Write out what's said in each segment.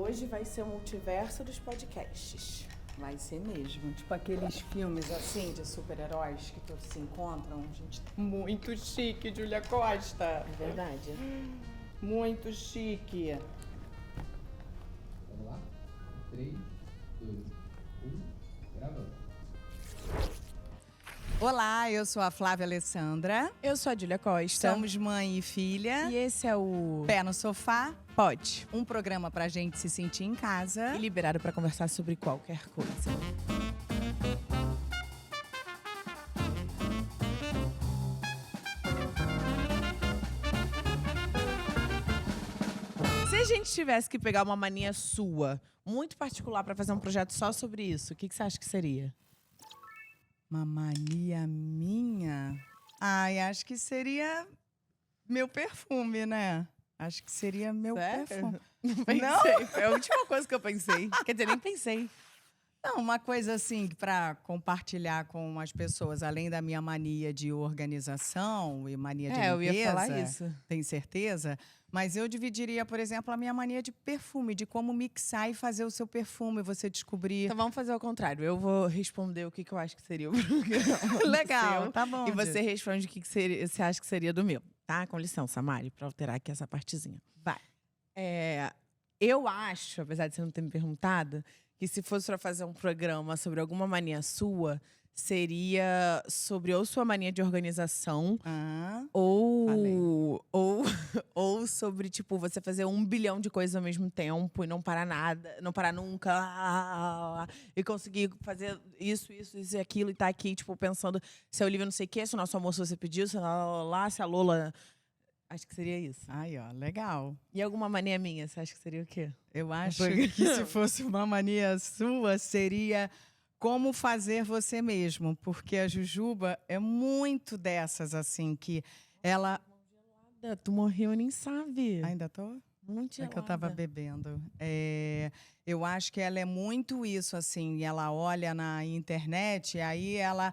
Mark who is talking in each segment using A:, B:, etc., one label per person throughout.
A: Hoje vai ser o multiverso dos podcasts.
B: Vai ser mesmo. Tipo aqueles filmes assim de super-heróis que todos se encontram. Gente, muito chique, Júlia Costa.
A: É verdade.
B: Muito chique.
C: Vamos lá? 3, 2, 1, gravando.
B: Olá, eu sou a Flávia Alessandra.
A: Eu sou a Júlia Costa.
B: Somos mãe e filha.
A: E esse é o
B: Pé no Sofá,
A: Pod.
B: um programa pra gente se sentir em casa.
A: E liberado para conversar sobre qualquer coisa. Se a gente tivesse que pegar uma mania sua, muito particular, para fazer um projeto só sobre isso, o que você acha que seria?
B: Uma mania minha? Ai, acho que seria meu perfume, né? Acho que seria meu perfume.
A: Pensei.
B: Não?
A: Foi a última coisa que eu pensei. Quer dizer, nem pensei.
B: Não, uma coisa assim para compartilhar com as pessoas, além da minha mania de organização e mania de limpeza.
A: Eu ia falar isso.
B: Tem certeza? Mas eu dividiria, por exemplo, a minha mania de perfume, de como mixar e fazer o seu perfume, você descobrir.
A: Então vamos fazer ao contrário. Eu vou responder o que eu acho que seria o programa.
B: Legal,
A: seu,
B: tá bom.
A: E você responde o que você acha que seria do meu. Tá? Com licença, Mari, para alterar aqui essa partezinha.
B: Vai.
A: Eu acho, apesar de você não ter me perguntado, que se fosse para fazer um programa sobre alguma mania sua, seria sobre ou sua mania de organização, ou sobre, tipo, você fazer 1 bilhão de coisas ao mesmo tempo e não parar nada, não parar nunca, e conseguir fazer isso e aquilo, e tá aqui, tipo, pensando se a Olivia não sei o quê, se o nosso almoço você pediu, se a Lola. Acho que seria isso.
B: Aí, ó, legal.
A: E alguma mania minha, você acha que seria o quê?
B: Eu acho que se fosse uma mania sua, seria como fazer você mesmo. Porque a Jujuba é muito dessas, assim, que ela...
A: Tu morreu e nem sabe.
B: Ainda tô?
A: Muito
B: É
A: gelada.
B: que eu tava bebendo. Eu acho que ela é muito isso, assim. Ela olha na internet, e aí ela...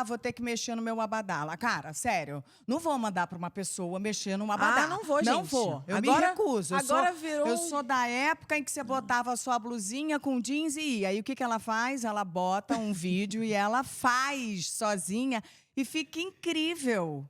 B: vou ter que mexer no meu abadá. Cara, sério, não vou mandar para uma pessoa mexer no abadá.
A: Não vou, gente.
B: Não vou. Eu
A: Agora,
B: me recuso. Eu
A: virou...
B: sou da época em que você botava a sua blusinha com jeans e ia. Aí o que ela faz? Ela bota um vídeo e ela faz sozinha e fica incrível.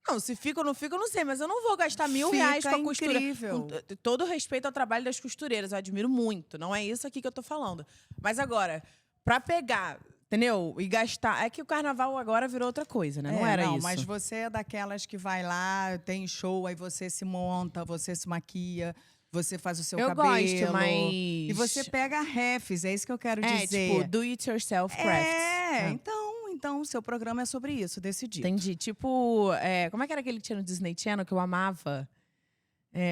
A: Não, se fica ou não fica, eu não sei. Mas eu não vou gastar R$1.000 com a costura.
B: Incrível.
A: Com todo respeito ao trabalho das costureiras. Eu admiro muito. Não é isso aqui que eu tô falando. Mas agora, pra pegar, entendeu? E gastar... É que o carnaval agora virou outra coisa, né? Não era isso.
B: Mas você é daquelas que vai lá, tem show, aí você se monta, você se maquia, você faz o seu cabelo.
A: Eu gosto, mas...
B: E você pega refs, é isso que eu quero dizer.
A: Tipo, do it yourself crafts.
B: Então, o seu programa é sobre isso, decidido.
A: Entendi. Tipo, como é que era aquele que tinha no Disney Channel que eu amava?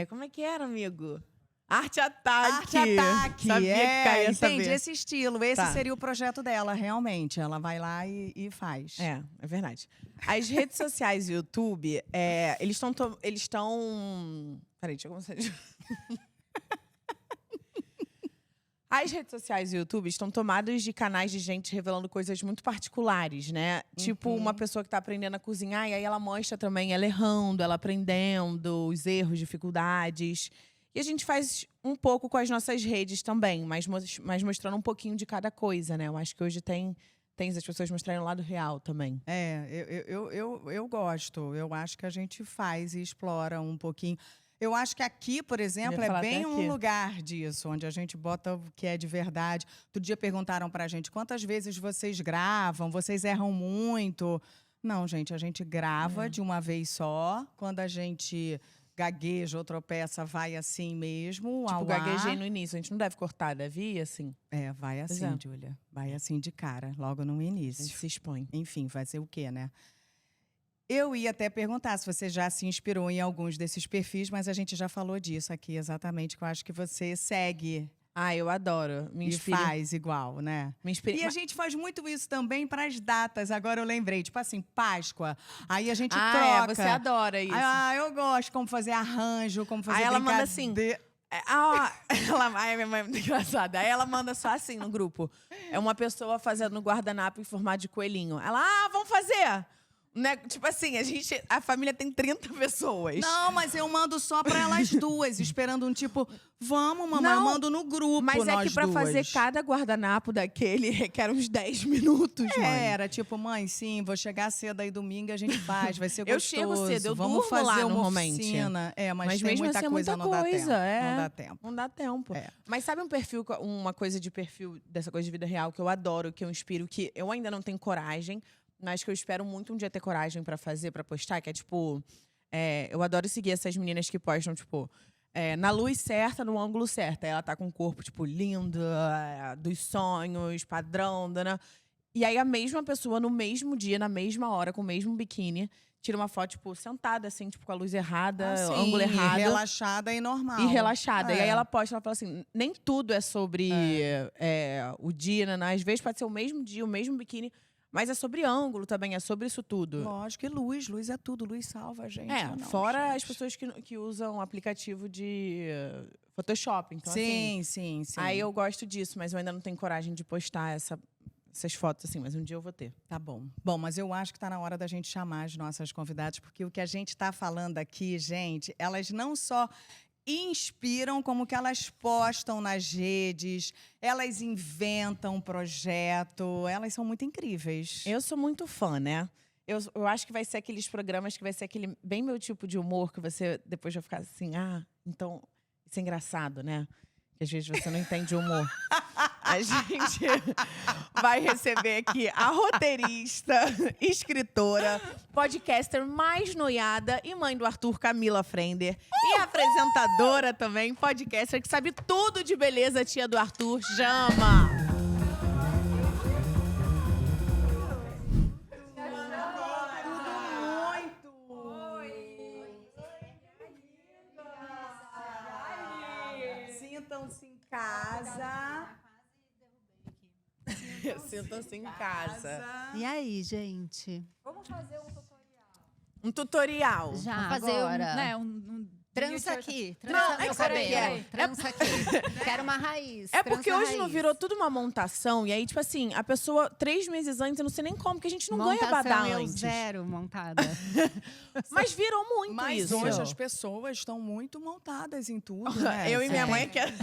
A: Como é que era, amigo? Arte Ataque.
B: Arte Ataque,
A: Sabia que caía essa
B: entende?
A: vez.
B: Esse estilo, esse seria o projeto dela, realmente. Ela vai lá e faz.
A: É verdade. As redes sociais e o YouTube, eles estão... Peraí, deixa eu começar de... As redes sociais e o YouTube estão tomadas de canais de gente revelando coisas muito particulares, né? Tipo, uma pessoa que tá aprendendo a cozinhar, e aí ela mostra também ela errando, ela aprendendo, os erros, dificuldades. E a gente faz um pouco com as nossas redes também, mas mostrando um pouquinho de cada coisa, né? Eu acho que hoje tem as pessoas mostrarem o lado real também.
B: Eu gosto. Eu acho que a gente faz e explora um pouquinho. Eu acho que aqui, por exemplo, é bem um lugar disso, onde a gente bota o que é de verdade. Outro dia perguntaram pra gente quantas vezes vocês gravam, vocês erram muito. Não, gente, a gente grava de uma vez só. Quando a gente gagueja ou tropeça, vai assim mesmo.
A: Tipo, gaguejei no início. A gente não deve cortar, deve ir assim?
B: Vai assim, Júlia. Vai assim de cara, logo no início.
A: A gente se expõe.
B: Enfim, fazer o quê, né? Eu ia até perguntar se você já se inspirou em alguns desses perfis, mas a gente já falou disso aqui exatamente, que eu acho que você segue.
A: Eu adoro. Me inspira.
B: E faz igual, né?
A: Me inspira.
B: E a gente faz muito isso também para as datas. Agora eu lembrei, tipo assim, Páscoa. Aí a gente troca.
A: Você adora isso.
B: Eu gosto como fazer arranjo, como fazer
A: Aí ela manda assim... minha mãe é muito engraçada. Aí ela manda só assim no grupo. É uma pessoa fazendo guardanapo em formato de coelhinho. Ela, vamos fazer! Né? Tipo assim, a família tem 30 pessoas.
B: Não, mas eu mando só pra elas duas, esperando um tipo, vamos, mamãe, eu mando no grupo,
A: mas é
B: nós
A: que pra
B: duas.
A: fazer cada guardanapo daquele requer uns 10 minutos, mãe.
B: Era tipo, mãe, sim, vou chegar cedo aí domingo e a gente faz, vai ser
A: Eu
B: gostoso.
A: chego cedo, eu
B: vamos
A: durmo
B: fazer
A: lá,
B: uma
A: normalmente.
B: oficina. Mas tem
A: mesmo
B: muita
A: assim,
B: coisa, não dá tempo.
A: é.
B: Não dá tempo.
A: Não dá tempo.
B: É.
A: Mas sabe uma coisa de perfil, dessa coisa de vida real, que eu adoro, que eu inspiro, que eu ainda não tenho coragem, mas que eu espero muito um dia ter coragem pra fazer, pra postar, que é tipo… eu adoro seguir essas meninas que postam, tipo… na luz certa, no ângulo certo. Aí ela tá com um corpo, tipo, lindo, dos sonhos, padrão, né? E aí a mesma pessoa, no mesmo dia, na mesma hora, com o mesmo biquíni, tira uma foto, tipo, sentada, assim, tipo, com a luz errada, ângulo errado.
B: Relaxada e normal.
A: E relaxada.
B: É.
A: E aí ela posta, ela fala assim, nem tudo é sobre o dia, né? Às vezes pode ser o mesmo dia, o mesmo biquíni, mas é sobre ângulo também, é sobre isso tudo.
B: Lógico, e luz é tudo, luz salva a gente. Não,
A: fora
B: gente.
A: as pessoas que usam aplicativo de Photoshop. Então, assim,
B: Sim.
A: aí eu gosto disso, mas eu ainda não tenho coragem de postar essas fotos, assim, mas um dia eu vou ter.
B: Tá bom. Bom, mas eu acho que está na hora da gente chamar as nossas convidadas, porque o que a gente está falando aqui, gente, elas não só inspiram, como que elas postam nas redes, elas inventam um projeto, elas são muito incríveis.
A: Eu sou muito fã, né? Eu acho que vai ser aqueles programas que vai ser aquele bem meu tipo de humor, que você depois vai ficar assim, então, isso é engraçado, né? Que às vezes você não entende o humor. A gente vai receber aqui a roteirista, escritora, podcaster mais noiada e mãe do Arthur, Camila Frender. E apresentadora também, podcaster que sabe tudo de beleza, tia do Arthur, Jama.
B: Sintam-se em casa.
A: Sintam-se em casa.
D: E aí, gente?
E: Vamos fazer um tutorial.
A: Um tutorial.
D: Já
E: Vamos fazer
D: agora.
E: um
D: Trança
E: dia
D: aqui.
E: que-
D: Trança
A: Não,
D: meu
A: peraí,
D: cabelo. Trança aqui. Quero uma raiz.
A: É porque
D: trança a
A: hoje não
D: raiz.
A: virou tudo uma montação. E aí, tipo assim, a pessoa, 3 meses antes, eu não sei nem como, porque a gente não ganha
D: Montação
A: badar
D: eu
A: antes.
D: zero montada.
A: Mas virou muito
B: Mas
A: isso.
B: hoje as pessoas estão muito montadas em tudo, né?
A: Eu e minha
B: Você
A: mãe
B: tem-
A: que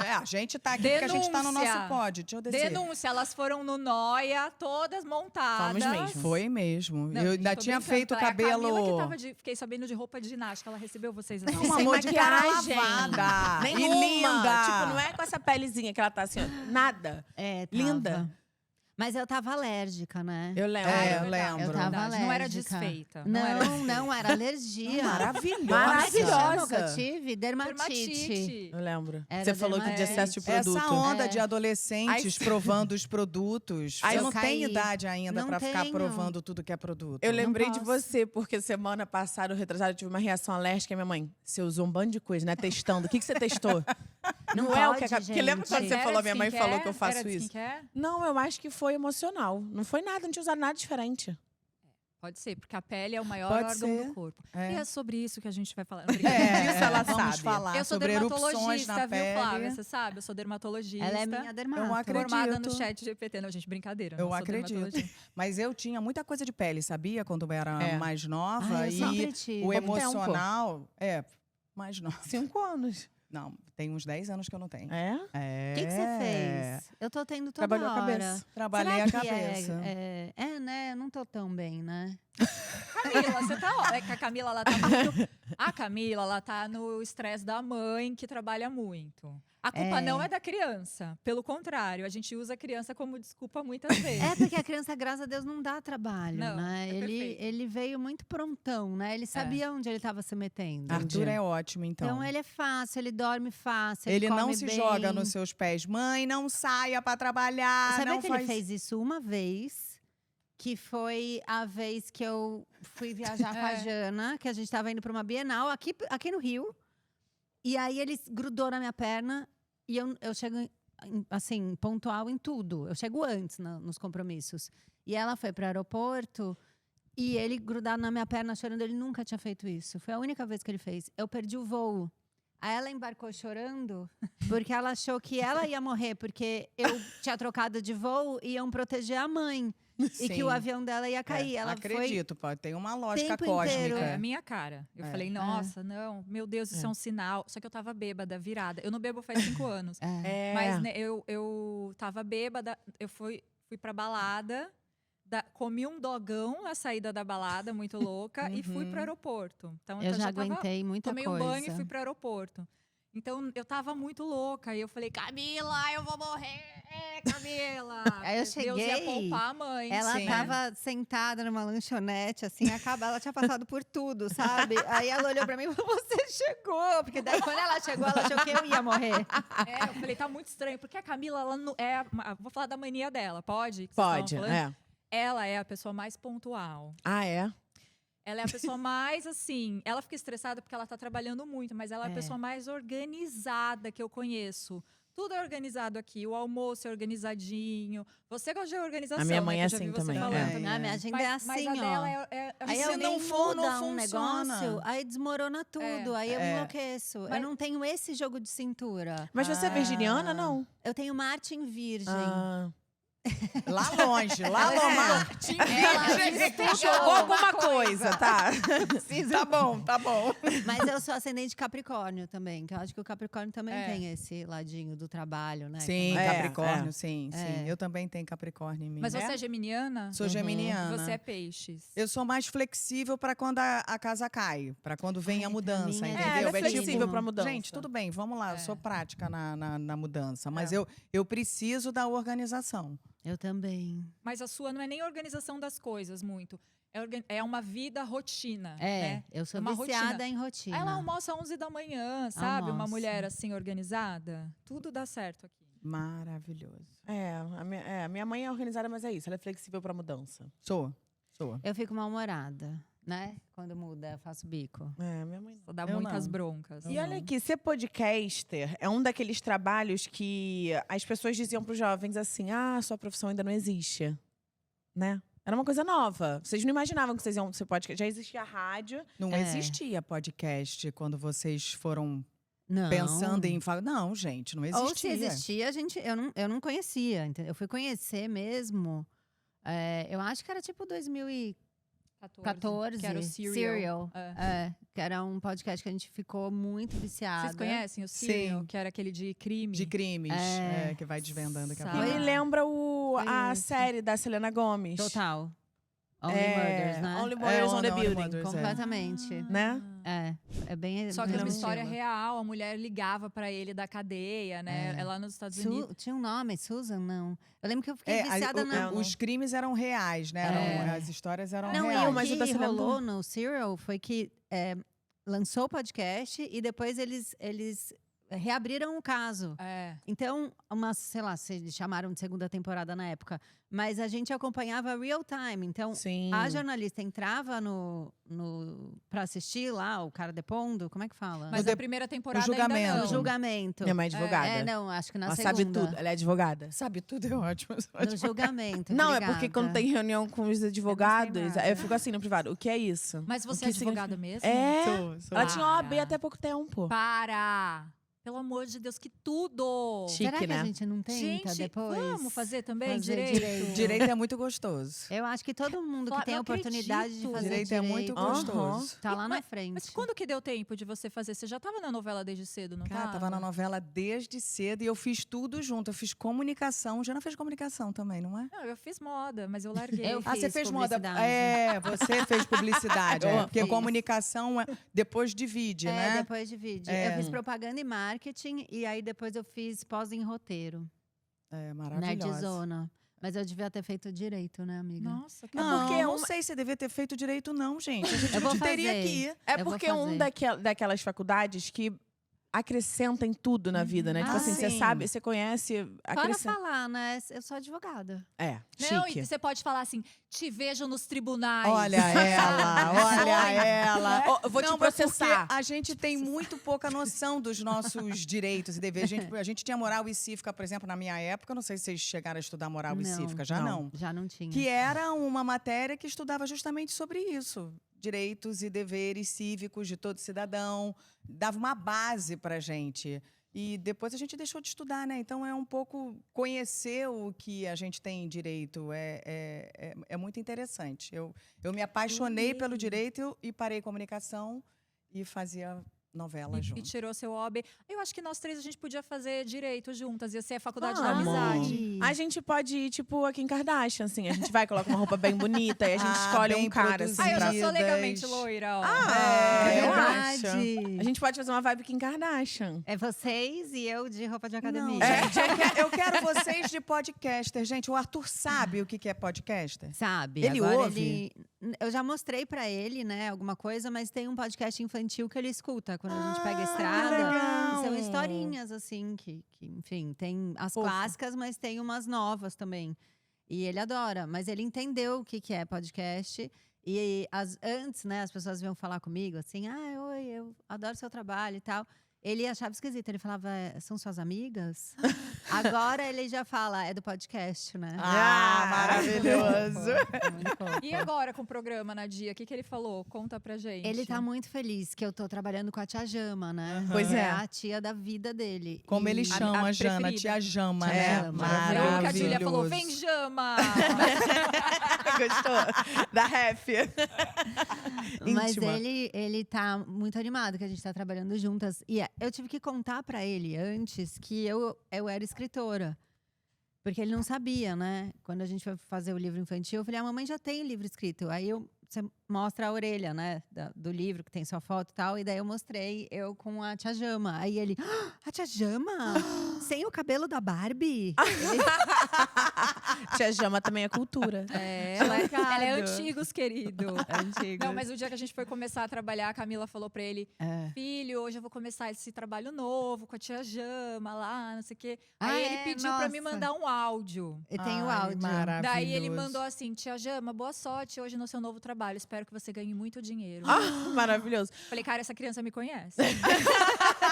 B: a gente tá aqui porque a gente tá no
E: Denúncia.
B: nosso pod. Deixa eu descer.
E: Denúncia, elas foram no Noia, todas montadas.
A: Fomos mesmo.
B: Foi mesmo.
E: Não,
B: eu
E: gente,
B: ainda
E: tô
B: tinha
E: brincando,
B: feito o
E: tá? É a Camila que
B: cabelo.
E: tava fiquei sabendo de roupa de ginástica, ela recebeu vocês assim.
B: Não,
A: sem
B: amor, de cara
A: maquiagem.
B: lavada.
A: Nenhuma.
B: E linda.
A: Tipo, não é com essa pelezinha que ela tá assim, ó, nada.
D: É, tava.
A: Linda.
D: Mas eu tava alérgica, né?
A: Eu lembro.
B: É, eu
E: verdade,
B: lembro.
D: Eu tava
E: verdade. Não era
D: alérgica.
E: desfeita.
D: Não, era alergia.
A: Maravilhosa.
D: Como é que chama o que eu
A: Maravilhosa.
D: tive? Dermatite.
E: Dermatite.
A: Eu lembro.
D: Era
A: Você falou que de
E: dermatite.
A: excesso de produto.
B: Essa onda
D: É.
B: de adolescentes provando os produtos.
A: Aí
B: Você
A: eu
B: não tem
D: caí.
B: idade ainda
D: Não
B: pra ficar
D: tenho.
B: provando tudo que é produto.
A: Eu lembrei de
D: posso.
A: você, porque semana passada, retrasada, eu tive uma reação alérgica. E minha mãe, você usou um bando de coisa, né? Testando. O que você testou?
D: Não
A: é o
D: pode,
A: que Porque lembra quando
D: gente.
A: você
E: Era
A: falou,
E: de
A: minha mãe
E: skincare?
A: falou que eu faço
E: Era de
A: isso?
E: skincare?
A: Não, eu acho que foi emocional. Não foi nada, não tinha usado nada diferente.
E: Pode ser, porque a pele é o maior
B: Pode
E: órgão
B: ser.
E: do corpo.
B: É.
E: E é sobre isso que a gente vai falar.
A: Disso ela
B: vamos
A: sabe.
B: falar
E: Eu sou
B: sobre erupções
E: dermatologista,
B: na
E: viu,
B: pele.
E: Flávia? Você sabe? Eu sou dermatologista.
D: Ela é minha dermato.
B: Eu acredito.
E: Formada no chat GPT. Não, gente, brincadeira.
B: Eu
E: não sou
B: acredito.
E: dermatologista.
B: Mas eu tinha muita coisa de pele, sabia? Quando eu era
A: É.
B: mais nova.
D: Ah, eu
B: e
D: sempre tive.
B: o
A: Pouco tempo.
B: emocional. Mais nova.
A: 5 anos.
B: Não, tem uns 10 anos que eu não tenho.
A: É?
B: É.
D: O que você fez? Eu tô tendo toda
A: Trabalhou a
D: hora.
A: cabeça.
B: Trabalhei
D: Será
B: a
D: que
B: cabeça.
D: né? Eu não tô tão bem, né?
E: Camila, você tá. É que a Camila, ela tá muito. A Camila, ela tá no estresse da mãe, que trabalha muito. A culpa não é da criança. Pelo contrário, a gente usa a criança como desculpa muitas vezes.
D: É porque a criança, graças a Deus, não dá trabalho,
E: Não,
D: né?
E: é perfeito.
D: Ele veio muito prontão, né? Ele sabia onde ele estava se metendo.
B: Arthur é ótimo, então.
D: Então ele é fácil, ele dorme fácil,
B: Ele não
D: come
B: se
D: bem.
B: joga nos seus pés. Mãe, não saia pra trabalhar.
D: Sabia
B: não
D: que
B: faz...
D: ele fez isso uma vez? Que foi a vez que eu fui viajar com a Jana, que a gente estava indo para uma Bienal aqui no Rio. E aí ele grudou na minha perna e eu chego, assim, pontual em tudo. Eu chego antes nos compromissos. E ela foi para o aeroporto e ele grudado na minha perna, chorando. Ele nunca tinha feito isso. Foi a única vez que ele fez. Eu perdi o voo. Aí ela embarcou chorando, porque ela achou que ela ia morrer, porque eu tinha trocado de voo e iam proteger a mãe. E que o avião dela ia cair. Ela
B: acredito, pode ter uma lógica
D: tempo
B: cósmica.
D: inteiro.
E: É a minha cara. Eu falei, nossa, não, meu Deus, isso é um sinal. Só que eu tava bêbada, virada. Eu não bebo faz 5 anos. Mas né, eu tava bêbada, eu fui pra balada, comi um dogão na saída da balada, muito louca, e fui pro aeroporto. Então,
D: Eu já aguentei muita
E: coisa. Tomei um banho e fui pro aeroporto. Então, eu tava muito louca. E eu falei, Camila, eu vou morrer, Camila.
D: Aí eu cheguei,
E: Deus ia poupar a mãe.
D: ela tava sentada numa lanchonete, assim, ela tinha passado por tudo, sabe? Aí ela olhou pra mim e falou, você chegou. Porque daí, quando ela chegou, ela achou que eu ia morrer.
E: Eu falei, tá muito estranho. Porque a Camila, ela não vou falar da mania dela, pode?
A: Pode,
E: Ela é a pessoa mais pontual.
A: Ah, é?
E: Ela é a pessoa mais, assim… Ela fica estressada porque ela tá trabalhando muito, mas ela é a pessoa mais organizada que eu conheço. Tudo é organizado aqui. O almoço é organizadinho. Você gosta de organização,
A: A minha mãe é
E: né?
A: assim também.
D: A minha agenda é assim,
E: mas a
D: ó.
E: dela
D: Aí
B: se
D: alguém
B: não for, não
D: muda um
B: funciona.
D: negócio, aí desmorona tudo. Aí eu enlouqueço. Eu não tenho esse jogo de cintura.
A: Mas você é virginiana, não?
D: Eu tenho Marte em Virgem.
B: Lá longe, Martim.
A: Jogou alguma coisa, tá?
B: Tá bom.
D: Mas eu sou ascendente Capricórnio também, que eu acho que o Capricórnio também tem esse ladinho do trabalho, né?
B: Sim,
A: É,
B: Capricórnio, sim. Eu também tenho Capricórnio em mim.
E: Mas você é geminiana?
B: Sou geminiana.
E: Você é peixes.
B: Eu sou mais flexível para quando a casa cai, para quando vem a mudança,
D: mim é
B: entendeu?
A: Ela é
B: tipo,
A: flexível pra mudança.
B: gente, tudo bem, vamos lá, eu sou prática na mudança, mas eu preciso da organização.
D: Eu também.
E: Mas a sua não é nem organização das coisas, muito. É uma vida rotina,
D: É,
E: né?
D: eu sou
E: Uma
D: viciada
E: rotina.
D: em rotina.
E: Ela almoça às 11 da manhã, sabe? Uma
D: Almoça.
E: mulher assim, organizada. Tudo dá certo aqui.
B: Maravilhoso.
A: A minha mãe é organizada, mas é isso. Ela é flexível pra mudança.
B: Sou.
D: Eu fico mal-humorada, né? Quando muda, eu faço bico.
A: Minha mãe não.
E: Só dá
B: Eu
E: muitas
B: não.
E: broncas.
A: E olha aqui, ser podcaster é um daqueles trabalhos que as pessoas diziam pros jovens assim, sua profissão ainda não existe, né? Era uma coisa nova. Vocês não imaginavam que vocês iam ser podcast. Já existia rádio.
B: Não existia podcast quando vocês foram
D: Não.
B: pensando em falar. Não, gente, não existia.
D: Ou se existia, eu não conhecia. Eu fui conhecer mesmo. Eu acho que era tipo 2014.
E: Que era o Serial.
D: Que era um podcast que a gente ficou muito viciada.
E: Vocês conhecem o Serial?
B: Sim.
E: Que era aquele de crime?
B: De crimes, que vai desvendando daqui a
A: E
B: pouco.
A: me lembra a
D: esse.
A: série da Selena Gomez.
D: Total. Only Murders, né?
A: Only Murders on the
B: Only
A: Building.
B: Murders,
D: Completamente.
A: Né?
D: É bem.
E: Só que é uma
D: bem
E: história
D: estilo.
E: real. A mulher ligava pra ele da cadeia, né? É lá nos Estados Unidos.
D: Tinha um nome, Susan? Não. Eu lembro que eu fiquei viciada na.
B: Os crimes eram reais, né? As histórias eram
D: Não,
B: reais.
D: e o
A: mas o da
D: que
A: Selena
D: rolou no Serial foi que lançou o podcast e depois eles reabriram o caso. Então, sei lá, se chamaram de segunda temporada na época. Mas a gente acompanhava real time. Então,
A: Sim.
D: a jornalista entrava pra assistir lá, o cara depondo, como é que fala?
E: Mas a primeira temporada
B: julgamento.
E: ainda
D: No
E: não.
D: julgamento.
A: Minha mãe é advogada.
D: Não, acho que na
A: Ela
D: segunda.
A: sabe tudo. Ela é advogada.
B: Sabe tudo, é ótimo.
D: No julgamento.
A: Não, é
D: obrigada.
A: porque quando tem reunião com os advogados,
E: nada.
A: eu fico assim no privado. O que é isso?
E: Mas
A: O
E: você
A: que
E: é advogada mesmo?
A: É.
B: Sou.
A: Ela tinha OAB
E: Para.
A: até pouco tempo.
E: Para! Pelo amor de Deus, que tudo!
A: Chique,
D: Será que
A: né?
D: a gente não tenta
E: Gente,
D: depois?
E: vamos fazer também
D: Fazer
E: direito?
B: Direito é muito gostoso.
D: Eu acho que todo mundo que
E: Claro,
D: tem a
E: eu
D: oportunidade de
E: acredito.
D: fazer
B: Direito é muito gostoso.
D: Tá lá na frente.
E: Mas quando que deu tempo de você fazer? Você já estava na novela desde cedo, não
B: Cara, tava na novela desde cedo e eu fiz tudo junto. Eu fiz comunicação. Já não fez comunicação também, não é?
E: Não, eu fiz moda, mas eu larguei.
D: Eu
B: Você
D: fiz
B: fez moda.
D: publicidade.
B: Você fez publicidade.
D: Eu
B: Porque
D: fiz.
B: comunicação depois divide, né?
D: Depois de vídeo.
B: É.
D: Eu fiz propaganda e marketing e aí depois eu fiz pós em roteiro.
B: É maravilhosa.
D: Nerdzona. Mas eu devia ter feito direito, né, amiga?
E: Nossa, que
B: Não,
A: porque
B: não sei se devia ter feito direito, não, gente. A gente
D: Eu vou
B: não teria
D: fazer.
B: aqui.
A: É
D: Eu vou
A: porque daquelas faculdades que acrescenta em tudo na vida, né? Tipo
D: Ah,
A: assim, você
B: sim.
A: sabe, você conhece,
D: Para
A: acrescenta.
D: falar, né? Eu sou advogada.
A: É,
E: Não,
A: chique.
E: e você pode falar assim, te vejo nos tribunais.
B: Olha ela, olha ela.
A: Ó, eu vou te
B: Não, mas
A: processar.
B: porque a gente tem muito pouca noção dos nossos direitos e deveres. A gente tinha moral e cívica, por exemplo, na minha época. Não sei se vocês chegaram a estudar moral e cívica. Já não.
D: Já não tinha.
B: Que era uma matéria que estudava justamente sobre isso. direitos e deveres cívicos de todo cidadão, dava uma base para a gente. E depois a gente deixou de estudar, né? Então é um pouco conhecer o que a gente tem direito. É muito interessante. Eu me apaixonei pelo direito e parei comunicação e fazia novela
E: E
B: junto.
E: tirou seu hobby. Eu acho que nós três a gente podia fazer direito juntas. Ia ser a faculdade da
A: Vamos.
E: amizade.
A: A gente pode ir, tipo, a Kim Kardashian, assim. A gente vai, coloca uma roupa bem bonita e a gente escolhe
B: bem
A: um cara, assim.
E: Ah, eu já
B: produzidas.
E: sou legalmente loira, ó.
A: Eu
D: verdade.
A: acho. A gente pode fazer uma vibe Kim Kardashian.
D: É vocês e eu de roupa de academia.
B: Não, gente, eu quero vocês de podcaster. Gente, o Arthur sabe o que é podcaster?
D: Sabe?
B: Ele
D: Agora
B: ouve?
D: eu já mostrei pra ele, né, alguma coisa, mas tem um podcast infantil que ele escuta quando a gente pega a estrada.
B: legal.
D: E são historinhas, assim, que, enfim, tem as
A: Fofo.
D: clássicas, mas tem umas novas também. E ele adora, mas ele entendeu o que é podcast. E antes, né, as pessoas vinham falar comigo assim, oi, eu adoro seu trabalho e tal. Ele achava esquisito, ele falava, são suas amigas? Agora ele já fala, é do podcast, né?
B: Maravilhoso.
D: É muito fofo.
E: E agora com o programa, Nadia, o que ele falou? Conta pra gente.
D: Ele tá muito feliz que eu tô trabalhando com a tia Jama, né?
A: Pois
D: Que
A: é.
D: a tia da vida dele.
B: Como ele
D: E-
B: chama
E: a
B: a Jana,
E: preferida.
B: tia Jama,
D: Tia
B: né?
D: Jama.
E: Viu que a Julia falou,
B: Maravilhoso.
E: vem Jama!
A: Gostou? Da ref.
D: Mas
A: Íntima.
D: ele tá muito animado que a gente tá trabalhando juntas. E eu tive que contar pra ele antes que eu era escritora. Porque ele não sabia, né? Quando a gente foi fazer o livro infantil, eu falei, a mamãe já tem livro escrito. Aí você mostra a orelha, né? Do livro, que tem sua foto e tal. E daí eu mostrei eu com a tia Jama. Aí ele, a tia Jama? Sem o cabelo da Barbie?
A: Tia Jama também é cultura.
E: Ela é antigos, querido.
D: Antigo.
E: Não, mas o dia que a gente foi começar a trabalhar, a Camila falou pra ele,
D: É.
E: filho, hoje eu vou começar esse trabalho novo com a tia Jama lá, não sei o quê.
D: Ah,
E: Aí
D: é?
E: ele pediu pra me
D: Nossa.
E: mandar um áudio.
D: E tem o
B: Ai,
D: áudio.
B: maravilhoso.
E: Daí ele mandou assim, tia Jama, boa sorte hoje no seu novo trabalho. Espero que você ganhe muito dinheiro.
A: Maravilhoso.
E: Falei, cara, essa criança me conhece.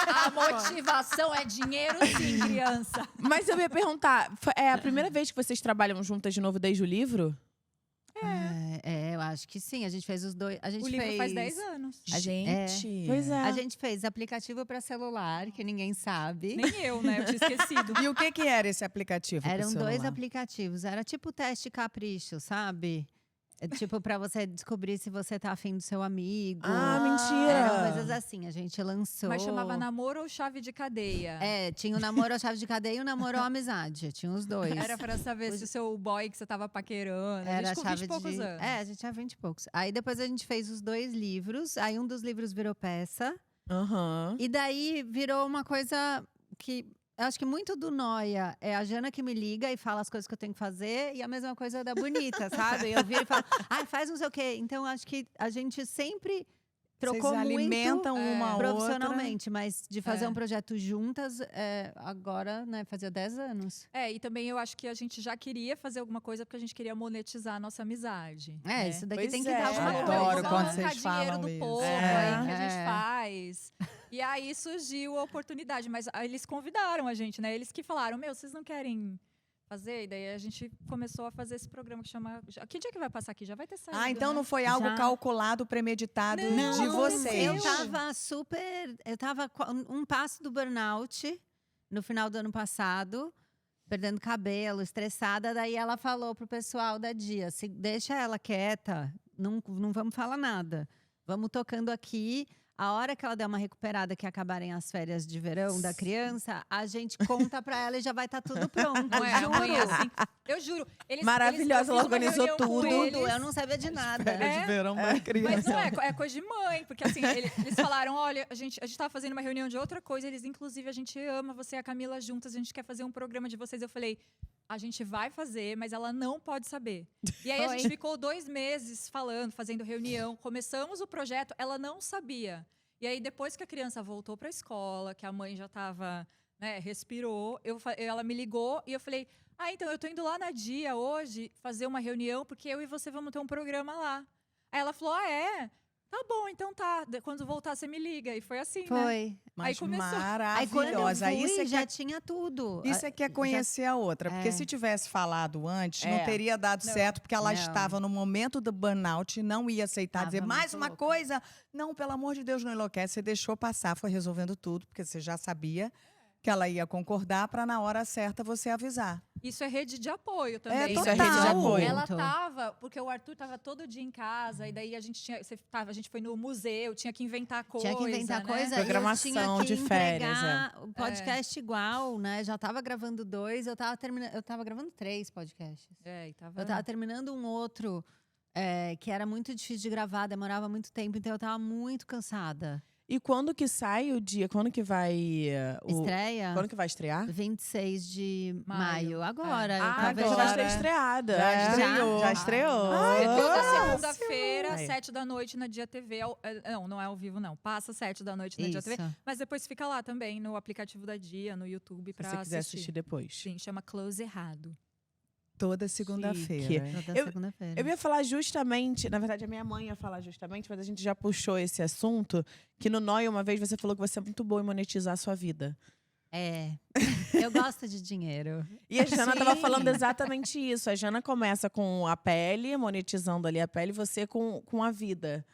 E: A motivação é dinheiro sim, criança.
A: Mas eu ia perguntar, é a primeira vez que vocês trabalham juntas de novo desde o livro?
D: Eu acho que sim. A gente fez os dois. A gente
E: O livro
D: fez...
E: faz 10 anos.
B: Gente.
A: Pois é.
D: A gente fez aplicativo para celular, que ninguém sabe.
E: Nem eu, né? Eu tinha esquecido.
B: E o que era esse aplicativo? pro
D: Eram dois
B: celular?
D: aplicativos. Era tipo teste capricho, sabe? É tipo pra você descobrir se você tá afim do seu amigo.
A: Mentira.
D: Eram coisas assim. A gente lançou.
E: Mas chamava namoro ou chave de cadeia?
D: Tinha o namoro à chave de cadeia e o namoro à amizade. Tinha os dois.
E: Era pra saber se o seu boy que você tava paquerando.
D: Era
E: a
D: a
E: gente com 20
D: chave
E: e poucos
D: de...
E: anos.
D: a gente tinha 20 e poucos. Aí depois a gente fez os dois livros. Aí um dos livros virou peça.
A: Aham.
D: E daí virou uma coisa que… Eu acho que muito do Noia é a Jana que me liga e fala as coisas que eu tenho que fazer. E a mesma coisa da Bonita, sabe? Eu viro e falo, faz não sei o quê. Então, acho que a gente sempre trocou
B: Vocês
D: muito
B: alimentam uma a
D: profissionalmente. Mas de fazer
E: É.
D: um projeto juntas, agora, né, fazia 10 anos.
E: E também eu acho que a gente já queria fazer alguma coisa porque a gente queria monetizar a nossa amizade. né?
D: Isso daqui
A: Pois
D: tem que
A: é.
D: dar alguma
A: Adoro
D: coisa.
B: Adoro quando
E: Vamos
B: vocês
E: arrancar dinheiro
B: falam
E: do
B: isso.
E: povo aí que a gente faz. E aí surgiu a oportunidade. Mas aí eles convidaram a gente, né? Eles que falaram, vocês não querem fazer? E daí a gente começou a fazer esse programa que chama… Que dia que vai passar aqui? Já vai ter saído,
B: Então
E: né?
B: não foi algo
D: Já.
B: calculado, premeditado
E: Não,
B: de
E: aconteceu.
B: vocês.
D: Eu tava um passo do burnout no final do ano passado, perdendo cabelo, estressada. Daí ela falou pro pessoal da Dia, deixa ela quieta, não vamos falar nada. Vamos tocando aqui. A hora que ela der uma recuperada, que acabarem as férias de verão da criança, a gente conta pra ela e já vai estar tudo pronto.
E: Não é, a
D: juro.
E: mãe é assim. Eu juro.
A: Maravilhosa,
E: eu
A: ela
E: fiz uma
A: organizou
E: reunião com
A: tudo.
E: eles.
D: Eu não sabia de nada.
E: É.
B: de verão da
E: Mas
B: criança.
E: não é coisa de mãe, porque assim, eles falaram, olha, a gente tava fazendo uma reunião de outra coisa, eles, inclusive, a gente ama você e a Camila juntas, a gente quer fazer um programa de vocês. Eu falei, a gente vai fazer, mas ela não pode saber. E aí a gente ficou 2 meses falando, fazendo reunião, começamos o projeto, ela não sabia. E aí, depois que a criança voltou pra escola, que a mãe já tava, né, respirou, ela me ligou e eu falei, então eu tô indo lá na Dia hoje fazer uma reunião, porque eu e você vamos ter um programa lá. Aí ela falou, Tá bom, então tá. Quando voltar, você me liga. E foi assim, né?
D: Foi.
B: Mas
E: Aí começou.
D: Aí quando eu
B: maravilhosa.
D: fui,
B: Isso é que
D: já tinha tudo.
B: Isso é que é conhecer a outra. Porque se tivesse falado antes, não teria dado certo, porque ela
D: Não.
B: estava no momento do burnout, não ia aceitar
D: Tava
B: dizer mais
D: muito
B: uma
D: louca.
B: coisa. Não, pelo amor de Deus, não enlouquece. Você deixou passar, foi resolvendo tudo, porque você já sabia que ela ia concordar para na hora certa você avisar.
E: Isso é rede de apoio também.
B: É
A: Isso é rede de
B: total.
A: apoio.
E: Ela
D: Muito.
E: tava, porque o Arthur tava todo dia em casa, e daí a gente foi no museu, tinha que inventar coisa.
D: Tinha que inventar
E: né?
D: coisa.
A: Programação
D: e eu tinha que
A: de férias,
D: entregar o podcast igual, né? Já tava gravando 2, eu tava gravando 3 podcasts.
E: E tava.
D: Eu tava terminando um outro que era muito difícil de gravar, demorava muito tempo, então eu tava muito cansada.
A: E quando que sai o dia? Quando que vai.
D: Estreia?
A: Quando que vai estrear?
D: 26 de
E: Maio.
D: maio. Agora. eu
A: Ah,
D: talvez
A: então já vai
B: agora.
A: estar estreada.
B: Já
A: É.
B: estreou.
A: Já estreou.
E: É toda
A: Ah,
E: segunda-feira,
A: Aí.
E: 7 da noite na Dia TV. Não é ao vivo, não. Passa 7 da noite na Dia TV.
D: Isso.
E: Mas depois fica lá também, no aplicativo da Dia, no YouTube,
A: Se
E: pra
A: você quiser
E: assistir.
A: assistir depois.
E: Sim, chama Close Errado.
B: Toda segunda-feira.
D: Toda segunda-feira.
A: Eu ia falar justamente, na verdade a minha mãe ia falar justamente, mas a gente já puxou esse assunto, que no Noia uma vez você falou que você é muito boa em monetizar a sua vida.
D: Eu gosto de dinheiro.
A: E a Jana estava
B: Sim.
A: falando exatamente isso. A Jana começa com a pele, monetizando ali a pele, você com a vida.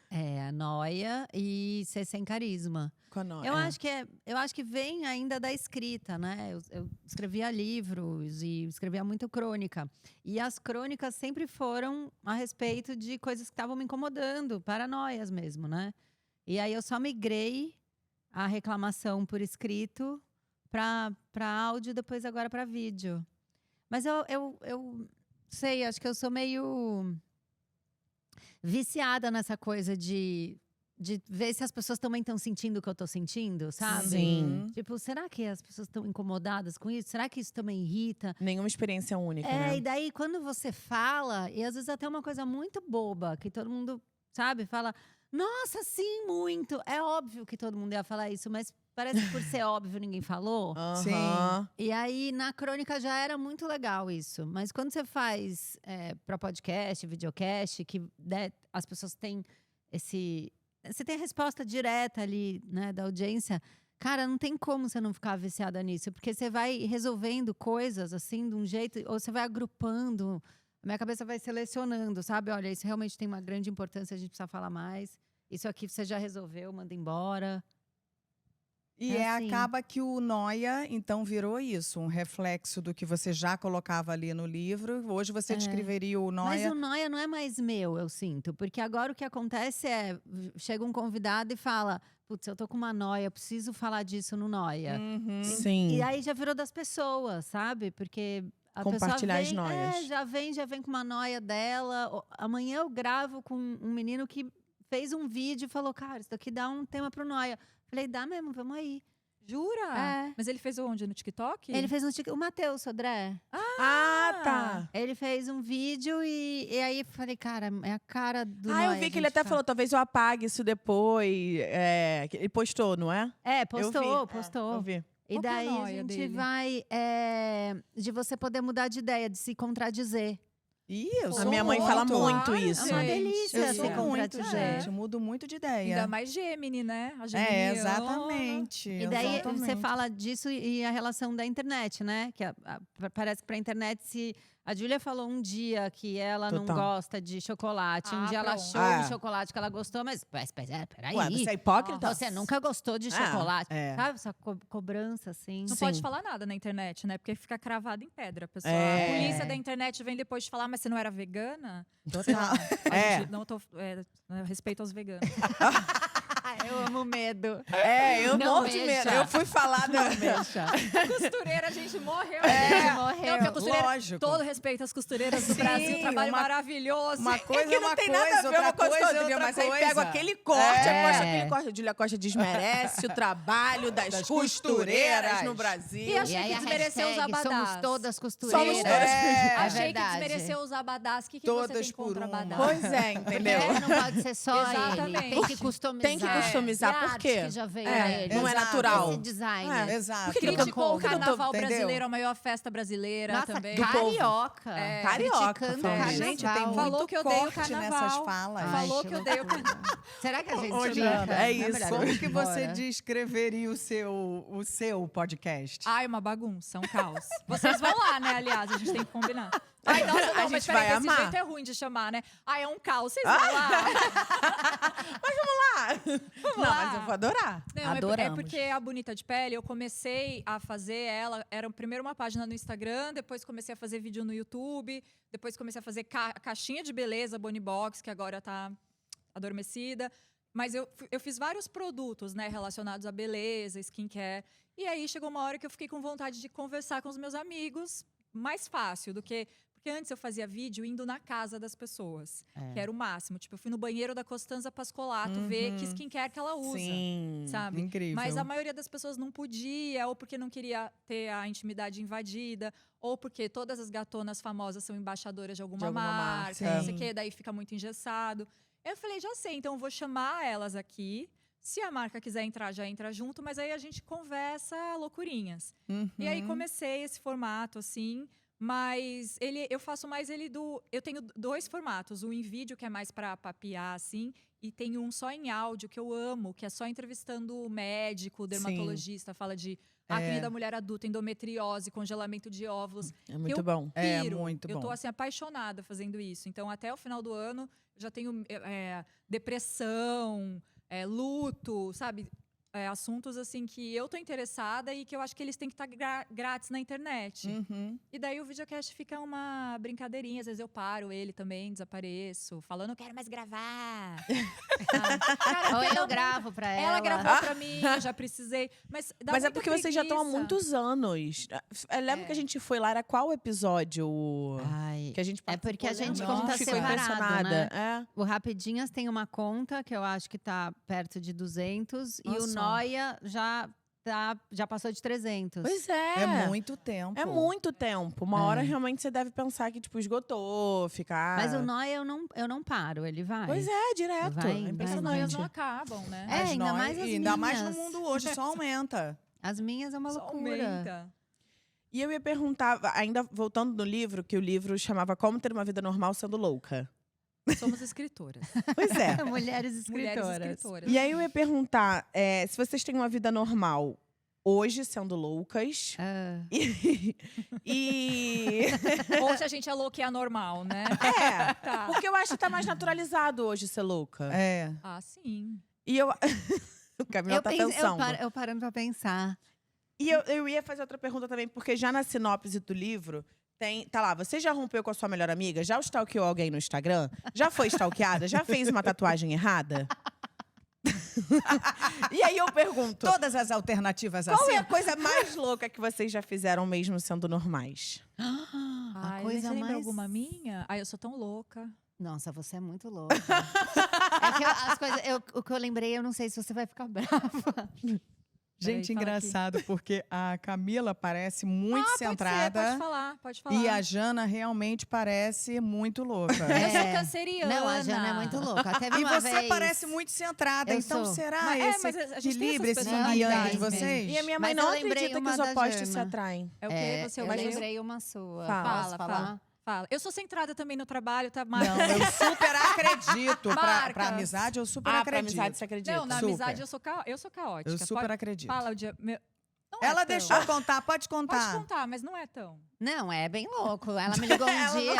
D: A noia e ser sem carisma.
A: Com a Noia.
D: Eu acho que vem ainda da escrita, né? Eu escrevia livros e escrevia muita crônica. E as crônicas sempre foram a respeito de coisas que estavam me incomodando, paranoias mesmo, né? E aí eu só migrei a reclamação por escrito para áudio e depois agora para vídeo. Mas eu sei, acho que eu sou meio viciada nessa coisa de ver se as pessoas também estão sentindo o que eu tô sentindo, sabe?
A: Sim.
D: Tipo, será que as pessoas estão incomodadas com isso? Será que isso também irrita?
A: Nenhuma experiência única, né?
D: E daí quando você fala, e às vezes até uma coisa muito boba, que todo mundo, sabe, fala, nossa, sim, muito. É óbvio que todo mundo ia falar isso, mas parece que por ser óbvio ninguém falou.
A: Aham.
D: E aí, na crônica já era muito legal isso. Mas quando você faz para podcast, videocast, que as pessoas têm esse... Você tem a resposta direta ali, né, da audiência. Cara, não tem como você não ficar viciada nisso. Porque você vai resolvendo coisas, assim, de um jeito... Ou você vai agrupando. A minha cabeça vai selecionando, sabe? Olha, isso realmente tem uma grande importância, a gente precisa falar mais. Isso aqui você já resolveu, manda embora.
B: E
D: assim.
B: acaba que o Noia, então, virou isso, um reflexo do que você já colocava ali no livro. Hoje você descreveria o
D: Mas
B: Noia.
D: o Noia não é mais meu, eu sinto. Porque agora o que acontece chega um convidado e fala, putz, eu tô com uma noia, eu preciso falar disso no Noia.
B: Uhum.
A: Sim.
D: E aí já virou das pessoas, sabe? Porque a
A: Compartilhar as
D: pessoa vem,
A: noias.
D: já vem com uma noia dela. Amanhã eu gravo com um menino que fez um vídeo e falou, cara, isso daqui dá um tema pro Noia. Falei, dá mesmo, vamos aí.
E: Jura?
D: É.
E: Mas ele fez onde? No TikTok?
D: Ele fez o Matheus Sodré.
A: Ah, tá.
D: Ele fez um vídeo e aí falei, cara, é a cara do
A: Ah,
D: Noia,
A: eu vi
D: a
A: que ele
D: gente
A: até
D: fala.
A: falou, talvez eu apague isso depois. Que ele postou, não é?
D: Postou,
A: Eu vi.
D: postou.
A: Eu vi.
D: E
E: Qual que é a
D: daí a
E: noia
D: gente
E: dele?
D: vai de você poder mudar de ideia, de se contradizer.
B: Ih, eu
A: A
B: sou
A: minha mãe fala
B: muito.
A: muito
E: Claro,
A: isso.
D: É uma
E: Gente,
D: delícia
B: Eu
D: se
B: sou muito,
D: contradizer.
B: gente. Eu mudo muito de ideia.
E: Ainda mais Gemini, né? A
B: É,
E: Geminiana.
B: exatamente.
D: E daí
B: exatamente.
D: você fala disso e a relação da internet, né? Que parece que pra internet, se a Júlia falou um dia que ela não
A: Total.
D: gosta de chocolate, um
E: Ah,
D: dia ela
E: pronto.
D: achou um chocolate que ela gostou, mas peraí.
A: Ué, você é hipócrita?
D: Você nunca gostou de chocolate.
B: é.
D: Sabe, essa cobrança, assim.
E: Não
A: Sim.
E: pode falar nada na internet, né? Porque fica cravado em pedra, pessoal.
A: É.
E: A polícia da internet vem depois de falar, mas você não era vegana?
B: Total.
A: É.
E: Não tô. Respeito aos veganos.
D: Eu amo medo.
A: Eu
D: Não
A: morro de
D: mexa.
A: medo. Eu fui falar da.
D: Deixa.
E: Costureira, a gente morreu.
D: morreu.
E: Não, porque a costureira,
B: Lógico.
E: todo respeito às costureiras do
B: Sim,
E: Brasil, trabalho
B: uma-
E: maravilhoso.
B: Uma coisa
A: que
B: é
A: não
B: uma
A: tem
B: coisa,
A: nada a ver
B: outra
A: uma coisa com a
B: coisa é
A: outra,
B: outra
A: mas aí
B: coisa.
A: pega aquele corte,
D: É.
A: aposta aquele corte. A Júlia Costa desmerece o trabalho das costureiras
B: costureiras.
A: no Brasil.
E: E achei
D: E aí
E: que
D: a
E: desmereceu os
D: hashtag,
E: abadás.
D: somos todas costureiras.
A: Somos todas.
E: Achei
D: verdade.
E: que desmereceu os abadás. O que você
B: Todas
E: tem
B: por
E: contra
B: uma.
E: abadás?
A: Pois é, entendeu?
D: Não pode ser só ele.
E: Exatamente.
D: Tem que customizar.
A: Tem que customizar,
D: E a
A: por
D: arte
A: quê?
D: que já veio
A: É,
D: nele.
A: não é
B: Exato.
A: natural.
D: Esse design.
A: É.
B: Exato.
A: Por que que eu tô-
E: Criticou o
A: por que que eu tô-
E: carnaval
B: entendeu?
E: brasileiro, a maior festa brasileira
D: Nossa,
E: também.
A: Do povo.
D: carioca.
E: É.
A: Carioca,
D: Criticando o
A: falando.
D: carnaval.
B: Gente, tem muito
E: Falou que odeia o
B: corte
E: carnaval.
B: nessas falas.
D: Ai,
E: Falou que odeia o
D: loucura. Será que a gente
B: Ô,
D: explica?
B: Jana,
A: é
D: Não
A: isso.
D: melhor
B: Como
D: eu
B: que
D: ir
B: você
D: embora?
B: descreveria o seu podcast?
E: Ai, uma bagunça, um caos. Vocês vão lá, né, aliás, a gente tem que combinar. Ai, nossa, não,
A: A
E: mas
A: gente
E: peraí,
A: vai
E: desse
A: amar.
E: jeito é ruim de chamar, né? Ai, é um caos, vocês vão lá.
A: Não,
E: lá.
A: mas eu vou adorar.
E: Não, é
B: Adoramos.
E: porque a Bonita de Pele, eu comecei a fazer ela, era primeiro uma página no Instagram, depois comecei a fazer vídeo no YouTube, depois comecei a fazer caixinha de beleza, Bonnie Box, que agora tá adormecida. Mas eu fiz vários produtos, né, relacionados à beleza, skincare. E aí chegou uma hora que eu fiquei com vontade de conversar com os meus amigos, mais fácil do que... Porque antes eu fazia vídeo indo na casa das pessoas, que era o máximo. Tipo, eu fui no banheiro da Costanza Pascolato ver que skincare que ela usa,
A: Sim.
E: sabe?
B: Incrível.
E: Mas a maioria das pessoas não podia, ou porque não queria ter a intimidade invadida, ou porque todas as gatonas famosas são embaixadoras de alguma marca, não sei o
B: Sim.
E: quê, daí fica muito engessado. Eu falei, já sei, então eu vou chamar elas aqui. Se a marca quiser entrar, já entra junto, mas aí a gente conversa loucurinhas. E aí comecei esse formato, assim. Mas eu faço mais ele do... Eu tenho 2 formatos. Um em vídeo, que é mais para papear, assim. E tem um só em áudio, que eu amo. Que é só entrevistando médico, dermatologista. Fala de acne da mulher adulta, endometriose, congelamento de óvulos.
A: É muito
E: eu
A: bom.
B: É
E: piro.
B: muito
E: Eu tô,
B: bom.
E: assim, apaixonada fazendo isso. Então, até o final do ano, eu já tenho depressão, luto, sabe? Assuntos, assim, que eu tô interessada e que eu acho que eles têm que estar grátis na internet. E daí o videocast fica uma brincadeirinha. Às vezes eu paro ele também, desapareço, falando, não quero mais gravar. Cara,
D: Ou
E: pelo
D: eu
E: amor-
D: gravo pra ela.
E: Ela gravou pra mim, eu já precisei. Mas dá
A: Mas é
E: muita
A: porque vocês já estão há
E: preguiça.
A: muitos anos. Eu lembro que a gente foi lá, era qual episódio
D: Ai,
A: que a gente
D: é porque a
A: participou,
D: gente
A: lembra?
D: conta
A: ficou
D: separado,
A: impressionada.
D: né? O Rapidinhas tem uma conta que eu acho que tá perto de 200 e o
B: Nossa.
D: Noia já passou de 300.
A: Pois é.
B: É muito tempo.
A: É muito tempo. Uma hora realmente você deve pensar que, tipo, esgotou, ficar.
D: Mas o Noia eu não paro, ele vai.
A: Pois é, direto.
D: Vai,
A: É
D: vai,
E: As
A: impressionante.
E: noias não acabam, né?
D: É,
B: As
D: ainda
B: nós-
D: mais as
B: e ainda mais no
D: minhas.
B: mundo hoje, só aumenta.
D: As minhas é uma
E: Só
D: loucura.
E: aumenta.
A: E eu ia perguntar, ainda voltando no livro, que o livro chamava Como Ter uma Vida Normal Sendo Louca.
E: Somos escritoras.
A: Pois é.
D: Mulheres
E: Mulheres
D: escritoras.
E: escritoras.
A: E aí eu ia perguntar, se vocês têm uma vida normal hoje, sendo loucas.
D: Ah,
A: E.
E: Hoje a gente é louca e anormal, né?
A: É,
E: Tá.
A: porque eu acho que tá mais naturalizado hoje ser louca.
B: É.
E: Ah, sim.
A: E eu. O Camila tá pensando.
D: eu parando pra pensar.
A: E eu ia fazer outra pergunta também, porque já na sinopse do livro tá lá, você já rompeu com a sua melhor amiga? Já stalkeou alguém no Instagram? Já foi stalkeada? Já fez uma tatuagem errada? E aí eu pergunto,
B: Todas as alternativas
A: qual
B: assim.
A: é a coisa mais louca que vocês já fizeram mesmo sendo normais?
D: A
E: Ai,
D: coisa
E: você lembra
D: mais...
E: alguma minha? Ai, eu sou tão louca.
D: Nossa, você é muito louca. É que as coisas, o que eu lembrei, eu não sei se você vai ficar brava.
B: Gente,
E: Peraí, fala
B: engraçado, porque a Camila parece muito centrada.
E: Pode ser, pode falar.
B: E a Jana realmente parece muito louca.
E: Eu sou
D: É.
E: canceriana.
D: Não, a Jana é muito louca. Teve
B: E
D: uma
B: você
D: vez...
B: parece muito centrada.
D: Eu
B: Então,
D: sou.
B: será
E: Mas-
B: esse
E: mas a gente tem
B: equilíbrio,
E: essas
B: esse yin yang de
D: personalidades
B: vocês?
A: E a minha mãe
D: Mas
A: não
D: eu lembrei
A: acredita que
D: uma
A: os
D: da
A: opostos se
D: Jana.
A: atraem.
E: É o que você
D: eu
E: ouviu?
D: lembrei uma sua.
A: Fala.
D: Posso falar?
E: Fala. Eu sou centrada também no trabalho, tá?
B: Não, eu super acredito. Pra
E: Marcas.
B: amizade, eu super
A: Pra
B: acredito.
A: amizade você acredita?
E: Não, na
B: Super.
E: amizade eu sou caótica.
B: Eu super
E: Pode-
B: acredito.
E: Fala o dia. Não é
B: Ela
E: tão.
B: deixou contar, pode contar.
E: Pode contar, mas não é tão.
D: Não, é bem louco. Ela me ligou um dia.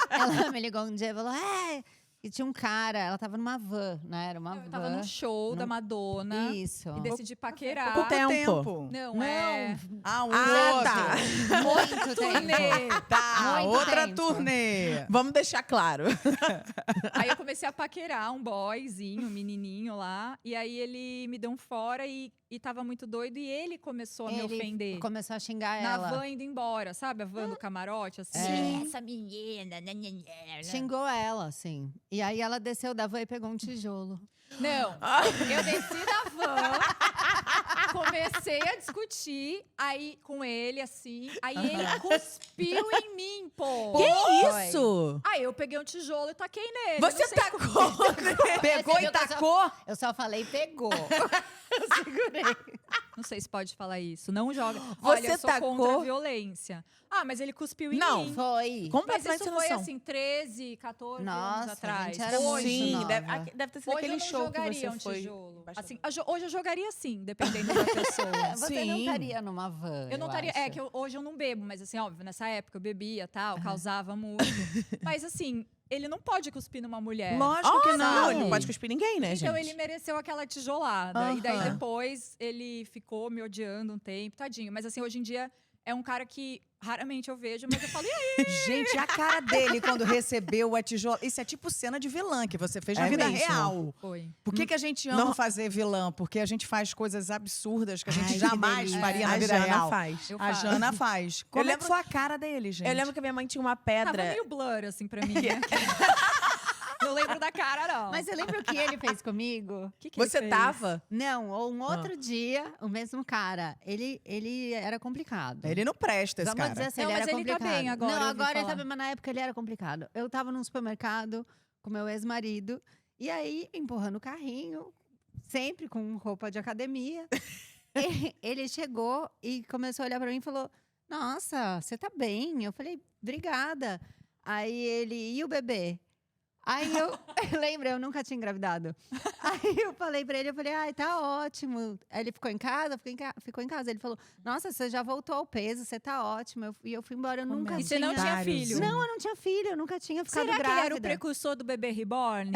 D: Ela me ligou um dia e falou: e tinha um cara, ela tava numa van, né? Era uma
E: Eu
D: van.
E: tava num show da Madonna
D: Isso.
E: e decidi paquerar.
A: Pouco tempo.
E: Não, é.
B: Ah, um
A: Ah,
B: outro.
A: tá.
D: Muito
E: Turnê.
D: tempo.
B: Tá,
D: Muito
B: outra
D: tempo.
B: turnê.
A: Vamos deixar claro.
E: Aí eu comecei a paquerar um boyzinho, um menininho lá. E aí ele me deu um fora e tava muito doido. E ele começou a me
D: Ele
E: ofender.
D: começou a xingar
E: Na
D: ela.
E: van indo embora, sabe? A van do camarote, assim.
D: É.
E: Essa menina, né?
D: Xingou ela, assim. E aí ela desceu da van e pegou um tijolo.
E: Não, eu desci da van, comecei comecei a discutir aí com ele, assim. Aí ele cuspiu em mim, pô.
A: Que isso?
E: Aí eu peguei um tijolo e taquei nele.
A: Você
E: Não sei
A: tacou?
B: Pegou e tacou?
D: Eu só falei pegou. Eu segurei.
E: Não sei se pode falar isso. Não joga.
A: Você
E: Olha, eu sou
A: tacou?
E: contra a violência. Ah, mas ele cuspiu em
A: Não.
E: mim.
D: Foi.
E: Mas
A: Completamente
E: isso
A: sem
E: foi
A: noção.
E: assim, 13, 14
D: Nossa,
E: anos
D: a
E: atrás.
D: gente era muito
A: Sim,
D: nova.
A: deve ter sido
E: Hoje
A: aquele
E: eu não
A: show que
E: jogaria
A: você
E: um
A: foi.
E: tijolo.
A: bastante.
E: Assim, hoje eu jogaria sim, dependendo da pessoa.
D: Você
A: Sim.
D: não estaria numa van.
E: Eu não estaria.
D: acho.
E: É que hoje eu não bebo, mas assim, óbvio, nessa época eu bebia tal, causava muito. Mas assim, ele não pode cuspir numa mulher.
B: Lógico que
A: Não,
B: não.
A: ele não pode cuspir ninguém, né,
E: Então
A: gente?
E: ele mereceu aquela tijolada. E daí
B: Aham.
E: depois ele ficou me odiando um tempo, tadinho. Mas assim, hoje em dia é um cara que raramente eu vejo, mas eu falo, e aí?
B: Gente, a cara dele quando recebeu a tijola. Isso é tipo cena de vilã que você fez na
A: É
B: vida
A: mesmo.
B: real.
E: Foi.
B: Por que a gente ama
A: Não.
B: fazer vilã? Porque a gente faz coisas absurdas que a gente
D: Ai, que
B: jamais
D: delícia.
B: faria na
A: A
B: vida
A: Jana
B: real.
A: faz.
E: Eu
B: A
E: faço.
B: Jana faz. Como é que
A: lembro-
B: foi a cara dele, gente?
A: Eu lembro que a minha mãe tinha uma
E: Tava
A: pedra.
E: meio blur, assim, pra mim, né? Não lembro da cara, não.
D: Mas você lembra o que ele fez comigo?
E: o que ele
A: Você
E: fez?
A: tava?
D: Não, ou um outro dia, o mesmo cara. Ele era complicado.
B: Ele não presta, esse
D: Vamos
B: cara.
D: dizer assim,
E: Não,
D: ele
E: mas
D: era
E: ele tá
D: complicado.
E: bem agora,
D: Não,
E: eu ouvi
D: agora ele
E: falar.
D: tá bem, mas na época ele era complicado. Eu tava num supermercado com meu ex-marido, e aí, empurrando o carrinho, sempre com roupa de academia. Ele chegou e começou a olhar pra mim e falou: Nossa, você tá bem? Eu falei: Obrigada. Aí ele: E o bebê? Aí eu lembra, eu nunca tinha engravidado. Aí eu falei pra ele, eu falei, ai, tá ótimo. Aí ele ficou em casa, ficou em casa. Ele falou, nossa, você já voltou ao peso, você tá ótimo. E eu fui embora, eu nunca
E: E você não tinha filho?
D: Não, eu não tinha filho, eu nunca tinha ficado
E: Será que
D: grávida.
E: ele era o precursor do bebê reborn?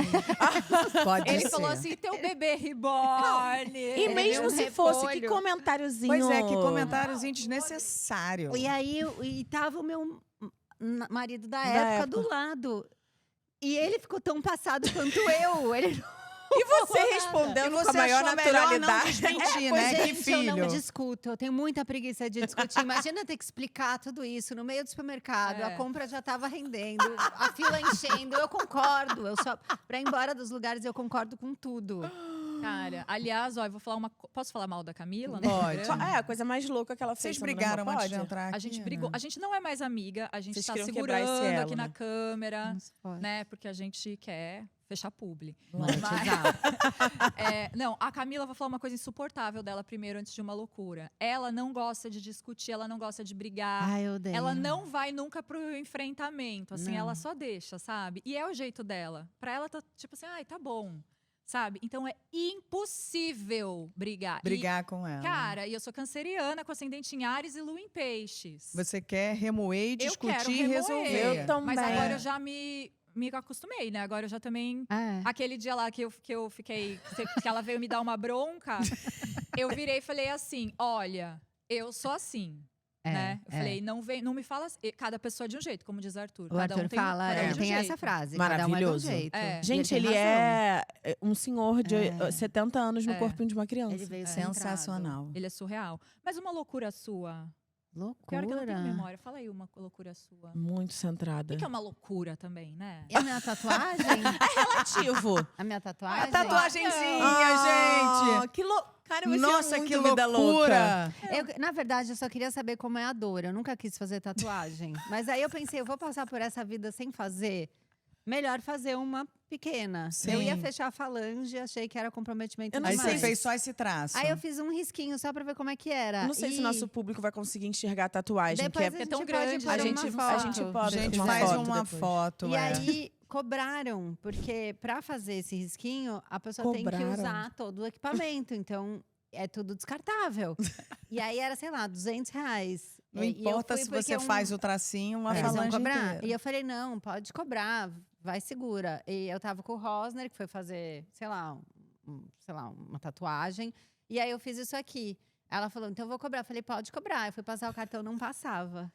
B: Pode
E: Ele
B: ser.
E: falou assim, teu bebê reborn.
A: E
D: Ele
A: mesmo
D: viu um
A: se fosse, que
D: repolho.
A: comentáriozinho.
B: Pois é, que comentáriozinho desnecessário.
D: E aí, e tava o meu marido da
A: Da
D: época,
A: época.
D: do lado. E ele ficou tão passado quanto eu. Ele
A: E você
B: E
A: respondendo com
B: você
A: a maior
B: achou melhor não
A: naturalidade.
B: desmentir,
D: Pois,
B: né? Que
D: gente, eu não
B: filho.
D: discuto. Eu tenho muita preguiça de discutir. Imagina ter que explicar tudo isso no meio do supermercado.
E: É.
D: A compra já estava rendendo, a fila enchendo. Eu concordo. Eu só para ir embora dos lugares eu concordo com tudo.
E: Cara, aliás, ó, eu vou falar uma Posso falar mal da Camila? no
B: Pode.
E: programa?
A: É, a coisa mais louca que ela fez.
B: Vocês
A: você não
B: brigaram
A: lembra?
B: antes de
A: Pode?
B: entrar aqui?
E: A gente brigou.
B: né?
E: A gente não é mais amiga, a gente
A: Vocês
E: tá
A: queriam quebrar esse
E: segurando
A: elo,
E: aqui
A: né?
E: na câmera,
D: Não se pode.
E: né? Porque a gente quer fechar publi.
D: Exato.
E: Não, a Camila, vou falar uma coisa insuportável dela primeiro, antes de uma loucura. Ela não gosta de discutir, ela não gosta de brigar.
D: Ai, eu odeio.
E: Ela não vai nunca pro enfrentamento, assim,
D: Não.
E: ela só deixa, sabe? E é o jeito dela. Pra ela tá tipo assim, ai, tá bom, sabe? Então é impossível brigar.
B: Brigar com ela.
E: E, cara, e eu sou canceriana com ascendente em Áries e Lua em Peixes.
B: Você quer remoer,
E: Eu quero
B: discutir e
E: remoer.
B: resolver.
A: Eu também.
E: Mas agora eu já me acostumei, né? Agora eu já também.
D: É.
E: Aquele dia lá que eu fiquei. Que ela veio me dar uma bronca, eu virei e falei assim: olha, eu sou assim. Né? Eu falei, não me fala. Cada pessoa é de um jeito, como diz Arthur.
D: O
E: Cada
D: Arthur
E: um tem,
D: fala,
E: cada um de um
D: tem
E: jeito.
D: essa frase.
A: Maravilhoso.
D: Cada um é de um jeito.
E: É.
D: E
A: Gente,
D: tem
A: ele
D: razão.
A: é um senhor de
D: É.
A: 70 anos no
E: É.
A: corpinho de uma criança.
D: Ele veio
B: Sensacional.
E: Ele é surreal. Mas uma loucura sua.
D: Loucura.
E: Pior que eu não tenho memória. Fala aí uma loucura sua.
A: Muito
E: O
A: centrada.
E: que é uma loucura também, né?
D: E a minha tatuagem?
A: Relativo.
D: A minha tatuagem?
B: A tatuagenzinha,
A: Ah,
B: gente!
A: que louco. Cara, você
B: Nossa,
A: é muito
B: que
A: vida louca.
B: loucura!
D: Na verdade, eu só queria saber como é a dor. Eu nunca quis fazer tatuagem. Mas aí eu pensei, eu vou passar por essa vida sem fazer. Melhor fazer uma pequena.
B: Sim.
D: Eu ia fechar a falange, achei que era comprometimento
A: Eu não
B: Aí
D: demais.
B: você fez só esse traço.
D: Aí eu fiz um risquinho só pra ver como é que era.
A: Eu não sei se
D: E
A: nosso público vai conseguir enxergar a tatuagem.
D: depois
A: que
D: a
A: é
D: gente
E: tão
D: pode
E: grande,
D: pôr
A: a
D: uma
A: gente,
D: foto.
A: a gente
B: A
A: pode
B: gente
A: uma
B: faz
A: foto
B: uma
A: depois.
B: foto.
D: E
B: é.
D: aí cobraram, porque pra fazer esse risquinho, a pessoa tem que
A: Cobraram?
D: usar todo o equipamento. Então, é tudo descartável. E aí era, sei lá, R$200.
B: Não
D: E eu
B: importa
D: fui
B: se
D: porque
B: você faz o tracinho, uma
D: Eles vão
B: falange
D: cobrar.
B: inteira.
D: E eu falei, não, pode cobrar, vai segura. E eu tava com o Rosner, que foi fazer, sei lá, uma tatuagem. E aí eu fiz isso aqui. Ela falou, então eu vou cobrar. Eu falei, pode cobrar. Eu fui passar o cartão, não passava.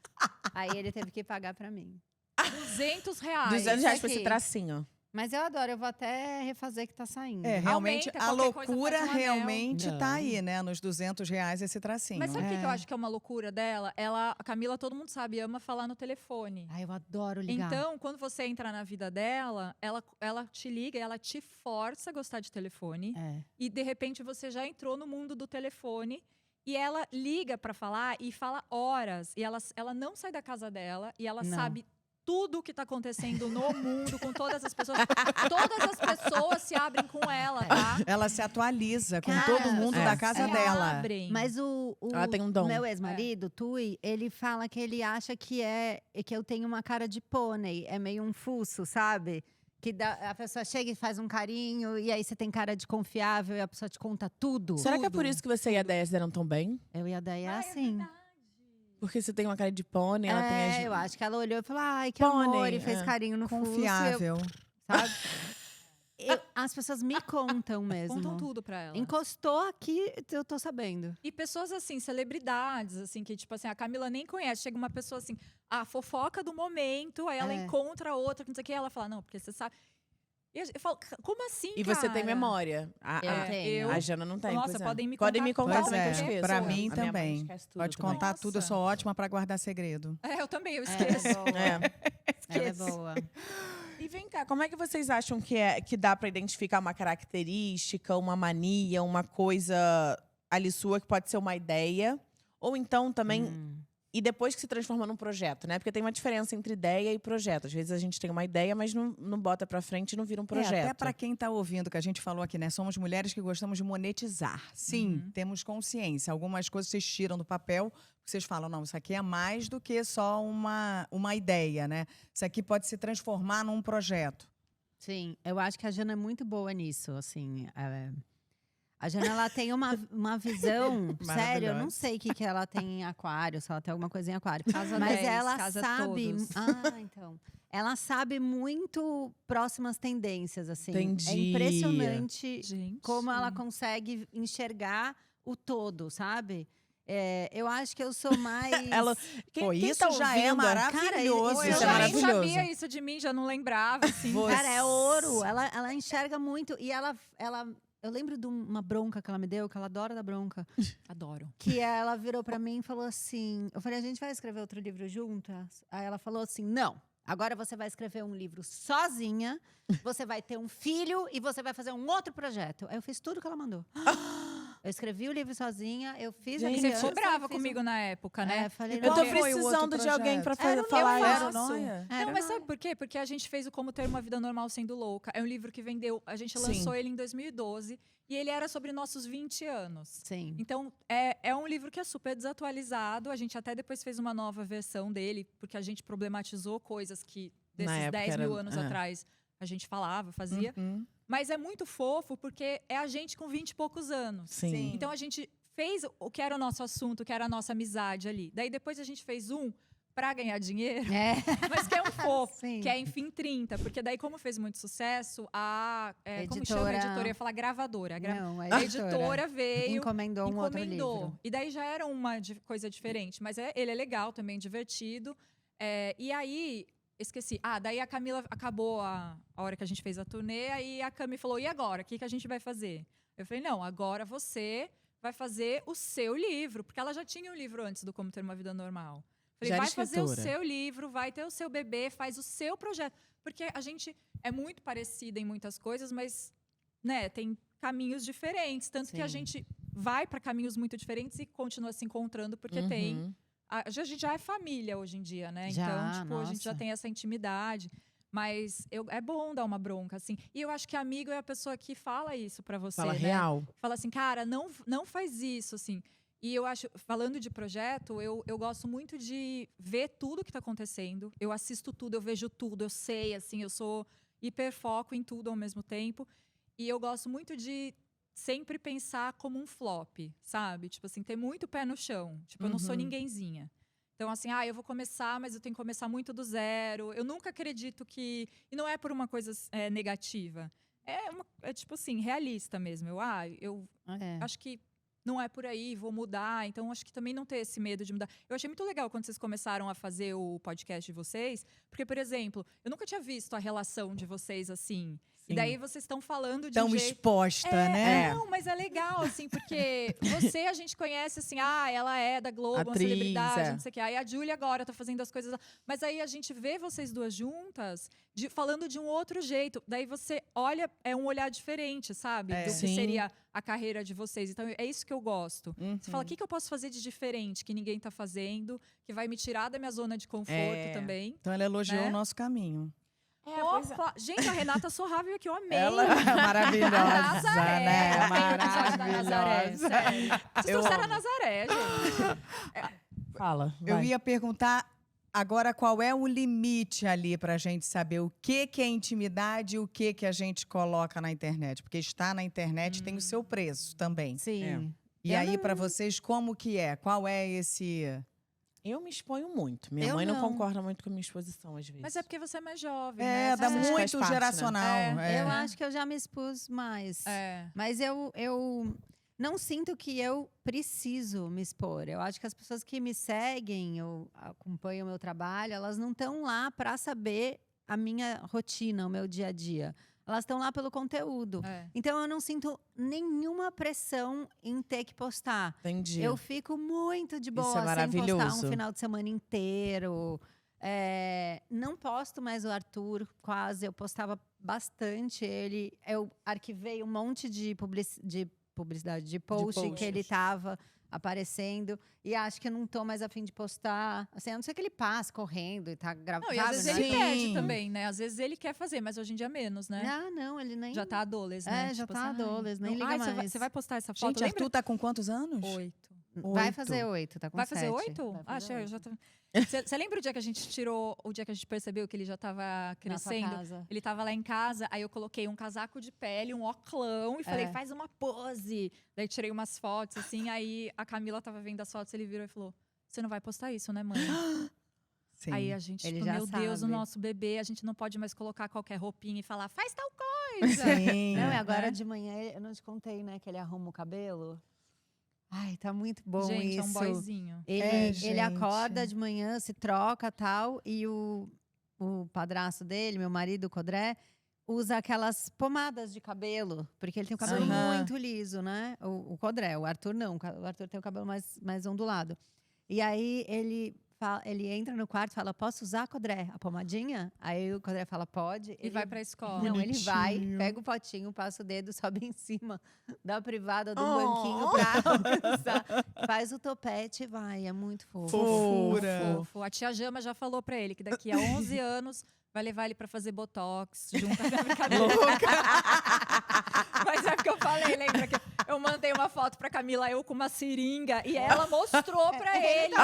D: Aí ele teve que pagar pra mim.
E: R$200.
A: R$200 pra esse
D: aqui.
A: tracinho.
D: Mas eu adoro, eu vou até refazer que tá saindo.
B: É, realmente,
E: Aumenta,
B: a
E: qualquer coisa
B: loucura
E: faz um anel.
B: realmente
D: Não.
B: tá aí, né? Nos R$200 esse tracinho.
E: Mas sabe o que
D: É.
E: que eu acho que é uma loucura dela? A Camila, todo mundo sabe, ama falar no telefone.
D: Ai, eu adoro ligar.
E: Então, quando você entra na vida dela, ela te liga, ela te força a gostar de telefone.
D: É.
E: E, de repente, você já entrou no mundo do telefone. E ela liga pra falar e fala horas. E ela não sai da casa dela e ela
B: Não.
E: sabe tudo o que tá acontecendo no mundo com todas as pessoas. Todas as pessoas se abrem com ela, tá?
B: Ela se atualiza com
D: Cara,
B: todo mundo da casa
E: se
B: dela.
E: abrem.
D: Mas o
A: Ela tem um dom.
D: meu ex-marido, Tui, ele fala que ele acha que eu tenho uma cara de pônei. É meio um fuço, sabe? Que a pessoa chega e faz um carinho, e aí você tem cara de confiável e a pessoa te conta tudo.
A: Será que é por isso que você e a Deia se deram tão bem?
D: Eu e a Deia é assim.
A: Porque você tem uma cara de pônei, ela tem as...
D: Eu acho que ela olhou e falou, ai, que
A: Pônei,
D: amor, e fez
A: é.
D: carinho no
B: Confiável.
D: fuço, sabe? As pessoas me contam mesmo.
E: Contam tudo pra ela.
D: Encostou aqui, eu tô sabendo.
E: E pessoas assim, celebridades, assim, que tipo assim, a Camila nem conhece. Chega uma pessoa assim, a fofoca do momento, aí ela encontra outra, não sei o que, ela fala, não, porque você sabe. E eu falo, como assim,
A: E você tem
E: cara?
A: memória.
D: Eu tenho.
A: A Jana não tem.
E: Nossa,
A: pois é.
E: podem me
A: Podem me
E: contar
A: contar
B: Pois
A: também que eu
B: é,
A: esqueço.
B: pra
A: A
B: mim
A: minha mãe
B: também.
A: esquece tudo
B: Pode
A: também.
B: contar tudo, eu sou ótima pra guardar segredo.
E: Eu também, eu
D: Ela
E: esqueço.
D: é boa. Ela é
A: Esqueço.
D: boa.
A: E vem cá, como é que vocês acham que dá pra identificar uma característica, uma mania, uma coisa ali sua que pode ser uma ideia? Ou então também… E depois que se transforma num projeto, né? Porque tem uma diferença entre ideia e projeto. Às vezes a gente tem uma ideia, mas não bota pra frente e não vira um projeto.
B: Até para quem tá ouvindo, que a gente falou aqui, né? Somos mulheres que gostamos de monetizar. Sim, temos consciência. Algumas coisas vocês tiram do papel, vocês falam, não, isso aqui é mais do que só uma ideia, né? Isso aqui pode se transformar num projeto.
D: Sim, eu acho que a Jana é muito boa nisso, assim. A Jana, ela tem uma visão, sério, eu não sei o que ela tem em aquário, se ela tem alguma coisa em aquário.
E: Casa
D: Mas
E: 10,
D: ela
E: casa
D: sabe.
E: todos.
D: Então. Ela sabe muito próximas tendências, assim.
A: Entendi.
D: É impressionante
E: Gente.
D: como ela consegue enxergar o todo, sabe? Eu acho que eu sou mais.
A: Quem
B: Pô,
A: quem
B: isso
A: tá
B: já é
A: ouvindo,
B: maravilhoso.
E: Eu
A: Isso é
E: já nem
A: maravilhoso.
E: sabia isso de mim, já não lembrava, assim.
D: Cara, é ouro. Ela enxerga muito. E eu lembro de uma bronca que ela me deu, que ela adora dar bronca.
E: Adoro.
D: Que ela virou pra mim e falou assim… Eu falei, a gente vai escrever outro livro juntas? Aí ela falou assim, não. Agora você vai escrever um livro sozinha, você vai ter um filho e você vai fazer um outro projeto. Aí eu fiz tudo que ela mandou. Eu escrevi o livro sozinha, eu fiz a
E: Você
D: criança,
E: ficou brava
D: fiz
E: comigo na época, né?
D: falei,
A: Eu tô
B: Qual foi o outro
A: precisando de alguém pra
B: projeto?
A: falar
E: eu
A: isso.
E: faço.
B: Noia?
D: Era
E: Não, mas sabe por quê? Porque a gente fez o Como Ter Uma Vida Normal Sendo Louca. É um livro que vendeu, a gente lançou
A: Sim.
E: ele em 2012 e ele era sobre nossos 20 anos.
D: Sim.
E: Então, é um livro que é super desatualizado. A gente até depois fez uma nova versão dele, porque a gente problematizou coisas que
A: Na
E: desses
A: época
E: 10 mil
A: era-
E: anos
A: é.
E: atrás a gente falava, fazia. Mas é muito fofo, porque é a gente com 20 e poucos anos.
A: Sim.
E: Então a gente fez o que era o nosso assunto, que era a nossa amizade ali. Daí depois a gente fez um pra ganhar dinheiro, mas que é um fofo,
D: Sim.
E: que é Enfim 30. Porque daí, como fez muito sucesso, como chama a
D: Editora.
E: editora? Eu ia falar gravadora.
D: Não,
E: A editora veio,
D: encomendou um outro livro.
E: E daí já era uma coisa diferente. Mas ele é legal também, divertido. E aí, esqueci. Daí a Camila acabou a hora que a gente fez a turnê. Aí a Cami falou, e agora? O que a gente vai fazer? Eu falei, não, agora você vai fazer o seu livro. Porque ela já tinha um livro antes do Como Ter Uma Vida Normal. Falei,
A: Já era
E: vai fazer o
A: escritora.
E: seu livro, vai ter o seu bebê, faz o seu projeto. Porque a gente é muito parecida em muitas coisas, mas né, tem caminhos diferentes. Tanto que a
D: Sim.
E: gente vai para caminhos muito diferentes e continua se encontrando, porque tem. A gente já é família hoje em dia, né?
D: Já,
E: Então, tipo, a gente já
D: nossa.
E: tem essa intimidade. Mas é bom dar uma bronca, assim. E eu acho que amigo é a pessoa que fala isso pra você,
A: Fala
E: né?
A: real.
E: Fala assim, cara, não faz isso, assim. E eu acho, falando de projeto, eu gosto muito de ver tudo que tá acontecendo. Eu assisto tudo, eu vejo tudo, eu sei, assim, eu sou hiperfoco em tudo ao mesmo tempo. E eu gosto muito de sempre pensar como um flop, sabe? Tipo assim, ter muito pé no chão. Tipo, eu não sou ninguémzinha. Então, assim, eu vou começar, mas eu tenho que começar muito do zero. Eu nunca acredito que… E não é por uma coisa negativa. É tipo assim, realista mesmo. Eu acho que não é por aí, vou mudar. Então, acho que também não ter esse medo de mudar. Eu achei muito legal quando vocês começaram a fazer o podcast de vocês. Porque, por exemplo, eu nunca tinha visto a relação de vocês assim. E daí vocês estão falando de
B: Tão
E: um jeito…
B: exposta, né?
E: Não, mas é legal, assim, porque a gente conhece, assim, ela é da Globo, uma
A: Atriz,
E: celebridade, não sei o quê. Aí a Júlia agora tá fazendo as coisas… Mas aí a gente vê vocês duas juntas, falando de um outro jeito. Daí você olha, é um olhar diferente, sabe? Do que
A: Sim.
E: seria a carreira de vocês. Então, é isso que eu gosto. Você fala, o que eu posso fazer de diferente, que ninguém tá fazendo, que vai me tirar da minha zona de conforto também.
B: Então ela elogiou
E: né?
B: o nosso caminho.
E: Opa! Gente, a Renata Sorrável aqui, eu amei.
B: Ela é maravilhosa,
E: Nazaré,
B: né?
E: da Nazaré,
B: Maravilhosa.
E: sério. Vocês
B: Eu
E: trouxeram a
B: amo.
E: Nazaré, gente.
A: Fala.
B: Eu
A: vai.
B: ia perguntar agora qual é o limite ali pra gente saber o que é intimidade e o que a gente coloca na internet. Porque estar na internet tem o seu preço também.
D: Sim.
B: E aí, pra vocês, como que é? Qual é esse…
A: Eu me exponho muito. Minha
D: Eu
A: mãe não
D: não.
A: concorda muito com a minha exposição, às vezes.
E: Mas é porque você é mais jovem,
B: É,
E: né?
B: dá
E: Você-
A: faz
B: muito
A: parte, né?
B: geracional.
D: Eu acho que eu já me expus mais.
E: É.
D: Mas eu não sinto que eu preciso me expor. Eu acho que as pessoas que me seguem ou acompanham o meu trabalho, elas não estão lá para saber a minha rotina, o meu dia a dia. Elas estão lá pelo conteúdo.
E: É.
D: Então eu não sinto nenhuma pressão em ter que postar.
A: Entendi.
D: Eu fico muito de boa
A: Isso é
D: sem postar
A: maravilhoso.
D: um final de semana inteiro. Não posto mais o Arthur, quase. Eu postava bastante ele. Eu arquivei um monte de publicidade, de post que ele
A: posts.
D: estava aparecendo. E acho que eu não tô mais a fim de postar. Assim, a não ser que ele passe correndo e tá gravando.
E: Não, e às vezes
B: sabe,
E: ele
B: né?
E: pede
B: Sim.
E: também, né? Às vezes ele quer fazer, mas hoje em dia menos, né?
D: Ah, não, ele nem…
E: Já tá adolescente, né?
D: já
E: Tipo
D: tá
E: assim, ai,
D: adolescente, nem
E: não-
D: liga
E: ai,
D: mais.
E: Você vai postar essa foto?
B: Gente,
E: Lembra?
B: Arthur tá com quantos anos?
E: 8.
D: Vai
B: 8.
D: fazer 8, tá com
E: Vai fazer
D: 7.
E: 8?
D: Vai
E: Ah,
D: fazer
E: eu
D: 8.
E: já tô... Você lembra o dia que a gente tirou, o dia que a gente percebeu que ele já tava
D: Na sua
E: crescendo?
D: casa.
E: Ele tava lá em casa, aí eu coloquei um casaco de pele, um oclão e falei,
D: É.
E: faz uma pose. Daí tirei umas fotos, assim, aí a Camila tava vendo as fotos, ele virou e falou, você não vai postar isso, né, mãe?
B: Sim.
E: Aí a gente,
D: Ele
E: tipo,
D: já
E: meu Deus, o
D: sabe.
E: nosso bebê, a gente não pode mais colocar qualquer roupinha e falar, faz tal coisa.
B: Sim.
D: Não, e agora
E: né?
D: de manhã, eu não te contei, né, que ele arruma o cabelo. Ai, tá muito bom
E: Gente,
D: isso.
E: é um boyzinho.
D: Ele
B: gente.
D: acorda de manhã, se troca tal, e o padrasto dele, meu marido, o Codré, usa aquelas pomadas de cabelo, porque ele tem o cabelo
B: Aham.
D: muito liso, né? O Codré, o Arthur não, o Arthur tem o cabelo mais ondulado. E aí ele entra no quarto e fala, posso usar, Codré, a pomadinha? Aí o Codré fala, pode.
E: E vai pra escola.
D: Não, ele vai,
B: Bonitinho.
D: pega o potinho, passa o dedo, sobe em cima da privada do
A: Oh.
D: banquinho pra alcançar. Faz o topete e vai, é muito fofo.
B: Fofura.
E: Fofo. A tia Jama já falou pra ele que daqui a 11 anos vai levar ele pra fazer botox junto com a brincadeira. Mas é porque eu falei, lembra que eu mandei uma foto pra Camila, eu com uma seringa, e ela mostrou pra ele.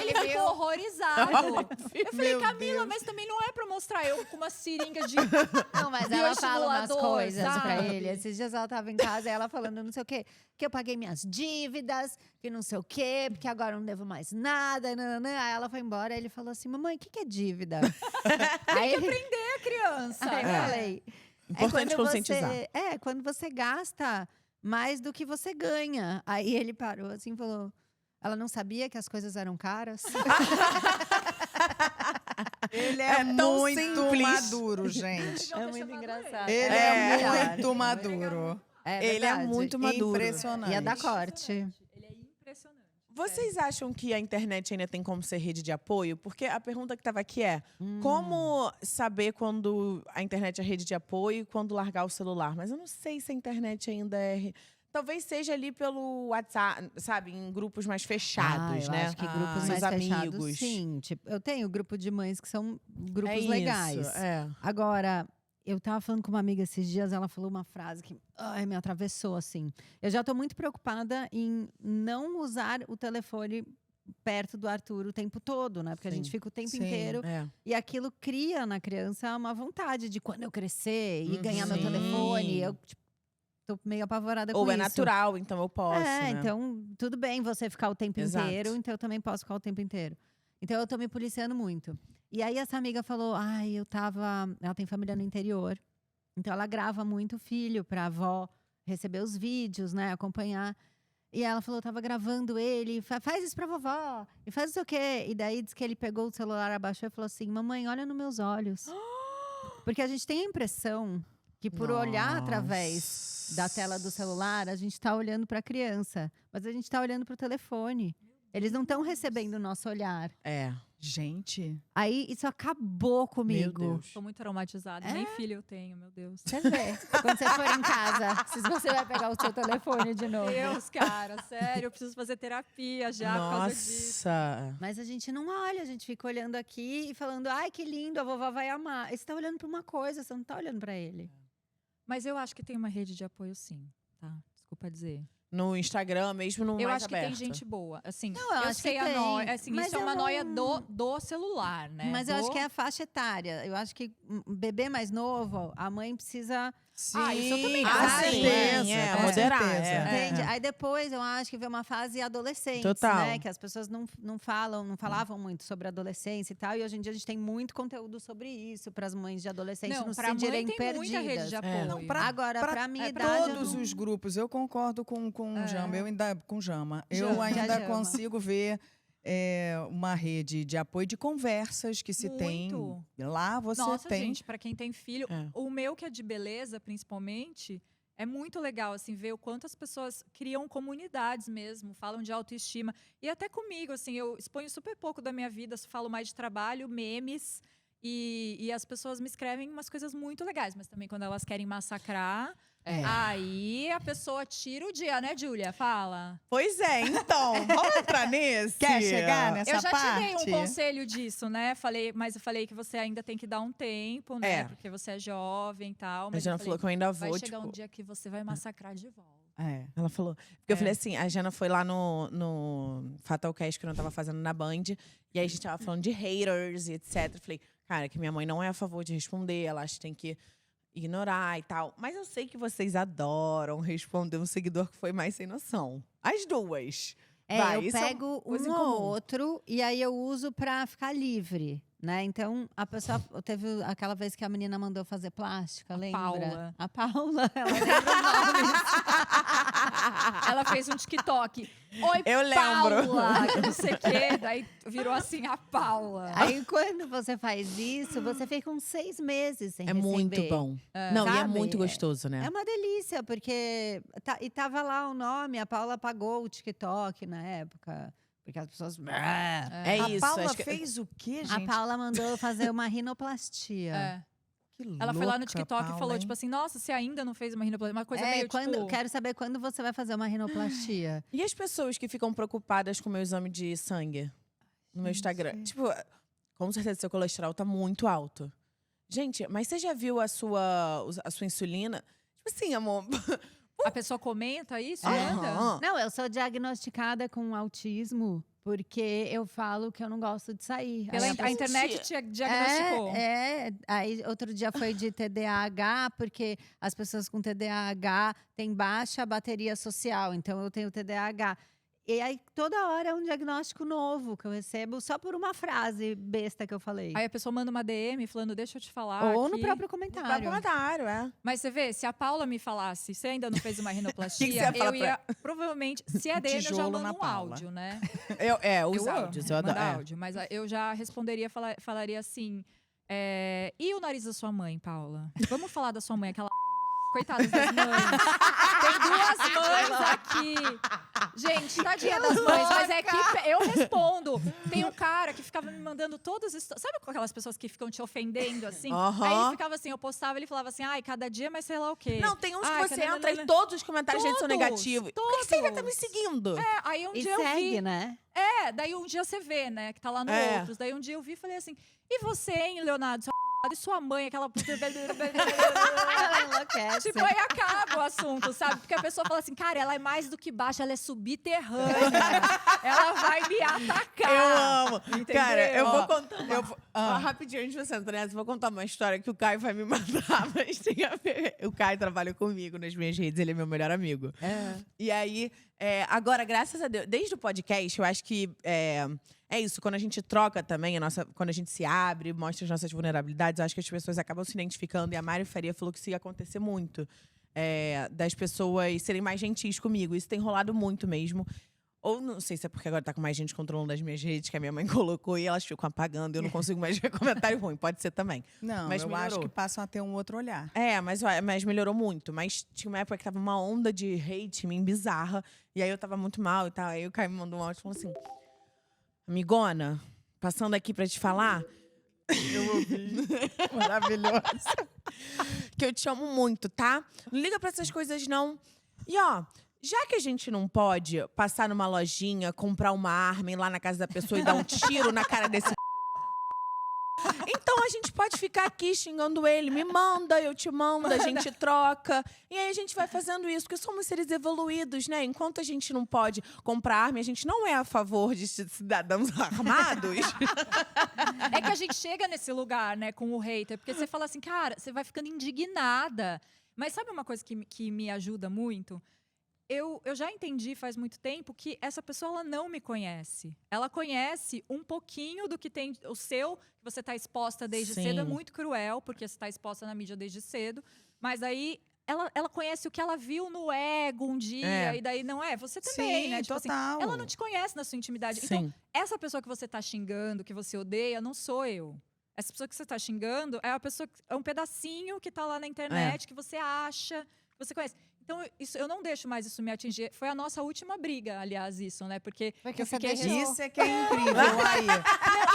E: Ele ficou horrorizado. Eu falei,
B: Meu
E: Camila,
B: Deus.
E: mas também não é pra mostrar eu com uma seringa de…
D: Não, mas ela fala umas
E: Bioestimulador,
D: coisas pra
E: sabe?
D: ele. Esses dias ela tava em casa e ela falando não sei o quê. Que eu paguei minhas dívidas, que não sei o quê, porque agora eu não devo mais nada. Nananã. Aí ela foi embora e ele falou assim, mamãe, o que é dívida? Aí ele…
E: É criança.
D: Aí eu falei…
A: Importante
D: quando
A: conscientizar.
D: quando você gasta mais do que você ganha. Aí ele parou assim e falou… Ela não sabia que as coisas eram caras?
B: Ele é,
A: tão
B: muito
A: simples.
B: maduro, gente.
E: Não
D: É
E: ter
D: muito
E: chamado
D: engraçado.
B: Ele
A: É.
B: é muito maduro.
A: Ele é muito maduro.
B: Impressionante.
D: Ia dar corte.
E: Ele é impressionante.
A: Vocês acham que a internet ainda tem como ser rede de apoio? Porque a pergunta que estava aqui é: como saber quando a internet é rede de apoio e quando largar o celular? Mas eu não sei se a internet ainda é. Talvez seja ali pelo WhatsApp, sabe? Em grupos mais fechados,
D: eu
A: né?
D: acho que grupos
A: Seus
D: mais fechados,
A: amigos.
D: sim. Tipo, eu tenho grupo de mães que são grupos
A: É isso,
D: legais.
A: é.
D: Agora, eu tava falando com uma amiga esses dias, ela falou uma frase que me atravessou, assim. Eu já tô muito preocupada em não usar o telefone perto do Arthur o tempo todo, né? Porque a
A: Sim.
D: gente fica o tempo
B: Sim.
D: inteiro.
A: É.
D: E aquilo cria na criança uma vontade de quando eu crescer e ganhar meu
A: Sim.
D: telefone. Eu, tipo, tô meio apavorada com
A: Ou
D: isso.
A: é natural, então eu posso. né?
D: Então, tudo bem você ficar o tempo
A: Exato.
D: inteiro, então eu também posso ficar o tempo inteiro. Então, eu tô me policiando muito. E aí, essa amiga falou, ela tem família no interior, então ela grava muito o filho pra avó receber os vídeos, né, acompanhar. E ela falou, eu tava gravando ele, faz isso pra vovó, e faz não sei o quê. E daí, diz que ele pegou o celular, abaixou e falou assim, mamãe, olha nos meus olhos. Porque a gente tem a impressão que por olhar através da tela do celular, a gente está olhando para a criança, mas a gente está olhando para o telefone. Eles não estão recebendo o nosso olhar.
A: É.
B: Gente.
D: Aí isso acabou comigo.
A: Meu Deus.
E: Tô muito traumatizada. Nem filho eu tenho, meu Deus.
D: Quer ver? Quando você for em casa, se você vai pegar o seu telefone de novo.
E: Deus, cara, sério, eu preciso fazer terapia já por causa disso.
A: Nossa.
D: Mas a gente não olha, a gente fica olhando aqui e falando, ai, que lindo, a vovó vai amar. E você tá olhando pra uma coisa, você não tá olhando pra ele.
E: Mas eu acho que tem uma rede de apoio, sim, tá? Desculpa dizer.
A: No Instagram, mesmo no
E: Eu
A: mais
E: acho que
A: aberto.
E: tem gente boa. Assim,
D: Não, eu
E: eu
D: acho
E: sei
D: que
E: a
D: tem,
E: noia. Assim,
D: mas
E: isso é
D: eu
E: uma
D: não-
E: noia do celular, né?
D: Mas eu acho que é a faixa etária. Eu acho que um bebê mais novo, a mãe precisa.
B: Sim,
E: isso eu também
B: com
E: acho.
B: certeza,
A: É,
B: com
A: moderar,
B: certeza.
A: é.
D: Entende? Aí depois eu acho que vem uma fase adolescente,
A: Total.
D: né? Que as pessoas não falavam muito sobre adolescência e tal. E hoje em dia a gente tem muito conteúdo sobre isso para as mães de adolescente não,
E: Não,
D: se
E: pra mãe
D: sentirem
E: tem
D: perdidas.
E: muita rede de apoio.
B: Não,
D: Agora, pra minha idade.
B: Todos
D: eu não-
B: os grupos, eu concordo com o Jama. Eu ainda com Jama. Eu
E: Jama.
B: ainda
D: Jama.
B: consigo ver uma rede de apoio de conversas que se tem.
E: Muito.
B: Lá você
E: Nossa,
B: tem.
E: gente, pra quem tem filho,
A: É.
E: o meu que é de beleza, principalmente, é muito legal, assim, ver o quanto as pessoas criam comunidades mesmo, falam de autoestima. E até comigo, assim, eu exponho super pouco da minha vida, falo mais de trabalho, memes, e as pessoas me escrevem umas coisas muito legais. Mas também quando elas querem massacrar, aí a pessoa tira o dia, né, Júlia? Fala.
A: Pois é, então, vamos entrar nesse?
B: Quer chegar nessa
E: Eu já
B: parte?
E: te dei um conselho disso, né? Mas eu falei que você ainda tem que dar um tempo, né?
A: É.
E: Porque você é jovem e tal.
A: A
E: Mas
A: Jana
E: eu
A: falou
E: falei,
A: que eu ainda
E: vai
A: vou,
E: chegar
A: tipo…
E: um dia que você vai massacrar de volta.
B: É.
A: Ela falou. Porque eu falei assim, a Jana foi lá no Fatalcast que eu não tava fazendo na Band. E aí a gente tava falando de haters e etc. Eu falei, cara, que minha mãe não é a favor de responder, ela acha que tem que ignorar e tal. Mas eu sei que vocês adoram responder um seguidor que foi mais sem noção. As duas. Vai,
D: eu
A: isso é uma
D: pego
A: coisa
D: um
A: em
D: ou
A: comum.
D: outro e aí eu uso pra ficar livre, né? Então, a pessoa teve aquela vez que a menina mandou fazer plástica, lembra?
E: Paula.
D: A Paula, ela lembra o nome.
E: Ela fez um TikTok. Oi,
A: Eu lembro.
E: Paula! Que não sei o quê. Daí virou assim, a Paula.
D: Aí, quando você faz isso, você fica uns 6 meses sem
A: É
D: receber.
A: muito bom. Não, e é
D: Sabe?
A: muito gostoso, né?
D: É uma delícia, porque… E tava lá o nome, a Paula pagou o TikTok na época. Porque as pessoas…
A: É
B: A
A: isso.
B: Paula
A: acho que…
B: fez o quê,
D: A
B: gente?
D: Paula mandou fazer uma rinoplastia.
E: É.
B: Que
E: Ela foi lá no
B: louca,
E: TikTok e
B: Paula,
E: falou,
B: hein?
E: tipo assim, nossa, você ainda não fez uma rinoplastia? Uma coisa meio,
D: Quero saber quando você vai fazer uma rinoplastia.
A: E as pessoas que ficam preocupadas com o meu exame de sangue no meu Instagram? Tipo, com certeza seu colesterol tá muito alto. Gente, mas você já viu a sua insulina? Tipo assim, amor.
E: A pessoa comenta isso,
A: Aham.
E: manda?
D: Não, eu sou diagnosticada com autismo porque eu falo que eu não gosto de sair.
E: Pela
D: Aí
E: a internet te diagnosticou.
D: Aí outro dia foi de TDAH, porque as pessoas com TDAH têm baixa bateria social, então eu tenho TDAH. E aí toda hora é um diagnóstico novo que eu recebo só por uma frase besta que eu falei.
E: Aí a pessoa manda uma DM falando, deixa eu te falar
D: Ou
E: aqui.
D: no próprio
A: Vai
D: comentário.
A: comentário, é.
E: Mas você vê, se a Paula me falasse, você ainda não fez uma
A: Que
E: rinoplastia,
A: que você ia falar
E: eu ia, provavelmente, se é DM, eu já
B: Tijolo
E: mando
B: na
E: um
B: Paula.
E: áudio, né?
A: Os
E: Eu amo
A: áudios, eu adoro.
E: mandar áudio, mas eu já responderia, falaria assim, e o nariz da sua mãe, Paula? Vamos falar da sua mãe, aquela coitadas das mães. Tem duas mães aqui. Gente, tadinha das mães, mas é que eu respondo. Tem um cara que ficava me mandando todas as histórias. Sabe com aquelas pessoas que ficam te ofendendo, assim?
A: Aham.
E: Aí ele ficava assim, eu postava, ele falava assim, ai, cada dia mais sei lá o quê.
A: Não, tem uns
E: Ai,
A: que você
E: cada-
A: entra e todos os comentários deles são
E: Todos,
A: negativos. Por que você ainda tá me
E: todos.
A: seguindo?
E: Aí um
D: E
E: dia eu vi.
D: segue, né?
E: Daí um dia você vê, né, que tá lá no
A: É.
E: Outros. Daí um dia eu vi e falei assim, e você, hein, Leonardo? Sua e sua mãe, aquela…
D: Ela enlouquece.
E: Tipo, aí acaba o assunto, sabe? Porque a pessoa fala assim, cara, ela é mais do que baixa, ela é subterrânea. Ela vai me atacar.
A: Eu amo.
E: Entendeu?
A: Cara, eu vou
B: Ó,
A: contar uma…
B: eu vou-
A: rapidinho, antes de você entrar nessa, eu vou contar uma história que o Caio vai me mandar, mas tem a ver. O Caio trabalha comigo nas minhas redes, ele é meu melhor amigo. E aí, agora, graças a Deus, desde o podcast, eu acho que é isso, quando a gente troca também, quando a gente se abre, mostra as nossas vulnerabilidades, eu acho que as pessoas acabam se identificando. E a Mari Faria falou que isso ia acontecer muito. Das pessoas serem mais gentis comigo. Isso tem rolado muito mesmo. Ou não sei se é porque agora tá com mais gente controlando as minhas redes, que a minha mãe colocou e elas ficam apagando. Eu não consigo mais ver comentário ruim. Pode ser também.
B: Não,
A: Mas
B: eu acho
A: melhorou.
B: que passam a ter um outro olhar.
A: Mas melhorou muito. Mas tinha uma época que tava uma onda de hate em mim bizarra. E aí eu tava muito mal e tal. Aí o Caio me mandou um áudio e falou assim… Amigona, passando aqui pra te falar.
B: Eu ouvi. Maravilhoso.
A: Que eu te amo muito, tá? Não liga pra essas coisas, não. E ó, já que a gente não pode passar numa lojinha, comprar uma arma, ir lá na casa da pessoa e dar um tiro na cara desse então a gente pode ficar aqui xingando ele. Me manda, eu te mando, a gente troca. E aí a gente vai fazendo isso, porque somos seres evoluídos, né? Enquanto a gente não pode comprar arma, a gente não é a favor de cidadãos armados.
E: É que a gente chega nesse lugar, né, com o hater. Porque você fala assim, cara, você vai ficando indignada. Mas sabe uma coisa que me ajuda muito? Eu já entendi faz muito tempo que essa pessoa ela não me conhece. Ela conhece um pouquinho do que tem o seu, que você está exposta desde
A: Sim.
E: cedo. É muito cruel, porque você está exposta na mídia desde cedo. Mas aí ela conhece o que ela viu no ego um dia. E daí não é? Você também,
B: Sim,
E: né? Tipo assim,
B: total.
E: ela não te conhece na sua intimidade.
A: Sim.
E: Então, essa pessoa que você está xingando, que você odeia, não sou eu. Essa pessoa que você está xingando é a pessoa, é um pedacinho que está lá na internet, que você acha, que você conhece. Então, eu não deixo mais isso me atingir. Foi a nossa última briga, aliás, isso, né? Porque
D: Porque
E: eu
D: você
E: fiquei...
D: deixou.
B: Isso é que é incrível, aí.
E: Não,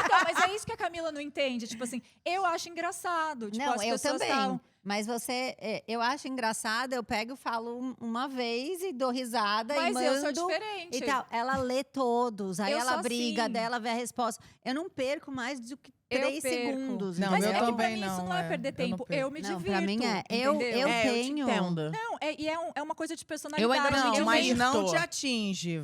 E: então, mas é isso que a Camila não entende. Tipo assim, eu acho engraçado. Tipo,
D: Não,
E: as
D: eu
E: pessoas
D: também.
E: tavam-
D: Mas você, eu acho engraçado, eu pego e falo uma vez e dou risada e
E: Mas
D: mando.
E: eu sou diferente.
D: E tal. Ela lê todos, aí
E: Eu
D: ela
E: sou
D: briga,
E: assim.
D: dela vê a resposta. Eu não perco mais do que
E: Eu
D: 3
E: perco.
D: segundos.
B: Não,
E: Mas
B: eu
E: é que pra
B: também
E: mim isso
B: não,
E: não é
B: é.
E: perder
B: Eu não
E: tempo.
B: perco.
E: Eu me
D: Não,
E: divirto.
D: pra mim é. Eu
E: entendeu?
D: eu
A: eu te
D: tenho.
A: entendo.
E: Não, é uma coisa de
A: Eu
E: personalidade.
A: ainda não,
B: Não,
E: eu
B: mas
E: leio-
B: não te atinge.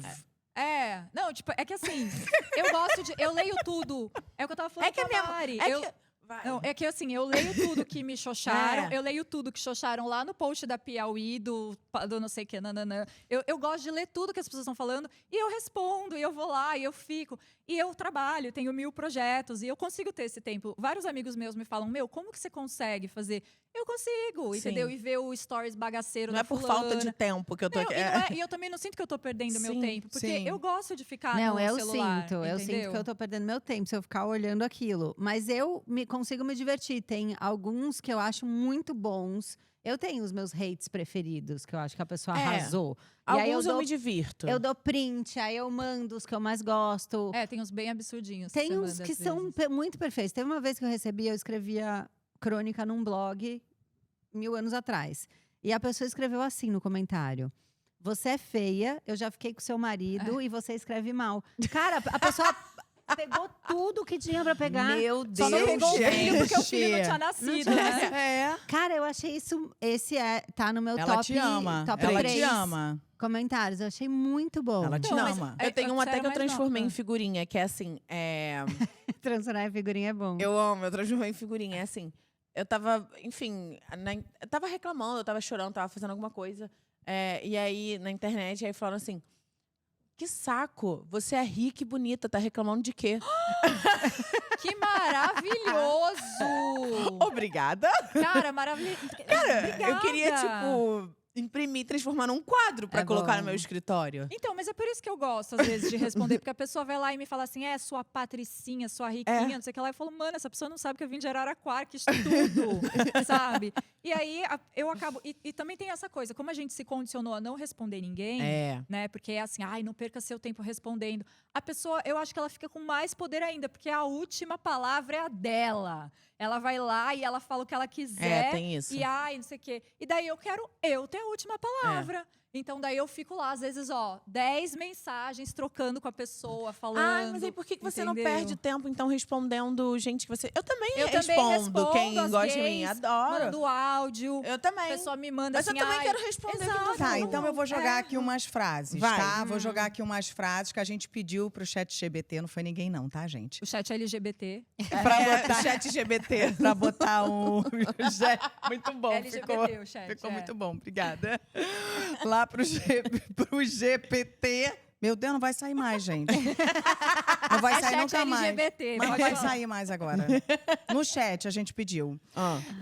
E: Não, tipo, é que assim, eu gosto de. Eu leio tudo. É o que eu tava falando
A: É que a
E: com a
A: minha.
E: Mari.
A: É
E: eu,
A: que... Vai.
E: Não, é que assim, eu leio tudo que me xoxaram,
A: É.
E: eu leio tudo que xoxaram lá no post da Piauí, do não sei o que, nananã. Eu gosto de ler tudo que as pessoas estão falando e eu respondo, e eu vou lá, e eu fico. E eu trabalho, tenho 1000 projetos, e eu consigo ter esse tempo. Vários amigos meus me falam, como que você consegue fazer? Eu consigo,
A: Sim.
E: entendeu? E ver o stories bagaceiro
A: Não
E: da
A: é por
E: fulana.
A: falta de tempo que eu tô
E: Não,
A: aqui.
E: e eu também não sinto que eu tô perdendo meu
A: Sim,
E: tempo, porque
B: sim.
E: eu gosto de ficar
D: Não,
E: no
D: eu
E: celular,
D: sinto. Eu sinto
E: entendeu?
D: que eu tô perdendo meu tempo se eu ficar olhando aquilo. Mas eu consigo me divertir. Tem alguns que eu acho muito bons. Eu tenho os meus hates preferidos, que eu acho que a pessoa arrasou. E aí
A: Alguns eu,
D: dou,
A: me divirto.
D: eu dou print, aí eu mando os que eu mais gosto.
E: Tem uns bem absurdinhos.
D: Tem
E: você
D: uns
E: manda
D: que
E: às
D: são
E: vezes.
D: muito perfeitos. Teve uma vez que eu escrevia crônica num blog 1000 anos atrás. E a pessoa escreveu assim no comentário: você é feia, eu já fiquei com seu marido e você escreve mal. Cara, a pessoa pegou tudo que tinha pra pegar.
B: Meu
E: Só
B: Deus,
E: não pegou o filho
B: gente.
E: porque o filho não tinha nascido, né?
B: É.
D: Cara, eu achei isso. Tá no meu
B: Ela
D: top.
B: te ama.
D: Top
B: Ela
D: 3
B: te ama.
D: comentários. Eu achei muito bom.
B: Ela te
E: Não, mas-
B: ama.
A: Eu tenho um
E: Você
A: até
E: era
A: que eu
E: mais
A: transformei
E: nova.
A: em figurinha, que é assim.
D: Transformar em figurinha é bom.
A: Eu amo, eu transformei em figurinha. É assim. Eu tava, enfim, eu tava reclamando, eu tava chorando, tava fazendo alguma coisa. E aí, na internet, aí falaram assim: que saco, você é rica e bonita, tá reclamando de quê?
E: Que maravilhoso!
A: Obrigada.
E: Cara, maravilhoso.
A: Eu queria, tipo, imprimir, transformar num quadro pra
D: É
A: colocar
D: bom.
A: no meu escritório.
E: Então, mas é por isso que eu gosto, às vezes, de responder. Porque a pessoa vai lá e me fala assim, sua patricinha, sua riquinha, não sei o que lá. Eu falo, mano, essa pessoa não sabe que eu vim de Araraquara, que estudo, sabe? E aí, eu acabo... E também tem essa coisa, como a gente se condicionou a não responder ninguém, né? Porque é assim, não perca seu tempo respondendo. A pessoa, eu acho que ela fica com mais poder ainda, porque a última palavra é a dela. Ela vai lá e ela fala o que ela quiser.
A: Tem isso.
E: E não sei o quê. E daí eu quero ter a última palavra. Então daí eu fico lá, às vezes, 10 mensagens trocando com a pessoa, falando.
A: Mas aí por que você não
E: entendeu?
A: perde tempo, então, respondendo gente que você... Eu também
E: Eu também
A: respondo quem
E: as
A: gosta de
E: gays,
A: mim. Adoro.
E: Mando áudio.
A: Eu
E: A
A: também.
E: pessoa me manda
A: Mas
E: assim,
A: eu também quero responder quem
E: exato.
B: Tá, então eu vou jogar aqui umas frases,
A: Vai.
B: tá? Vou jogar aqui umas frases que a gente pediu pro chat GBT. Não foi ninguém não, tá, gente?
E: O chat LGBT.
B: Pra botar,
A: chat GBT.
B: pra botar um... Muito bom,
E: LGBT, o chat.
B: ficou muito bom, obrigada. Lá pro GPT. Meu Deus, não vai sair mais, gente. Não vai sair
E: chat
B: nunca mais.
E: LGBT,
B: Mas não
E: pode
B: vai
E: falar.
B: sair mais agora. No chat a gente pediu.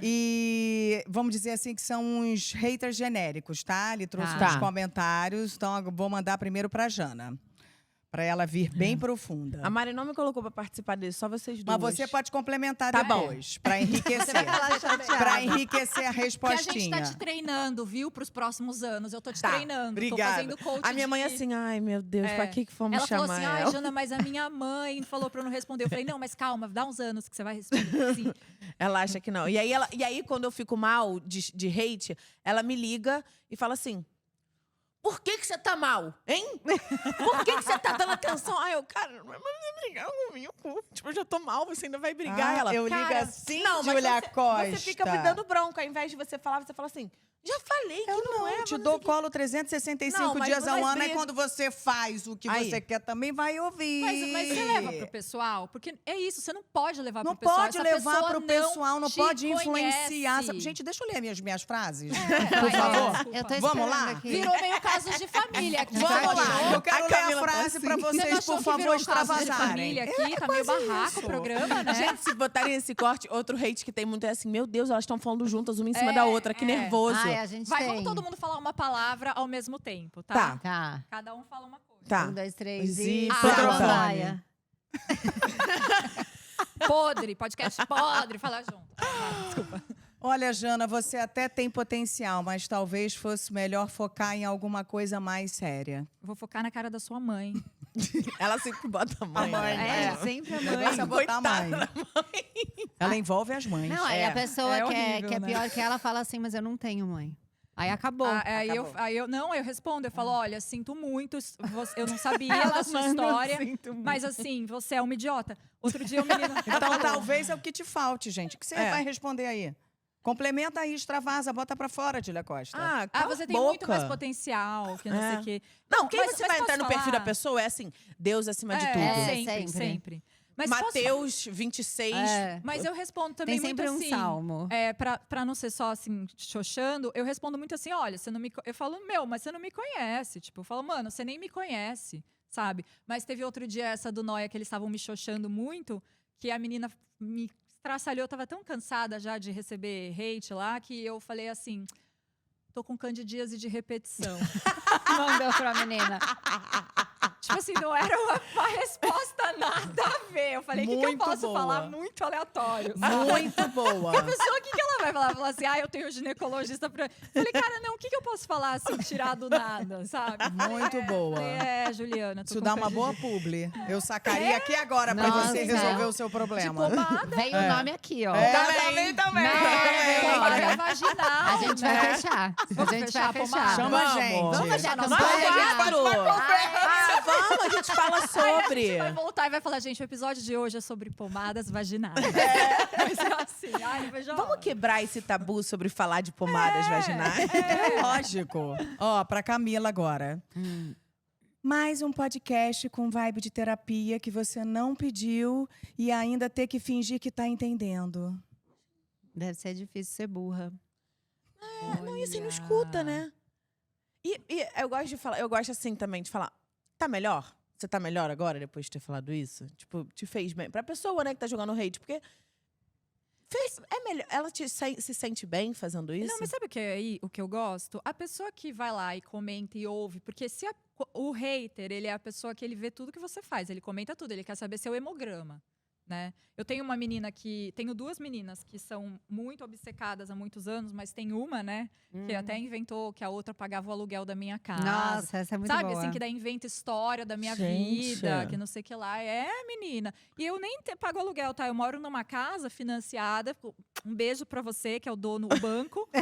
B: E vamos dizer assim que são uns haters genéricos, tá? Ele trouxe
A: Tá.
B: uns comentários, então eu vou mandar primeiro pra Jana. Pra ela vir bem profunda.
A: A Mari não me colocou pra participar disso, só vocês duas.
B: Mas você pode complementar
A: Tá bom.
B: depois, pra enriquecer. Pra enriquecer a
E: Que a
B: respostinha.
E: gente tá te treinando, viu? Pros próximos anos. Eu tô te
A: Tá,
E: treinando.
B: obrigada.
E: Tô fazendo coach
A: A minha mãe assim, ai meu Deus, pra que fomos
E: Ela
A: chamar
E: falou assim,
A: ela?
E: Jana, mas a minha mãe falou pra eu não responder. Eu falei, não, mas calma, dá uns anos que você vai responder. Sim.
A: Ela acha que não. E aí, quando eu fico mal de hate, ela me liga e fala assim: por que você tá mal, hein? Por que você tá dando atenção? Aí eu, cara, não vai brigar comigo. Tipo, eu já tô mal, você ainda vai brigar. Ela,
B: eu ligo
A: cara,
B: assim,
A: não, mas
B: Júlia Costa.
A: Você fica me dando bronca. Ao invés de você falar, você fala assim: já falei que não é.
B: Eu te
A: mas
B: dou
A: não sei
B: colo 365
A: Não, mas
B: dias ao
A: nós
B: ano. E
A: briga-
B: quando você faz o que
A: Aí.
B: você quer, também vai ouvir.
E: Mas você leva pro pessoal? Porque é isso, você não pode levar
B: Não
E: pro pessoal.
B: pode
E: Essa
B: levar
E: pessoa
B: pro pessoal, não
E: te
B: pode influenciar.
E: conhece.
B: Gente, deixa eu ler minhas frases.
E: Por
B: por favor.
E: desculpa.
D: Eu tô
B: Vamos
D: esperando
B: lá?
D: aqui.
E: Virou meio casos de família aqui.
B: Vamos
E: Você
B: lá,
E: achou?
B: eu quero ler a
A: Camila tá
B: frase pra
A: assim.
E: Você não
B: vocês,
E: achou
B: por
E: que
B: favor,
E: virou um caso de
B: extravasarem.
E: família aqui? Tá meio barraco o programa, né?
A: Gente, se botarem esse corte, outro hate que tem muito é assim: meu Deus, elas estão falando juntas, uma em cima da outra, que nervoso.
D: Ai, a gente
E: Vai,
D: tem.
E: vamos todo mundo falar uma palavra ao mesmo tempo, tá?
A: Tá.
D: Tá.
E: Cada um fala uma coisa.
A: Tá.
D: 1, 2, 3
B: E
D: e...
B: microfone.
E: Podre, podcast podre, fala junto. Desculpa.
B: Olha, Jana, você até tem potencial, mas talvez fosse melhor focar em alguma coisa mais séria.
E: Vou focar na cara da sua mãe.
A: Ela sempre bota a mãe.
B: A mãe,
A: né?
D: É, sempre a
B: O
D: mãe.
B: negócio é botar a mãe.
A: Coitada
B: Ela envolve as mães.
D: Não, aí a pessoa
E: é
D: que,
E: horrível,
D: que é
E: né?
D: pior que ela fala assim, mas eu não tenho mãe. Aí acabou.
E: Eu respondo, eu falo, olha, sinto muito, eu não sabia da sua história, mas assim, você é uma idiota. Outro dia o menino...
B: Então, talvez é o que te falte, gente. O que você
A: É.
B: vai responder aí? Complementa aí, extravasa, bota pra fora, Júlia Costa.
A: Ah, cala
E: você
A: a
E: tem
A: boca.
E: muito mais potencial, que não sei o quê.
A: Não, quem
E: Mas-
A: você
E: mas
A: vai
E: posso
A: entrar no perfil
E: falar?
A: da pessoa é assim: Deus acima de tudo.
E: Sempre,
D: sempre.
E: sempre. Mas posso-
A: Mateus 26.
D: É.
E: Mas eu respondo também
D: Tem sempre
E: muito
D: um
E: assim.
D: salmo.
E: Pra não ser só assim, xoxando, eu respondo muito assim: olha, você não me. Eu falo, mas você não me conhece. Tipo, eu falo, mano, você nem me conhece, sabe? Mas teve outro dia essa do Noia que eles estavam me xoxando muito, que a menina me estraçalhou. Eu tava tão cansada já de receber hate lá, que eu falei assim: tô com candidíase de repetição.
D: Mandou pra menina.
E: Tipo assim, não era uma resposta nada a ver. Eu falei, o que eu
B: Muito
E: posso
B: boa.
E: falar muito aleatório?
B: Muito boa.
E: A pessoa, o que ela vai falar? Falar assim, eu tenho ginecologista pra... Falei, cara, não, o que eu posso falar assim, tirar do nada, sabe?
B: Muito boa.
E: Falei, Juliana, tô
B: Isso
E: com
B: dá uma
E: candidíase.
B: boa publi. Eu sacaria aqui agora pra
D: Nossa.
B: você resolver o seu problema.
E: Pomada.
D: Veio o nome aqui, ó.
B: Também.
E: Pomada vaginal.
D: A gente vai fechar.
E: Vamos
D: a gente
E: fechar
D: vai
E: a
D: fechar.
E: pomada?
B: Chama a gente.
D: Vamos fechar a
A: Nós
D: campanha.
A: quatro! Vamos, a gente fala sobre.
E: Vai voltar e vai falar, gente, o episódio de hoje é sobre pomadas vaginais. Vai ser assim. Ai, veja a
A: Vamos
E: hora.
A: quebrar esse tabu sobre falar de pomadas vaginais?
B: É lógico. Ó, pra Camila agora. Mais um podcast com vibe de terapia que você não pediu e ainda ter que fingir que tá entendendo.
D: Deve ser difícil ser burra.
A: Não, e assim, não escuta, né? E eu gosto de falar, eu gosto assim também de falar, tá melhor? Você tá melhor agora, depois de ter falado isso? Tipo, te fez bem. Pra pessoa, né, que tá jogando hate, porque é melhor. Ela se sente bem fazendo isso?
E: Não, mas sabe o que é aí, o que eu gosto? A pessoa que vai lá e comenta e ouve, porque se o hater, ele é a pessoa que ele vê tudo que você faz, ele comenta tudo, ele quer saber seu hemograma, né? Eu tenho tenho duas meninas que são muito obcecadas há muitos anos, mas tem uma, né, que até inventou que a outra pagava o aluguel da minha casa.
D: Nossa, essa é muito
E: Sabe,
D: boa.
E: assim, que daí inventa história da minha
A: Gente.
E: vida, que não sei o que lá. Menina. E eu nem pago aluguel, tá? Eu moro numa casa financiada. Um beijo pra você, que é o dono, o banco. Né?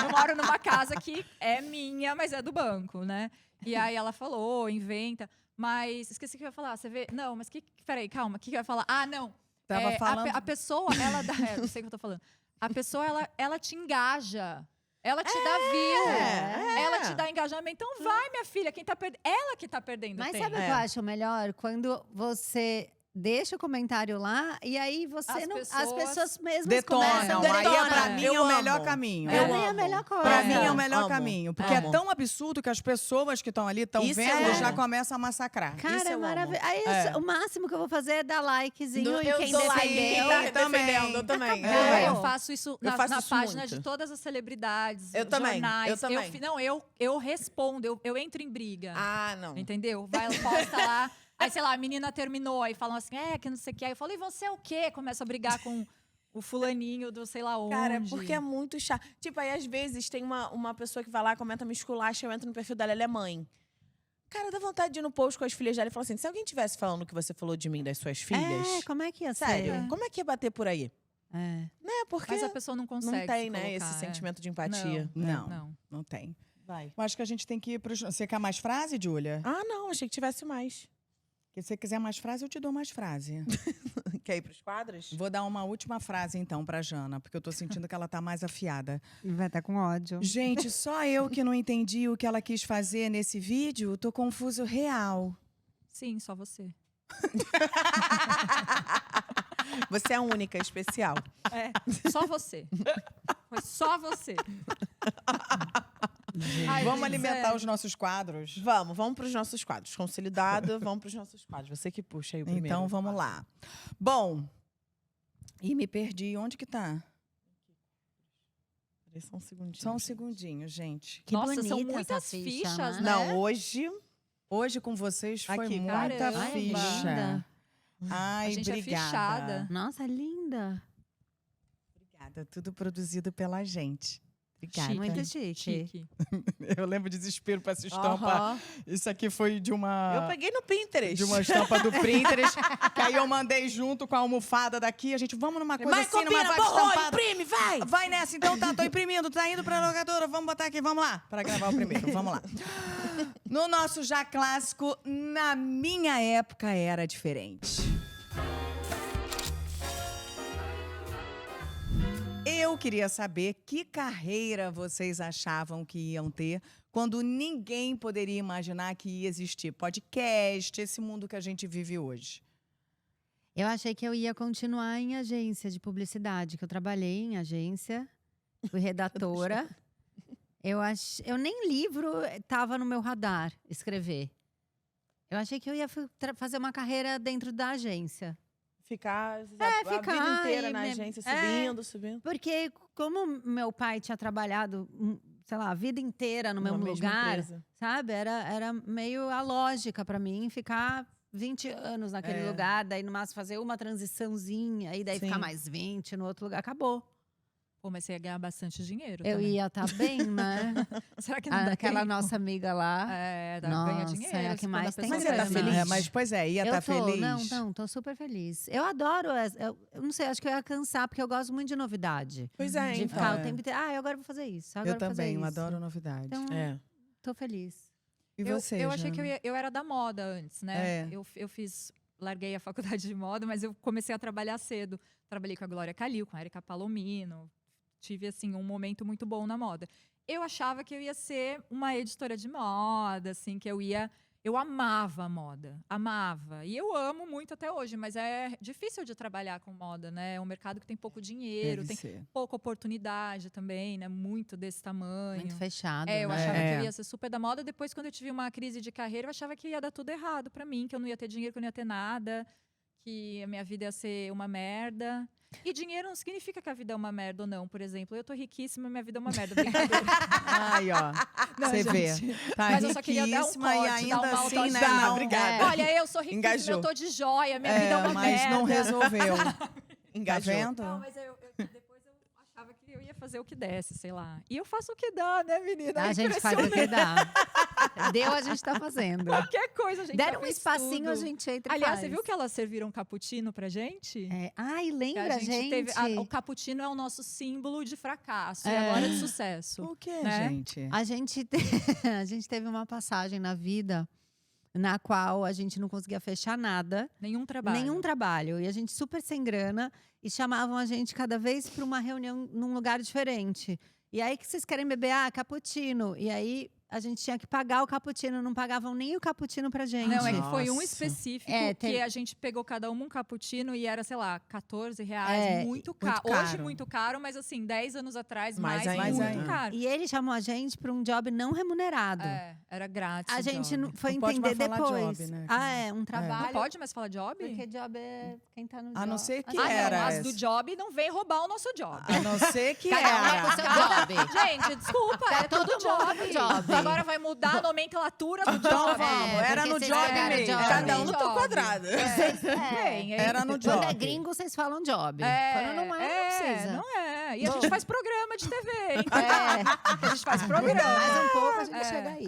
E: Eu moro numa casa que é minha, mas é do banco, né? E aí ela falou, inventa. Mas, esqueci o que eu ia falar. Você vê? Não, mas peraí, calma. O que eu ia falar? Ah, não.
B: Tava falando.
E: A pessoa, ela dá... não sei o que eu tô falando. A pessoa, ela te engaja. Ela te dá view. Ela te dá engajamento. Então vai, minha filha. Quem tá perdendo? Ela que tá perdendo
D: Mas
E: tempo.
D: sabe o que eu acho melhor? Quando você deixa o comentário lá e aí as pessoas mesmas
B: detonam.
D: começam
B: Aí, pra mim, é o melhor
A: amo.
B: caminho.
D: Pra mim é a melhor coisa.
B: Pra mim é o melhor
A: Amo.
B: caminho. Porque
A: Amo.
B: é tão absurdo que as pessoas que estão ali estão
A: Isso
B: vendo
A: eu
B: e já
A: amo.
B: começam a massacrar.
D: Cara,
A: Isso
D: é
A: eu amo.
D: maravilhoso. Aí
B: É.
D: o máximo que eu vou fazer é dar likezinho e
A: Eu
D: quem
A: dou like,
D: defendeu.
A: quem tá
B: também.
A: defendendo, eu também.
D: Acabou.
A: É.
E: Eu faço isso
A: Eu
E: na,
A: faço
E: na
A: isso
E: página
A: muito.
E: de todas as celebridades,
A: Eu também,
E: jornais.
A: eu também.
E: Eu respondo, eu entro em briga.
A: Ah, não.
E: Entendeu? Vai, posta lá. Aí, sei lá, a menina terminou. Aí falam assim, que não sei o que. Aí eu falo, e você é o quê? Começa a brigar com o fulaninho do sei lá onde.
A: Cara, porque é muito chato. Tipo, aí às vezes tem uma pessoa que vai lá, comenta, me esculacha, eu entro no perfil dela, ela é mãe. Cara, dá vontade de ir no post com as filhas dela e falar assim, se alguém tivesse falando o que você falou de mim, das suas filhas…
D: É, como é que ia
A: Sério,
D: ser?
A: como é que ia bater por aí?
D: É.
A: Né, porque
E: Mas a pessoa não consegue
A: não tem,
E: se
A: né,
E: colocar,
A: esse sentimento de empatia.
B: Não, não tem.
A: Vai.
B: Eu acho que a gente tem que ir pro… Você quer mais frase, Júlia?
A: Ah, não, achei que tivesse mais.
B: Se você quiser mais frase, eu te dou mais frase.
A: Quer ir pros quadros?
B: Vou dar uma última frase, então, pra Jana, porque eu tô sentindo que ela tá mais afiada.
D: Vai estar com ódio.
B: Gente, só eu que não entendi o que ela quis fazer nesse vídeo, tô confuso real.
E: Sim, só você.
A: Você é a única, especial.
E: Só você. Foi só você. Ai,
B: Vamos
E: gente,
B: alimentar
E: sério.
B: os nossos quadros?
A: Vamos pros nossos quadros. Consolidado, vamos pros nossos quadros. Você que puxa aí o primeiro.
B: Então, vamos lá. Bom, me perdi. Onde que tá?
A: Peraí, só um segundinho.
B: Só um segundinho, gente.
D: Que
E: Nossa,
D: bonita
E: são
D: essa
E: muitas
D: ficha,
E: fichas,
D: né?
A: Não, hoje…
B: Hoje com vocês foi
A: Aqui,
B: muita
E: caramba.
D: Ai,
B: ficha.
D: linda.
B: Ai,
E: A gente é
B: obrigada.
E: fichada.
D: Nossa, linda.
B: Obrigada. Tudo produzido pela gente. Obrigada.
E: Chique.
D: Muito chique.
E: Chique.
B: Eu lembro de desespero para essa estampa.
A: Aham.
B: Isso aqui foi de uma…
A: Eu peguei no Pinterest.
B: De uma estampa do Pinterest, que aí eu mandei junto com a almofada daqui. A gente, vamos numa coisa
A: Mas
B: assim, numa
A: combina,
B: vibe
A: borrou,
B: estampada.
A: imprime, vai!
B: Vai nessa, então tá, tô imprimindo, tá indo pra locadora, vamos botar aqui, vamos lá, pra gravar o primeiro, vamos lá. No nosso já clássico, na minha época era diferente. Eu queria saber que carreira vocês achavam que iam ter quando ninguém poderia imaginar que ia existir podcast, esse mundo que a gente vive hoje.
D: Eu achei que eu ia continuar em agência de publicidade, que eu trabalhei em agência, fui redatora. Eu nem livro estava no meu radar escrever. Eu achei que eu ia fazer uma carreira dentro da agência.
A: Ficar a
D: ficar
A: vida inteira
D: e
A: na
D: me-
A: agência,
D: é.
A: subindo.
D: Porque como meu pai tinha trabalhado, sei lá, a vida inteira no
A: Numa
D: mesmo
A: mesma
D: lugar,
A: empresa.
D: sabe? Era meio a lógica pra mim ficar 20 anos naquele
B: É.
D: lugar, daí no máximo fazer uma transiçãozinha, e daí
A: Sim.
D: ficar mais 20 no outro lugar. Acabou.
E: Pô, mas você ia ganhar bastante dinheiro
D: Eu
E: também.
D: ia estar bem, né?
E: Será que não dá
D: Aquela
E: tempo?
D: nossa amiga lá.
E: Ganha
D: Nossa,
E: dinheiro.
D: é a que
E: se quando
D: mais
E: a
D: tem
E: pessoa
A: Mas você tá
E: ganha.
A: feliz?
B: Mas, pois é, ia
D: Eu
B: estar feliz.
D: Não, tô super feliz. Eu adoro, eu não sei, acho que eu ia cansar, porque eu gosto muito de novidade.
A: Pois é,
D: De
A: então.
D: ficar
B: É.
D: o tempo inteiro, eu agora vou fazer isso, agora
B: Eu
D: vou fazer
B: também, eu
D: isso.
B: adoro novidade.
D: Então,
A: É.
D: tô feliz.
B: E
E: Eu,
B: você,
E: eu achei que
B: Jana?
E: eu era da moda antes, né?
B: É.
E: Eu larguei a faculdade de moda, mas eu comecei a trabalhar cedo. Trabalhei com a Glória Calil, com a Erika Palomino. Tive, assim, um momento muito bom na moda. Eu achava que eu ia ser uma editora de moda, assim, que eu amava a moda, amava. E eu amo muito até hoje, mas é difícil de trabalhar com moda, né? É um mercado que tem pouco dinheiro,
B: Deve
E: tem
B: ser.
E: pouca oportunidade também, né? Muito desse tamanho.
D: Muito fechado.
E: Eu
D: né?
E: achava que
B: É.
E: eu ia ser super da moda. Depois, quando eu tive uma crise de carreira, eu achava que ia dar tudo errado pra mim, que eu não ia ter dinheiro, que eu não ia ter nada, que a minha vida ia ser uma merda. E dinheiro não significa que a vida é uma merda ou não. Por exemplo, eu tô riquíssima, minha vida é uma merda. Brincadeira.
B: Ai, ó.
E: Não,
B: Você vê.
E: gente.
B: Tá
E: Mas eu só queria dar um
B: riquíssima e
E: corte, dar
B: ainda
E: uma
B: assim, né?
E: autoajuda.
B: Não,
A: Obrigada.
E: Olha, eu sou riquíssima,
A: Engajou.
E: eu tô de joia, minha vida é uma
B: mas
E: merda.
B: não resolveu.
A: Engajou.
B: Tá vendo?
E: Não, mas depois eu achava que eu ia fazer o que desse, sei lá. E eu faço o que dá, né, menina?
D: A
E: É
D: gente faz o que dá. Deu, a gente tá fazendo.
E: Qualquer coisa, a gente já
D: Deram um
E: fez
D: espacinho,
E: tudo.
D: a gente entra e
E: Aliás,
D: faz.
E: você viu que elas serviram cappuccino pra gente?
D: É. Ai,
E: Que
D: lembra,
E: a gente teve.
D: gente?
E: O cappuccino é o nosso símbolo de fracasso e
D: É.
E: agora de sucesso.
B: O que,
E: Né?
B: gente?
D: A gente, a gente teve uma passagem na vida na qual a gente não conseguia fechar nada.
E: Nenhum trabalho.
D: Nenhum trabalho. E a gente super sem grana. E chamavam a gente cada vez para uma reunião num lugar diferente. E aí, que vocês querem beber? Ah, cappuccino. E aí, a gente tinha que pagar o cappuccino, não pagavam nem o cappuccino pra gente.
E: Não, é que foi um
A: Nossa.
E: específico
D: É,
E: que a gente pegou cada um cappuccino e era, sei lá, R$14.
D: É,
E: Muito
B: muito
E: caro. Hoje
B: caro.
E: muito caro, mas assim, 10 anos atrás,
A: Mais
E: mais
A: ainda.
E: muito
B: Mais
E: caro.
D: E ele chamou a gente pra um job não remunerado.
E: É, era grátis.
D: A
E: o
D: gente
E: job.
D: não foi
B: Não pode
D: entender
B: mais falar
D: depois.
B: job, né?
D: Um trabalho.
E: Não pode mais falar job?
D: Porque job é quem tá no job.
B: A não ser que
E: Ah,
B: era
E: não, as
B: essa.
E: do job não vem roubar o nosso job.
B: A não ser que
D: Cada um vai
B: era.
D: pro seu job.
E: Gente, desculpa,
D: Tá
E: é tudo
D: todo mundo
E: job.
D: no job.
E: Agora vai mudar a nomenclatura do
B: Então
E: job.
B: vamos,
D: É,
B: era
D: porque
B: no
D: vocês
B: job
D: pegaram
B: mesmo.
D: job.
A: Cada um no
E: Job.
A: teu quadrado.
E: Bem,
B: Era no
D: Quando é
B: job.
D: gringo, vocês falam job.
E: É,
D: Quando não é, não precisa.
E: Não é. E a gente faz programa de TV, então.
D: É.
E: A gente faz programa.
D: Mais um pouco, a gente
E: É.
D: chega aí.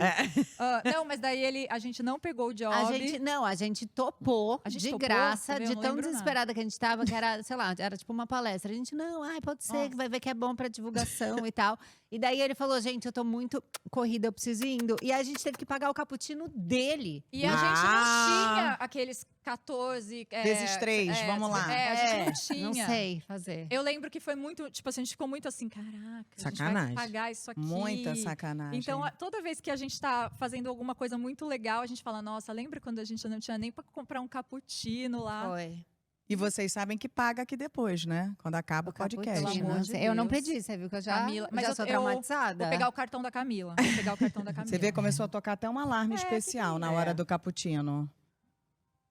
E: Não, mas daí a gente não pegou o job.
D: A gente topou
E: A gente
D: de
E: topou?
D: graça,
E: Eu
D: de
E: não
D: tão
E: lembro
D: desesperada que a gente tava, que era, sei lá, era tipo uma palestra. A gente, não, pode ser, que vai ver que é bom pra divulgação e tal. E daí ele falou, gente, eu tô muito corrida, eu preciso ir indo. E a gente teve que pagar o cappuccino dele.
E: E a gente não tinha aqueles 14.
B: Vezes 3, vamos lá.
E: A gente não
D: Não
E: tinha.
D: sei fazer.
E: Eu lembro que foi muito, tipo assim, a gente ficou muito assim, caraca, a gente
A: Sacanagem.
E: vai pagar isso aqui.
B: Muita sacanagem.
E: Então, toda vez que a gente tá fazendo alguma coisa muito legal, a gente fala, nossa, lembra quando a gente não tinha nem pra comprar um cappuccino lá?
D: Foi.
B: E vocês sabem que paga aqui depois, né? Quando acaba o podcast.
E: Pelo amor de
D: Eu não
E: Deus.
D: pedi, você viu que eu já,
E: Camila, mas
D: já sou
E: eu
D: traumatizada.
E: Vou pegar o cartão da Camila. Vou pegar o cartão da Camila.
B: Você vê, começou a tocar até um alarme especial na hora
E: É.
B: do cappuccino.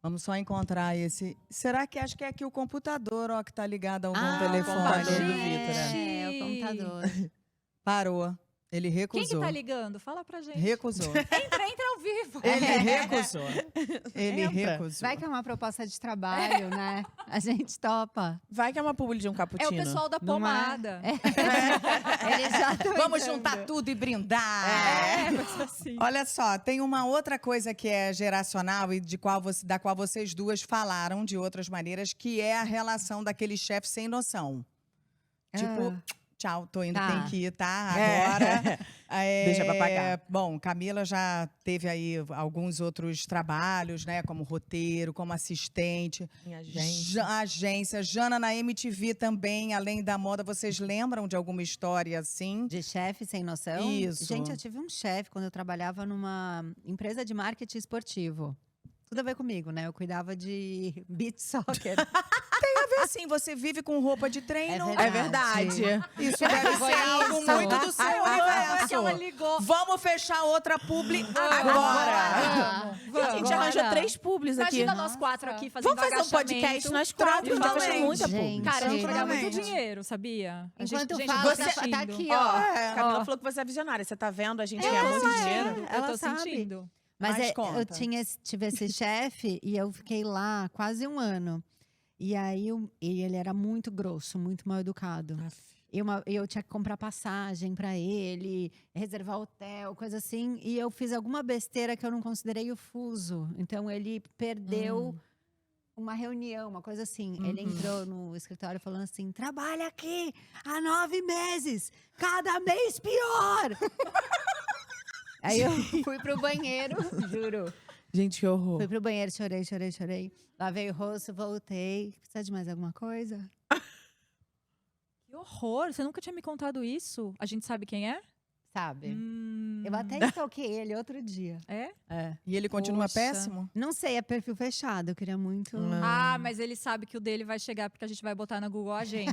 B: Vamos só encontrar esse. Será que acho que é aqui o computador, ó, que tá ligado a algum telefone
A: computador
B: do
A: do
B: Vitor?
A: Vitor,
D: É, o computador.
B: Parou. Ele
E: Quem
B: recusou.
E: que tá ligando? Fala pra gente.
B: Recusou.
E: Entra ao vivo.
B: Ele recusou. Ele
A: Entra.
B: recusou.
D: Vai que é uma proposta de trabalho, né? A gente topa.
A: Vai que é uma publi de um
E: É
A: cappuccino.
E: o pessoal da
D: Não é?
E: pomada.
D: Eles já estão
B: Vamos
D: entrando.
B: juntar tudo e brindar.
E: Mas assim.
B: Olha só, tem uma outra coisa que é geracional e da qual vocês duas falaram de outras maneiras, que é a relação daquele chefe sem noção. Tipo, tchau, tô indo,
D: Tá.
B: tem que ir, tá?
A: É.
B: Agora.
A: Deixa pra pagar.
B: Bom, Camila já teve aí alguns outros trabalhos, né? Como roteiro, como assistente.
A: Minha gente.
B: Agência. Jana na MTV também, além da moda. Vocês lembram de alguma história assim?
D: De chefe sem noção?
B: Isso.
D: Gente, eu tive um chefe quando eu trabalhava numa empresa de marketing esportivo. Tudo a ver comigo, né? Eu cuidava de beach soccer.
B: Assim, você vive com roupa de treino.
A: É verdade.
B: Isso deve
D: Foi
B: ser algo
D: isso.
B: muito do seu universo.
E: que ela ligou.
B: Vamos fechar outra publi agora.
A: A gente
D: Agora.
A: arranjou 3 publis aqui.
E: Imagina nós 4 aqui fazendo
A: Vamos fazer um podcast
E: agachamento.
A: nós 4. A gente vai fazer muita
D: Gente.
A: publi.
E: Cara, a gente vai ganhar muito
B: Tranquilamente.
E: dinheiro, sabia? A
D: Enquanto
E: gente,
D: fala,
E: eu tô
D: tá
E: sentindo.
D: aqui,
A: Ó,
D: ó.
B: É.
A: Camila falou que você é visionária. Você tá vendo a gente ganhar muito dinheiro?
E: Eu
D: Ela
E: tô
D: sabe.
E: sentindo.
D: Mas
B: Mas
D: eu
B: conta.
D: tive esse chefe e eu fiquei lá quase um ano. E aí e ele era muito grosso, muito mal educado. Eu tinha que comprar passagem pra ele, reservar hotel, coisa assim. E eu fiz alguma besteira que eu não considerei o fuso. Então ele perdeu uma reunião, uma coisa assim. Ele entrou no escritório falando assim: trabalha aqui há 9 meses, cada mês pior. Aí eu fui pro banheiro, juro.
A: Gente, que horror.
D: Fui pro banheiro, chorei. Lavei o rosto, voltei. Precisa de mais alguma coisa?
E: Que horror, você nunca tinha me contado isso? A gente sabe quem é?
D: Sabe? Eu até stalkeei ele outro dia.
E: É?
D: É.
B: E ele continua
E: Poxa.
B: péssimo?
D: Não sei, é perfil fechado. Eu queria muito.
E: Ah, mas ele sabe que o dele vai chegar porque a gente vai botar na Google Agenda.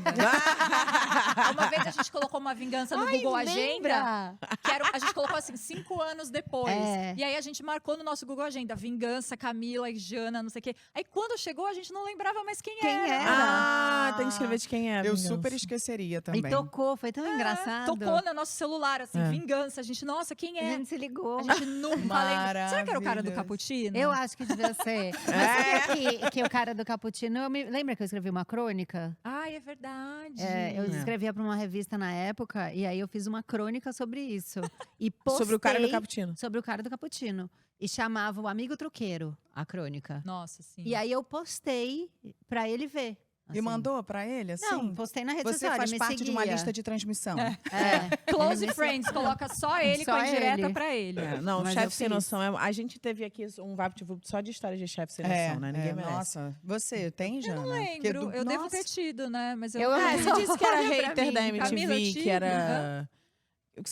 E: Uma vez a gente colocou uma vingança no Google Agenda.
D: Lembra?
E: Que a gente colocou assim, 5 anos depois.
D: É.
E: E aí a gente marcou no nosso Google Agenda, Vingança, Camila e Jana, não sei o quê. Aí quando chegou, a gente não lembrava mais quem era.
A: Ah, tem que escrever de quem é.
B: Eu
A: vingança.
B: super esqueceria
D: E
B: também.
D: tocou, foi tão engraçado.
E: Tocou no nosso celular, assim, Vingança. A gente, nossa, quem
D: A
E: é?
D: gente se ligou.
E: A gente nunca lembra. Será que era o cara do
B: Maravilhoso.
E: Cappuccino?
D: Eu acho que devia ser. Mas sabia que o cara do Cappuccino. Lembra que eu escrevi uma crônica?
E: Ai, é verdade.
D: Eu escrevia para uma revista na época e aí eu fiz uma crônica sobre isso. E postei
A: Sobre o cara do cappuccino.
D: sobre o cara do cappuccino. E chamava o Amigo Truqueiro, a crônica.
E: Nossa, sim.
D: E aí eu postei pra ele ver.
B: E
D: assim.
B: mandou pra ele, assim?
D: Não, postei na rede
B: Você
D: social,
B: faz
D: ele me
B: parte de uma
D: seguia.
B: lista de transmissão.
D: É.
E: Close
D: Ele me
E: Friends, coloca só ele
D: Só
E: com a indireta
D: ele.
E: pra ele.
A: É, não,
D: Mas
A: chefe
D: eu
A: sem
D: fiz.
A: noção. A gente teve aqui um VaptVupt só de histórias de chefe sem noção, né? Ninguém merece.
B: Nossa, você tem, Jana?
E: Eu não
B: Porque
E: lembro, eu devo ter tido, né? Mas eu,
D: Eu-
A: Ah, você disse que era
D: Olha pra
A: hater
D: mim.
A: da MTV,
E: Camila, eu
A: que
E: tive,
A: era...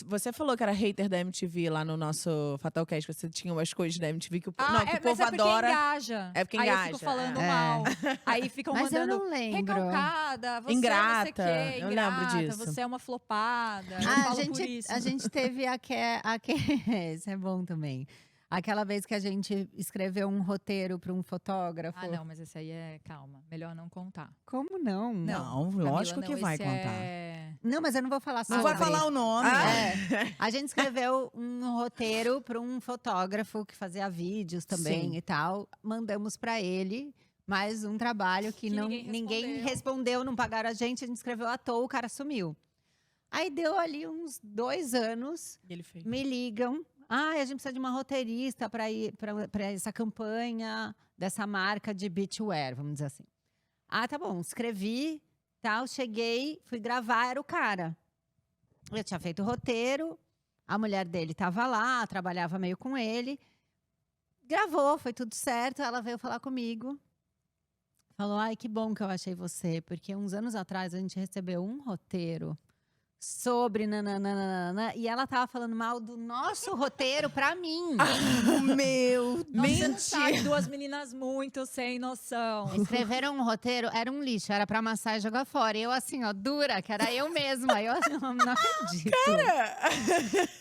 A: Você falou que era hater da MTV lá no nosso Fatalcast, que você tinha umas coisas da MTV que o,
E: Ah,
A: não, que o povo
E: mas é porque
A: adora.
E: engaja.
A: É porque
E: Aí
A: engaja,
E: eu fico falando
B: é.
E: mal. Aí ficam
D: Mas eu
E: mandando
D: não lembro.
E: recalcada, você
A: Ingrata,
E: não sei o quê,
A: eu
E: ingrata,
A: lembro disso.
E: você é uma flopada. Eu
D: Ah,
E: falo por isso.
D: a gente teve esse é bom também. Aquela vez que a gente escreveu um roteiro para um fotógrafo.
E: Ah, não, mas esse aí é… Calma, melhor não contar.
D: Como não?
B: Não,
E: Camila,
B: lógico que
E: não,
B: vai
E: esse
B: contar.
D: Não, mas eu não vou falar sobre.
B: Não vai falar o nome.
D: A gente escreveu um roteiro para um fotógrafo que fazia vídeos também
A: Sim.
D: e tal. Mandamos para ele. Mais um trabalho que,
E: Que
D: não,
E: ninguém
D: ninguém
E: respondeu.
D: respondeu, não pagaram a gente escreveu à toa, o cara sumiu. Aí deu ali uns 2 anos,
A: Ele fez.
D: me ligam. Ah, a gente precisa de uma roteirista para ir para essa campanha dessa marca de beachwear, vamos dizer assim. Ah, tá bom, escrevi, tal, cheguei, fui gravar, era o cara. Eu tinha feito o roteiro, a mulher dele estava lá, trabalhava meio com ele. Gravou, foi tudo certo, ela veio falar comigo. Falou, ai, que bom que eu achei você, porque uns anos atrás a gente recebeu um roteiro sobre nananana, e ela tava falando mal do nosso roteiro pra mim.
B: Meu
E: Nossa, você não sabe, 2 meninas muito sem noção.
D: Escreveram um roteiro, era um lixo, era pra amassar e jogar fora. E eu assim, ó, dura, que era eu mesma. Eu não acredito.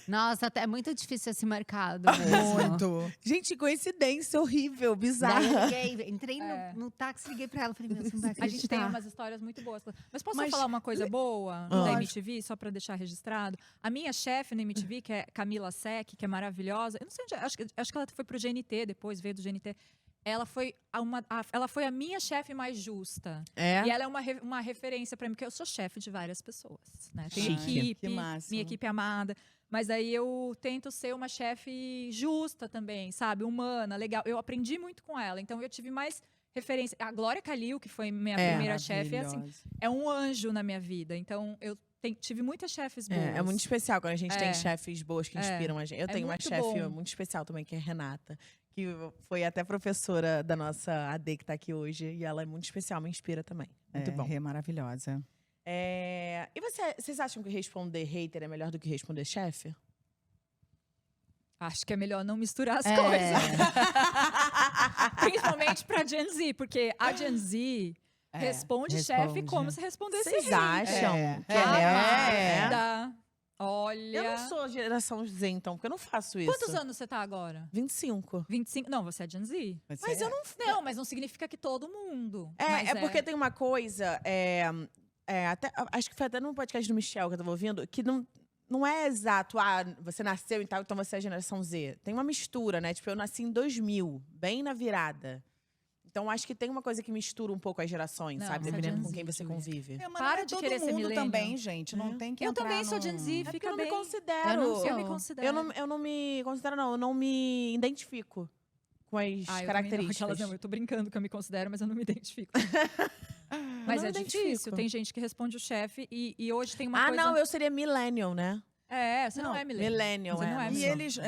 D: Nossa, é muito difícil esse mercado mesmo.
B: Muito.
A: Gente, coincidência horrível, bizarra.
D: Daí eu liguei, entrei no táxi, liguei pra ela, falei, meu, você não vai
E: A gente tem
D: acreditar.
E: umas histórias muito boas. Mas posso
B: Mas-
E: falar uma coisa boa da
B: Lógico.
E: MTV, só pra deixar registrado? A minha chefe na MTV, que é Camila Sec, que é maravilhosa. Eu não sei onde, acho que ela foi pro GNT depois, veio do GNT. Ela foi a minha chefe mais justa.
A: É?
E: E ela é uma referência pra mim, porque eu sou chefe de várias pessoas, né? Tenho
A: Chique.
E: equipe,
B: Que máximo.
E: minha equipe é amada. Mas aí eu tento ser uma chefe justa também, sabe? Humana, legal. Eu aprendi muito com ela, então eu tive mais referência. A Glória Calil, que foi minha primeira chefe, é, assim,
B: Maravilhosa.
E: é um anjo na minha vida. Então eu tive muitas chefes boas.
A: É muito especial quando a gente tem
E: É.
A: chefes boas que inspiram a gente. Eu tenho uma
E: muito
A: chefe
E: bom.
A: muito especial também, que é a Renata, que foi até professora da nossa AD que tá aqui hoje. E ela é muito especial, me inspira também. Muito bom.
B: É maravilhosa.
A: E vocês acham que responder hater é melhor do que responder chefe?
E: Acho que é melhor não misturar as
D: É.
E: coisas. Principalmente pra Gen Z, porque a Gen Z responde chefe
B: responde.
E: como se respondesse
A: Vocês
E: hater.
A: acham
B: É.
A: que é melhor?
E: Amada. Olha.
A: Eu não sou geração Z, então, porque eu não faço isso.
E: Quantos anos você tá agora?
A: 25.
E: 25? Não, você é Gen Z.
A: Mas eu não.
E: Não, mas não significa que todo mundo.
A: É,
E: Mas
A: é porque tem uma coisa. Até, acho que foi até no podcast do Michel que eu tava ouvindo, que não é exato, você nasceu e tal, então você é geração Z. Tem uma mistura, né? Tipo, eu nasci em 2000, bem na virada. Então, acho que tem uma coisa que mistura um pouco as gerações,
E: Não,
A: sabe?
E: você é
A: Dependendo
E: Gen
A: com
E: Z,
A: quem você
E: Julia.
A: convive.
B: É, mas
E: Para
B: não é
E: de
B: todo
E: querer ser
B: mundo
E: millennial.
B: também, gente. Não tem que
E: Eu
B: entrar
E: também sou
B: num-
E: Gen Z,
A: É porque
E: fica
A: eu não me
E: bem.
A: considero.
D: Eu não sou.
E: Eu me considero.
A: Eu não me considero, não. Eu não me identifico com as
E: Eu também não,
A: características.
E: aquelas não, eu tô brincando que eu me considero, mas eu não me identifico. Mas
A: não
E: é
A: me
E: difícil.
A: identifico.
E: Tem gente que responde o chefe e hoje tem uma coisa…
A: Não, eu seria millennial, né?
E: É, você não,
B: Não,
E: é millennial.
A: Millennial,
E: Você não é
B: E
E: millennial.
B: eles,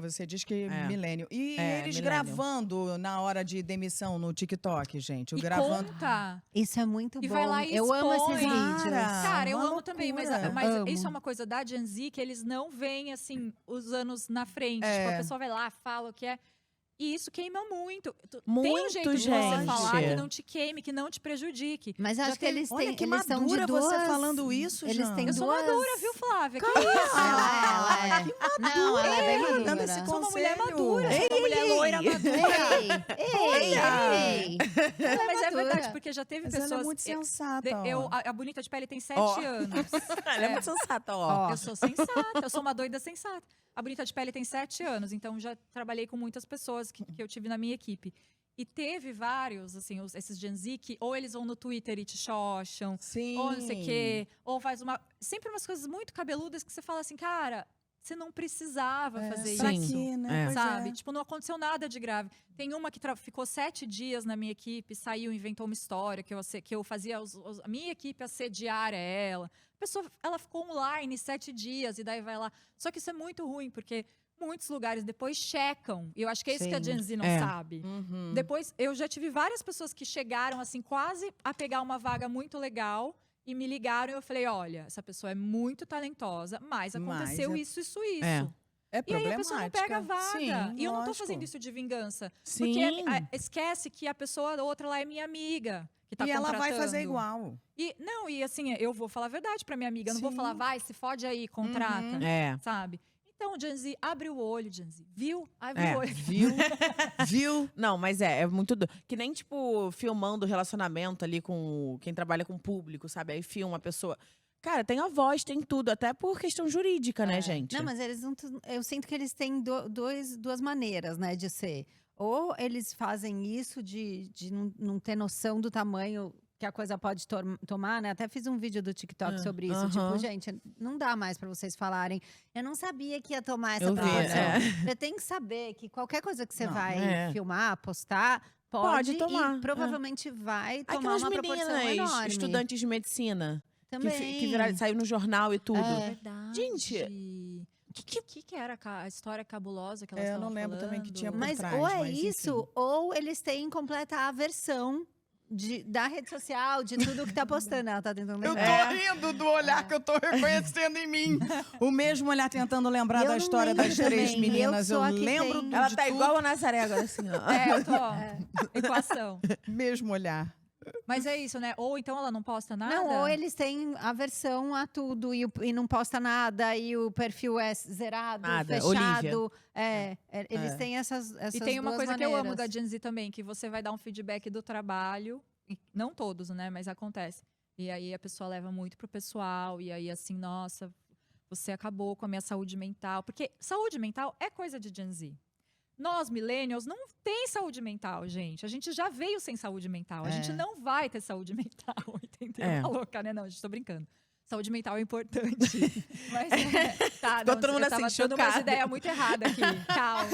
B: você diz que
A: É.
B: milênio. E
A: É,
B: eles
A: millennial.
B: gravando na hora de demissão no TikTok, gente. O
E: E
B: gravando.
E: conta.
D: Isso é muito
E: E
D: bom.
E: vai lá e
D: eu amo esses
E: expõe.
D: vídeos.
E: Cara, eu
B: uma
E: amo também, mas
B: loucura.
D: Amo.
E: isso é uma coisa da Gen Z que eles não veem, assim, os anos na frente.
B: É.
E: Tipo, a pessoa vai lá, fala o que é. E isso queima muito. Tem um
A: Muito,
E: jeito de você
A: gente.
E: falar que não te queime, que não te prejudique.
D: Mas acho que
E: teve-
D: eles
B: Olha
D: têm.
B: que
D: eles são de
B: madura você
D: duas-
B: falando isso,
D: Eles
B: Jana.
D: têm
E: Eu sou
D: duas...
E: madura, viu, Flávia? Que isso?
D: Ela é. Não, ela é bem
B: dando
D: madura.
B: esse
E: Sou uma mulher
B: conselho.
E: madura, sou uma mulher loira madura.
D: Ei.
E: Não, mas é
D: madura.
E: verdade, porque já teve
B: Mas
E: pessoas…
B: ela é muito sensata. ó.
E: a Bonita de Pele tem 7
A: Ó.
E: anos.
A: Ela é muito sensata, ó.
E: Eu sou sensata, eu sou uma doida sensata. A Bonita de Pele tem 7 anos, então já trabalhei com muitas pessoas que eu tive na minha equipe. E teve vários, assim, esses Gen Z que ou eles vão no Twitter e te xoxam,
B: Sim.
E: ou não sei o quê, ou faz sempre umas coisas muito cabeludas que você fala assim, cara, você não precisava fazer
B: Pra
E: isso.
B: quê, né?
A: É.
B: Pois
E: Sabe?
B: é.
E: Tipo, não aconteceu nada de grave. Tem uma que ficou 7 dias na minha equipe, saiu, inventou uma história que eu fazia a minha equipe assediar ela. A pessoa, ela ficou online 7 dias e daí vai lá. Só que isso é muito ruim, porque muitos lugares depois checam. E eu acho que é isso que a
B: Sim.
E: Gen Z não
A: É.
E: sabe. Depois, eu já tive várias pessoas que chegaram, assim, quase a pegar uma vaga muito legal. e me ligaram e eu falei, olha, essa pessoa é muito talentosa, mas aconteceu isso.
B: É
E: E aí a pessoa não pega a vaga.
B: Sim,
E: e eu não tô
B: lógico.
E: fazendo isso de vingança.
A: Sim.
E: Porque esquece que a pessoa outra lá é minha amiga. Que tá
B: E ela vai fazer
E: contratando.
B: igual.
E: E assim, eu vou falar a verdade pra minha amiga. Eu não vou
B: Sim.
E: falar, vai, se fode aí, contrata. Sabe? Então, Gen-Z, abre o olho, Gen-Z. Viu? Abre o olho.
B: Viu?
A: Não, mas é muito que nem, tipo, filmando relacionamento ali com quem trabalha com público, sabe? Aí filma a pessoa. Cara, tem a voz, tem tudo, até por questão jurídica, né, gente?
D: Não, mas eles não. Eu sinto que eles têm duas maneiras, né, de ser. Ou eles fazem isso de não ter noção do tamanho que a coisa pode tomar, né? Até fiz um vídeo do TikTok sobre isso. Tipo, gente, não dá mais pra vocês falarem. Eu não sabia que ia tomar essa proporção. Você tem que saber que qualquer coisa que você vai filmar, postar, pode tomar. E provavelmente vai tomar
A: Aquelas
D: uma proporção
A: meninas,
D: enorme.
A: estudantes de medicina.
D: Também.
A: Que saiu no jornal e tudo.
E: Verdade.
A: Gente,
E: O que era a história cabulosa que elas
B: Eu
E: estavam
B: não lembro também que tinha por
D: Mas
B: trás,
D: ou é
B: mas
D: isso,
B: enfim.
D: ou eles têm completa aversão da rede social, de tudo que tá postando. Ela tá tentando
B: Eu
D: lembrar.
B: tô rindo do olhar que eu tô reconhecendo em mim. O mesmo olhar tentando lembrar
D: Eu
B: da
D: não
B: história
D: lembro
B: das três
D: também.
B: meninas.
D: Eu
B: Eu
D: sou a que
B: lembro
D: tem-
B: de
A: ela tá
B: tudo.
A: igual a Nazaré agora, assim, ó.
E: Eu tô. Equação.
B: Mesmo olhar.
E: Mas é isso, né? Ou então ela não posta nada.
D: Não, ou eles têm aversão a tudo e não posta nada, e o perfil é zerado,
A: Nada,
D: fechado. Eles têm essas
E: E tem uma
D: duas
E: coisa que eu amo
D: maneiras.
E: da Gen Z também, que você vai dar um feedback do trabalho. E não todos, né? Mas acontece. E aí a pessoa leva muito pro pessoal. E aí assim, nossa, você acabou com a minha saúde mental. Porque saúde mental é coisa de Gen Z. Nós, millennials, não tem saúde mental, gente. A gente já veio sem saúde mental. A gente não vai ter saúde mental, entendeu? Tá louca, né? Não, a gente tô brincando. Saúde mental é importante. Mas tá,
A: Ficou
E: não,
A: todo mundo
E: eu tava
A: assim,
E: dando umas
A: chocado.
E: ideias muito erradas aqui. Calma.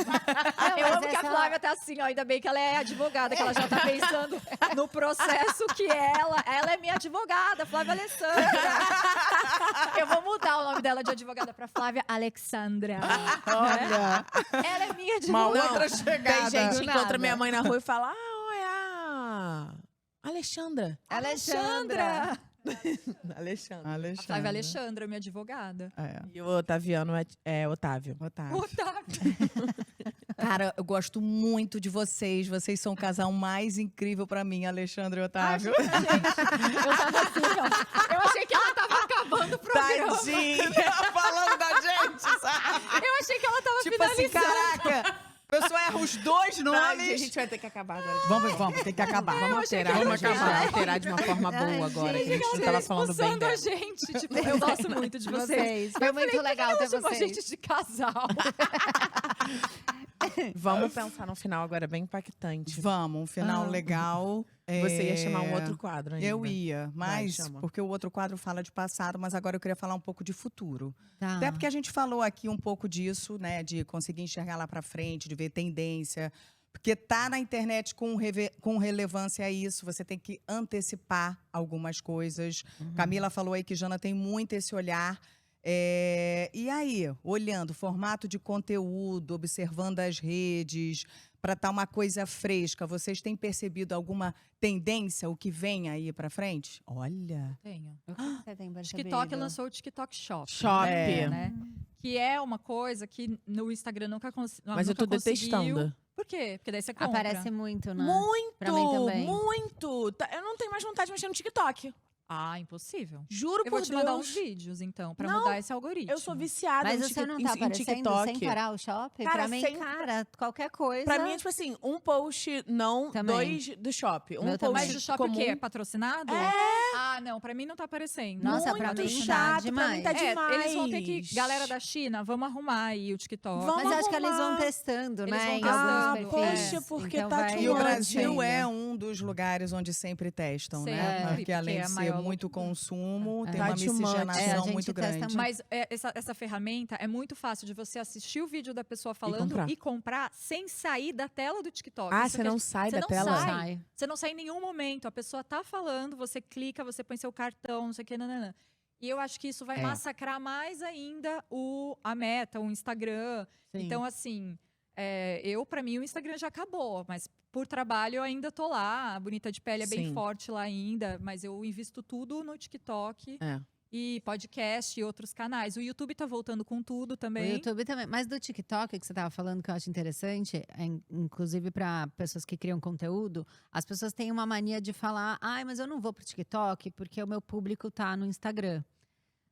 E: Eu
D: mas
E: amo que a
D: essa-
E: Flávia tá assim, ó. Ainda bem que ela é advogada, que ela já tá pensando no processo que ela é minha advogada, Flávia Alessandra. Eu vou mudar o nome dela de advogada pra Flávia Alexandra.
B: Olha,
E: Ela é minha
B: uma
E: advogada.
B: outra
A: Tem
B: chegada.
A: gente que
D: Do
A: encontra
D: nada.
A: minha mãe na rua e fala: ah, é a Alexandra.
E: Alexandra.
A: Alexandra.
E: A Flávia Alexandra, minha advogada.
B: É.
A: E o Otaviano é Otávio.
B: Otávio.
E: Otávio.
B: Cara, eu gosto muito de vocês. Vocês são o casal mais incrível pra mim, Alexandre e Otávio.
E: Eu tava assim, ó. Eu achei que ela tava acabando o programa.
A: Tadinha.
B: Falando da gente, sabe?
E: Eu achei que ela tava
B: Tipo assim,
E: finalizando.
B: caraca. A pessoa erra os dois
A: A
B: nomes.
A: gente vai ter que acabar agora.
B: Vamos, tem que acabar.
A: Vamos alterar,
B: Vamos acabar.
A: alterar de uma forma boa agora, que a gente não tava falando bem
E: Expulsando
A: dela.
E: a gente. Tipo, eu gosto muito de vocês.
D: Foi muito legal ter
E: Ela chamou a
D: vocês.
E: gente de casal.
A: Vamos pensar num final agora bem impactante.
B: Vamos, um final legal.
A: Você ia chamar um outro quadro ainda.
B: Eu ia, mas
A: chama.
B: porque o outro quadro fala de passado, mas agora eu queria falar um pouco de futuro.
D: Tá.
B: Até porque a gente falou aqui um pouco disso, né, de conseguir enxergar lá para frente, de ver tendência, porque tá na internet com relevância a isso, você tem que antecipar algumas coisas. Camila falou aí que Jana tem muito esse olhar. E aí, olhando formato de conteúdo, observando as redes, para estar uma coisa fresca, vocês têm percebido alguma tendência, o que vem aí para frente? Olha.
E: Tenho.
D: O que você tem
E: O
D: percebido?
E: TikTok lançou o TikTok Shop.
A: Shop.
E: Né? Que é uma coisa que no Instagram nunca conseguiu.
A: Mas eu tô detestando.
E: Por quê? Porque daí você compra.
D: Aparece muito, né?
A: Muito,
D: Pra mim também.
A: muito. Eu não tenho mais vontade de mexer no TikTok.
E: Ah, impossível.
A: Juro
E: Eu
A: por
E: vou
A: Deus.
E: te mandar uns vídeos, então, pra
A: Não,
E: mudar esse algoritmo.
A: Eu sou viciada
D: Mas
A: no
D: você não
A: em
D: tá aparecendo
A: TikTok.
D: sem parar o shopping?
A: Cara,
D: Pra mim,
A: sem-
D: cara, qualquer coisa.
A: Pra mim é tipo assim, um post não,
D: Também.
A: 2 do shop. Um
D: Meu
A: post
E: Mas o shopping
A: comum.
E: o quê? É patrocinado?
A: É.
E: Ah, não, pra mim não tá aparecendo.
D: Nossa,
A: Muito
D: pra mim tá
A: chato, pra mim tá
D: demais.
E: Eles vão ter que.
A: demais.
E: Galera da China, vamos arrumar aí o TikTok.
A: Vamos
D: Mas eu acho que eles vão
A: arrumar.
D: testando,
E: Eles
D: né?
E: vão
D: Em
E: testando,
D: alguns perfis.
A: poxa, porque
D: Então
A: tá
D: vai-
B: E o
A: Too
B: Brasil
A: much.
B: é um dos lugares onde sempre testam, né?
E: Sempre,
B: Porque além
E: porque é
B: de
E: a
B: ser
E: maior
B: muito consumo, tem
A: Tá
B: uma
A: too much.
B: miscigenação
D: a gente
B: muito
D: testa
B: grande.
D: muito.
E: Mas essa ferramenta é muito fácil de você assistir o vídeo da pessoa falando
A: comprar.
E: e comprar sem sair da tela do TikTok.
A: Ah,
E: Isso
A: você
E: que
A: não sai
E: você
A: da
E: não
A: tela?
E: sai. Você não sai em nenhum momento. A pessoa tá falando, você clica, você põe seu cartão, não sei o que, nananã. E eu acho que isso vai
B: É.
E: massacrar mais ainda a Meta, o Instagram.
D: Sim.
E: Então, assim, Pra mim, o Instagram já acabou, mas por trabalho eu ainda tô lá. A Bonita de Pele é bem
A: Sim.
E: forte lá ainda, mas eu invisto tudo no TikTok e podcast e outros canais. O YouTube tá voltando com tudo
D: O
E: também.
D: YouTube também. Mas do TikTok, que você tava falando, que eu acho interessante, inclusive para pessoas que criam conteúdo, as pessoas têm uma mania de falar: ai, mas eu não vou pro TikTok porque o meu público tá no Instagram.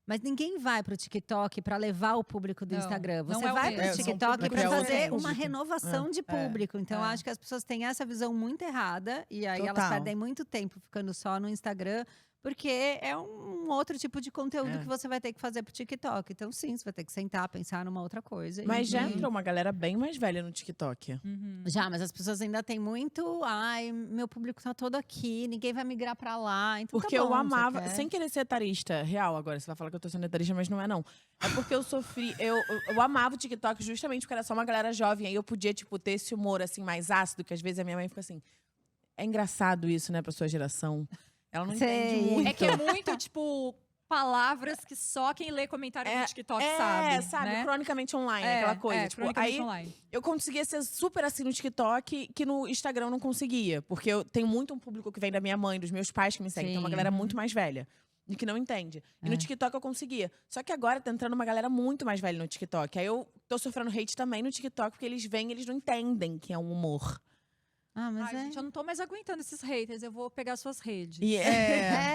D: Mas ninguém vai pro TikTok para levar o público do
E: Não,
D: Instagram.
E: não
D: Você
E: é o
D: vai
E: mesmo.
D: pro
B: São
D: TikTok
B: públicos
D: para fazer
B: diferentes.
D: uma renovação de público. Então, eu
E: É.
D: acho que as pessoas têm essa visão muito errada. E aí elas
B: Total.
D: perdem muito tempo ficando só no Instagram. Porque é um outro tipo de conteúdo que você vai ter que fazer pro TikTok. Então, sim, você vai ter que sentar, pensar numa outra coisa.
A: Mas já
D: e-
A: entrou uma galera bem mais velha no TikTok.
E: Uhum.
D: Já, mas as pessoas ainda têm muito. Ai, meu público tá todo aqui, ninguém vai migrar pra lá. Então
A: Porque
D: tá bom,
A: eu amava,
D: você quer.
A: sem querer ser etarista real agora, você vai falar que eu tô sendo etarista, mas não é não. É porque eu sofri, eu amava o TikTok justamente porque era só uma galera jovem, aí eu podia, tipo, ter esse humor, assim, mais ácido, que às vezes a minha mãe fica assim, é engraçado isso, né, pra sua geração. Ela não
D: Sei.
A: entende muito.
E: É que é muito, tipo, palavras que só quem lê comentário no TikTok sabe. Né?
A: cronicamente online, aquela coisa. Tipo,
E: cronicamente
A: aí
E: online.
A: eu conseguia ser super assim no TikTok, que no Instagram eu não conseguia. Porque eu tenho muito um público que vem da minha mãe, dos meus pais que me seguem. Então, uma
D: Sim.
A: galera muito mais velha. E que não entende. E no TikTok eu conseguia. Só que agora tá entrando uma galera muito mais velha no TikTok. Aí eu tô sofrendo hate também no TikTok, porque eles vêm e eles não entendem que é um humor.
D: Ah, mas
E: Ai, gente, eu não tô mais aguentando esses haters. Eu vou pegar suas redes.
A: E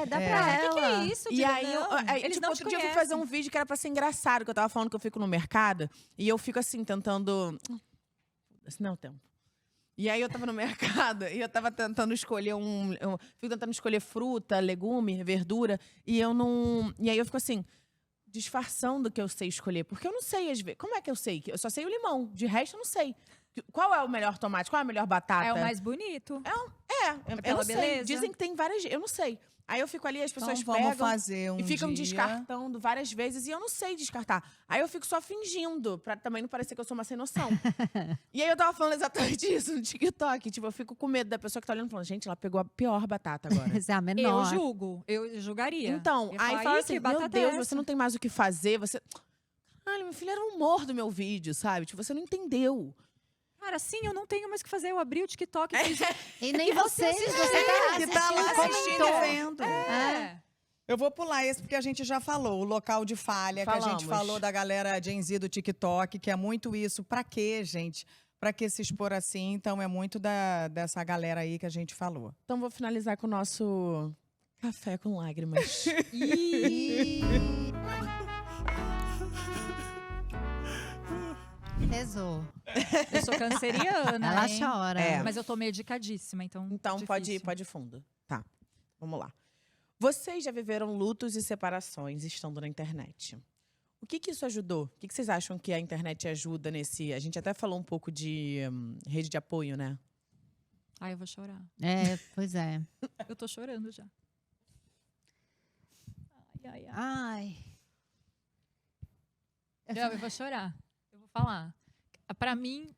D: Dá pra
E: O
D: ela.
E: que é isso?
A: E
E: Diga,
A: aí,
E: não, eles
A: tipo,
E: não te
A: outro dia eu fui
E: conhecem.
A: fazer um vídeo que era pra ser engraçado, que eu tava falando que eu fico no mercado. E eu fico assim, tentando. Esse não é o tempo. E aí eu tava no mercado e eu tava tentando escolher eu fico tentando escolher fruta, legume, verdura. E eu não. E aí eu fico assim, disfarçando que eu sei escolher. Porque eu não sei, às vezes. Como é que eu sei? Eu só sei o limão. De resto, eu não sei. Qual é o melhor tomate? Qual é a melhor batata?
E: É o mais bonito.
A: eu
E: pela
A: não sei.
E: beleza.
A: Dizem que tem várias. Eu não sei. Aí eu fico ali, as pessoas
B: Então vamos
A: pegam.
B: fazer um
A: E ficam
B: dia.
A: descartando várias vezes e eu não sei descartar. Aí eu fico só fingindo, pra também não parecer que eu sou uma sem noção. E aí eu tava falando exatamente isso no TikTok. Tipo, eu fico com medo da pessoa que tá olhando e falando, gente, ela pegou a pior batata agora.
D: Essa é a
E: Eu
D: menor.
E: julgo. Eu julgaria.
A: Então,
E: Eu ia
A: aí
E: falar,
A: fala
E: "Ih,
A: assim,
E: que
A: meu
E: batata é
A: Deus,
E: essa?"
A: você não tem mais o que fazer, você... Caralho, meu filho era o humor do meu vídeo, sabe? Tipo, você não entendeu.
E: Cara, sim, eu não tenho mais o que fazer. Eu abri o TikTok e fiz.
D: E nem você tá
B: que tá lá assistindo e
D: comentou.
B: vendo.
E: É.
B: Eu vou pular esse porque a gente já falou, o local de falha, que a gente
A: Falamos.
B: falou da galera Gen Z do TikTok, que é muito isso. Pra quê, gente? Pra que se expor assim? Então é muito dessa galera aí que a gente falou.
A: Então vou finalizar com o nosso café com lágrimas.
D: Pesou.
E: Eu sou canceriana.
D: Ela
E: hein?
D: chora.
A: É.
E: Mas eu tô medicadíssima, então.
A: Então
E: difícil.
A: pode ir fundo. Tá, vamos lá. Vocês já viveram lutos e separações estando na internet. O que isso ajudou? O que vocês acham que a internet ajuda nesse... A gente até falou um pouco de rede de apoio, né?
E: Ai, eu vou chorar.
D: É, pois é.
E: Eu tô chorando já. Ai.
D: Ai.
E: Não, eu vou chorar. Eu vou falar. Pra mim.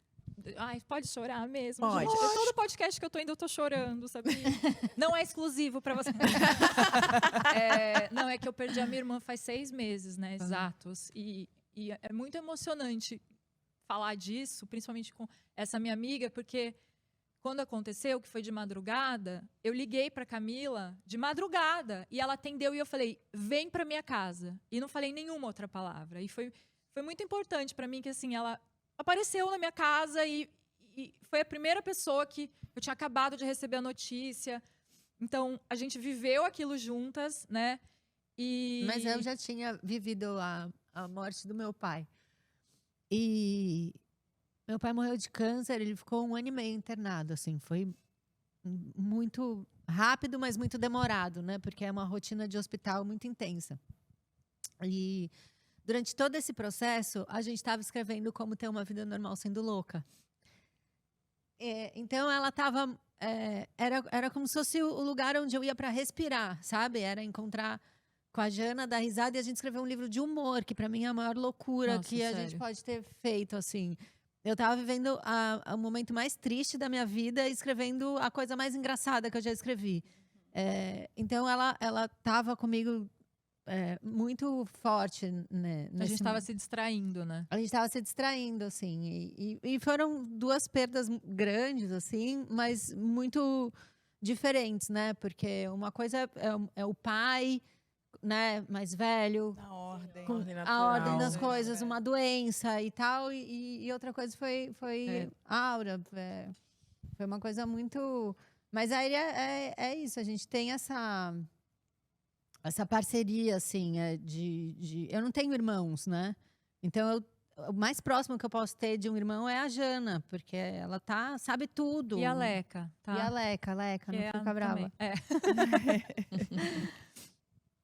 E: Ai, pode chorar mesmo.
A: Pode.
E: Gente. Todo podcast que eu tô indo, eu tô chorando, sabia? Não é exclusivo pra você. Não, é que eu perdi a minha irmã faz 6 meses, né? Exatos. E é muito emocionante falar disso, principalmente com essa minha amiga, porque quando aconteceu, que foi de madrugada, eu liguei pra Camila de madrugada e ela atendeu e eu falei, vem pra minha casa. E não falei nenhuma outra palavra. E foi muito importante pra mim que, assim, ela apareceu na minha casa e foi a primeira pessoa que eu tinha acabado de receber a notícia. Então, a gente viveu aquilo juntas, né?
D: Mas eu já tinha vivido a morte do meu pai. E meu pai morreu de câncer, ele ficou 1 ano e meio internado, assim, foi muito rápido, mas muito demorado, né? Porque é uma rotina de hospital muito intensa. E durante todo esse processo, a gente estava escrevendo como ter uma vida normal sendo louca. Então, ela estava... era como se fosse o lugar onde eu ia para respirar, sabe? Era encontrar com a Jana, dar risada, e a gente escreveu um livro de humor, que para mim é a maior loucura
E: Nossa,
D: que a gente
E: sério.
D: pode ter feito, assim. Eu estava vivendo o momento mais triste da minha vida, escrevendo a coisa mais engraçada que eu já escrevi. Então, ela estava comigo muito forte, né?
E: A gente estava se distraindo, né?
D: A gente estava se distraindo, assim. E foram 2 perdas grandes, assim, mas muito diferentes, né? Porque uma coisa é o pai, né, mais velho,
B: Na ordem.
D: com
A: Ordem
D: a
A: natural,
D: ordem das
A: né?
D: coisas, uma doença e tal. E outra coisa foi a Aura. Foi uma coisa muito... Mas aí é isso, a gente tem essa parceria, assim, eu não tenho irmãos, né? Então, o mais próximo que eu posso ter de um irmão é a Jana, porque ela sabe tudo.
E: E a Leca, tá?
D: E a Leca, não fica brava.
E: É.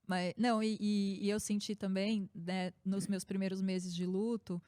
E: Mas, não, e eu senti também, né, nos meus primeiros meses de luto,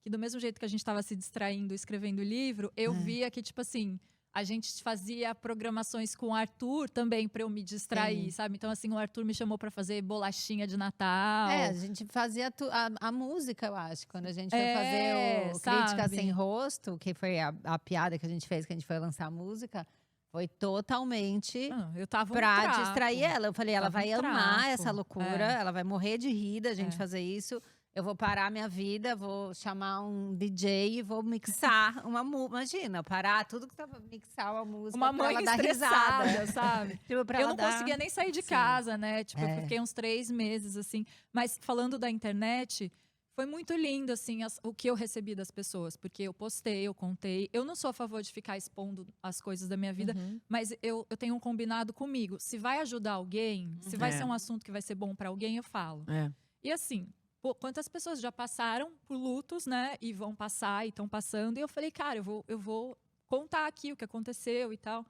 E: que do mesmo jeito que a gente estava se distraindo escrevendo o livro, eu via que, tipo assim, a gente fazia programações com o Arthur também para eu me distrair, sabe? Então, assim, o Arthur me chamou para fazer bolachinha de Natal.
D: A gente fazia a música, eu acho. Quando a gente foi fazer o Crítica Sem Rosto, que foi a piada que a gente fez, que a gente foi lançar a música, foi totalmente
E: eu tava
D: pra distrair ela. Eu falei, ela vai amar essa
E: trapo.
D: loucura, ela vai morrer de rir da gente fazer isso. Eu vou parar minha vida, vou chamar um DJ e vou mixar uma música. Imagina, parar tudo que tava mixar uma música
E: Uma
D: pra
E: mãe
D: ela dar risada,
E: estressada, sabe?
D: Tipo, pra
E: Eu
D: ela
E: não
D: dar...
E: conseguia nem sair de casa, né? Tipo, eu fiquei uns 3 meses, assim. Mas falando da internet, foi muito lindo, assim, o que eu recebi das pessoas. Porque eu postei, eu contei. Eu não sou a favor de ficar expondo as coisas da minha vida, mas eu tenho um combinado comigo. Se vai ajudar alguém, se vai ser um assunto que vai ser bom pra alguém, eu falo. E assim... Pô, quantas pessoas já passaram por lutos, né? E vão passar, e estão passando. E eu falei, cara, eu vou contar aqui o que aconteceu e tal.